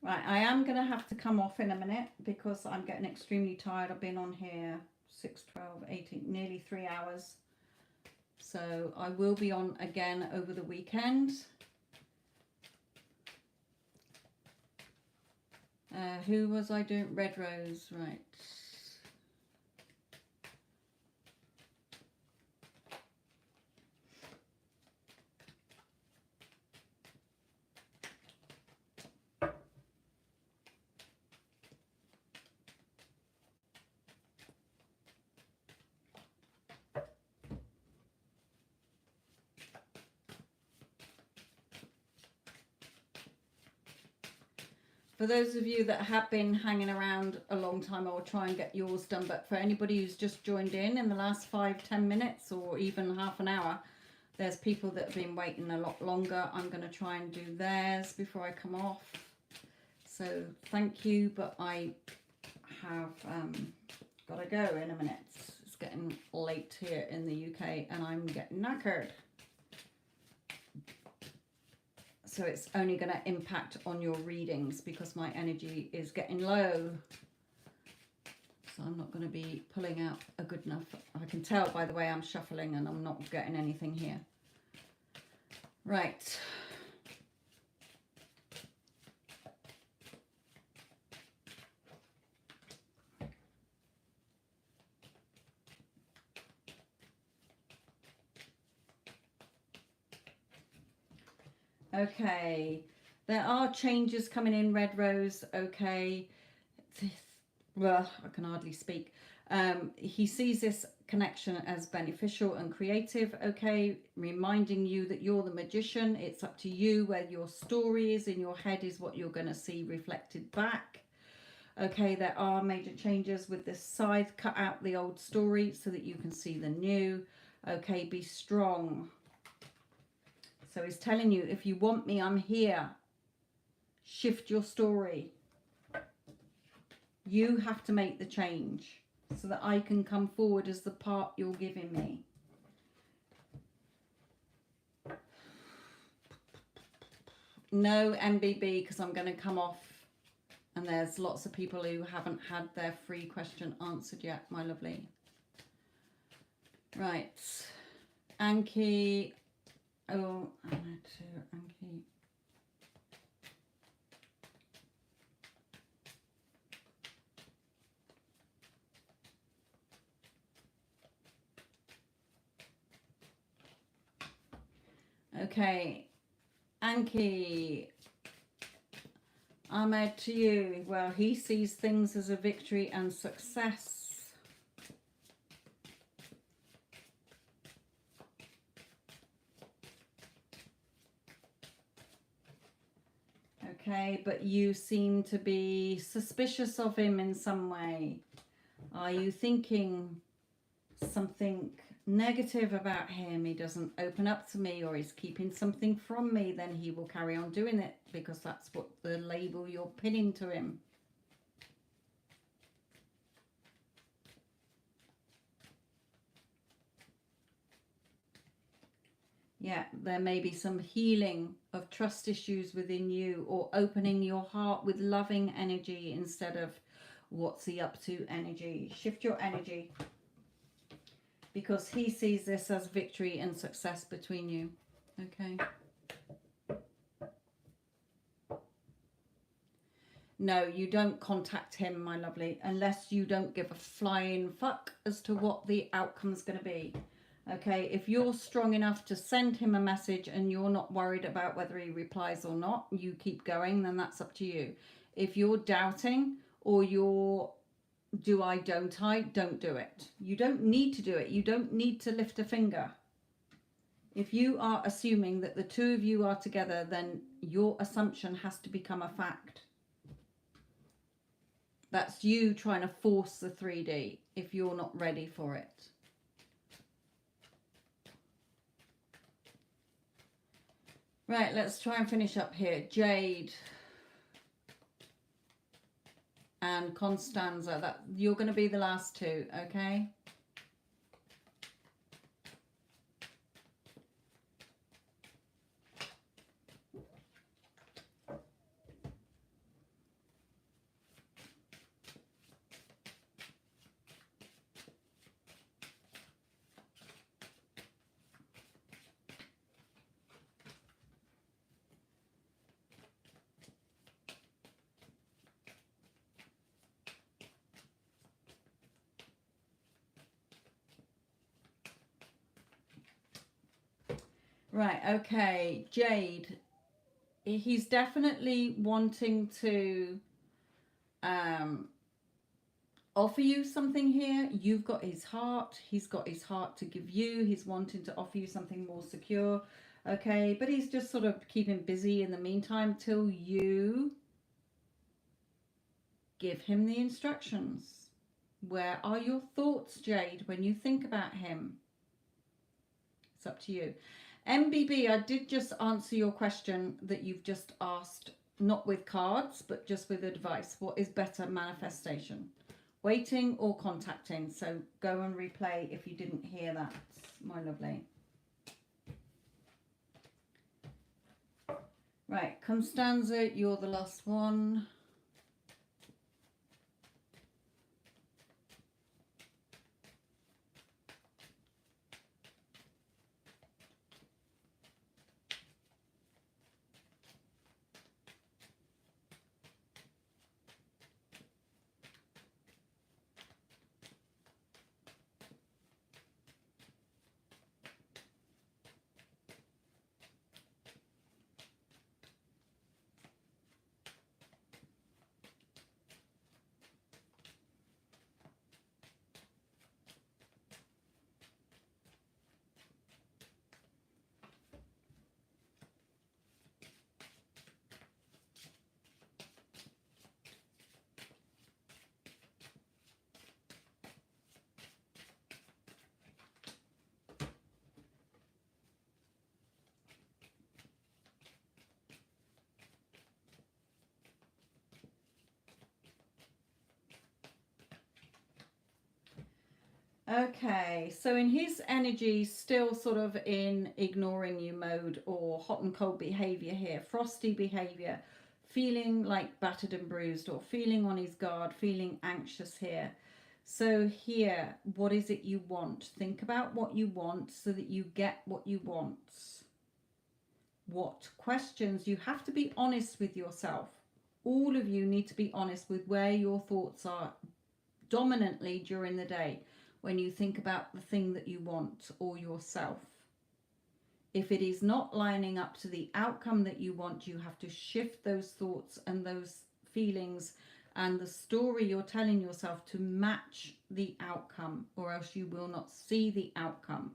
Right, I am going to have to come off in a minute because I'm getting extremely tired. I've been on here 6, 12, 18, nearly 3 hours. So I will be on again over the weekend. Who was I doing? Red Rose, right. For those of you that have been hanging around a long time, I'll try and get yours done. But for anybody who's just joined in the last 5-10 minutes or even half an hour, there's people that have been waiting a lot longer. I'm going to try and do theirs before I come off. So thank you, but I have got to go in a minute. It's getting late here in the UK and I'm getting knackered. So it's only going to impact on your readings because my energy is getting low. So I'm not going to be pulling out a good enough. I can tell by the way I'm shuffling and I'm not getting anything here. Right. Okay, there are changes coming in, Red Rose. Okay, well, I can hardly speak. He sees this connection as beneficial and creative. Okay, reminding you that you're the magician. It's up to you where your story is in your head is what you're going to see reflected back. Okay, there are major changes with this scythe. Cut out the old story so that you can see the new. Okay, be strong. So he's telling you, if you want me, I'm here. Shift your story. You have to make the change so that I can come forward as the part you're giving me. No MBB, because I'm going to come off and there's lots of people who haven't had their free question answered yet, my lovely. Right. Anki. Oh, I need to Anki. Okay. Anki. Ahmed, to you. Well, he sees things as a victory and success. Okay, but you seem to be suspicious of him in some way. Are you thinking something negative about him? He doesn't open up to me, or he's keeping something from me, then he will carry on doing it because that's what the label you're pinning to him. Yeah, there may be some healing of trust issues within you, or opening your heart with loving energy instead of what's he up to energy. Shift your energy, because he sees this as victory and success between you. Okay. No, you don't contact him, my lovely, unless you don't give a flying fuck as to what the outcome's going to be. Okay, if you're strong enough to send him a message and you're not worried about whether he replies or not, you keep going, then that's up to you. If you're doubting, or you're don't do it. You don't need to do it. You don't need to lift a finger. If you are assuming that the two of you are together, then your assumption has to become a fact. That's you trying to force the 3D if you're not ready for it. Right, let's try and finish up here. Jade and Constanza, that you're going to be the last two, okay? Right, okay, Jade, he's definitely wanting to offer you something here. You've got his heart, he's got his heart to give you. He's wanting to offer you something more secure, okay, but he's just sort of keeping busy in the meantime till you give him the instructions. Where are your thoughts, Jade, when you think about him? It's up to you. MBB, I did just answer your question that you've just asked, not with cards, but just with advice. What is better manifestation? Waiting or contacting? So go and replay if you didn't hear that, my lovely. Right, Constanza, you're the last one. Okay, so in his energy, still sort of in ignoring you mode or hot and cold behavior here, frosty behavior, feeling like battered and bruised or feeling on his guard, feeling anxious here. So here, what is it you want? Think about what you want so that you get what you want. What questions? You have to be honest with yourself. All of you need to be honest with where your thoughts are dominantly during the day when you think about the thing that you want or yourself. If it is not lining up to the outcome that you want, you have to shift those thoughts and those feelings and the story you're telling yourself to match the outcome, or else you will not see the outcome.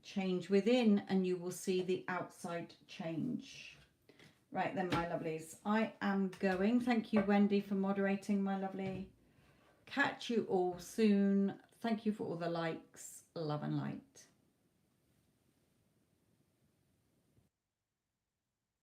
Change within and you will see the outside change. Right then, my lovelies, I am going. Thank you, Wendy, for moderating, my lovely. Catch you all soon. Thank you for all the likes. Love and light.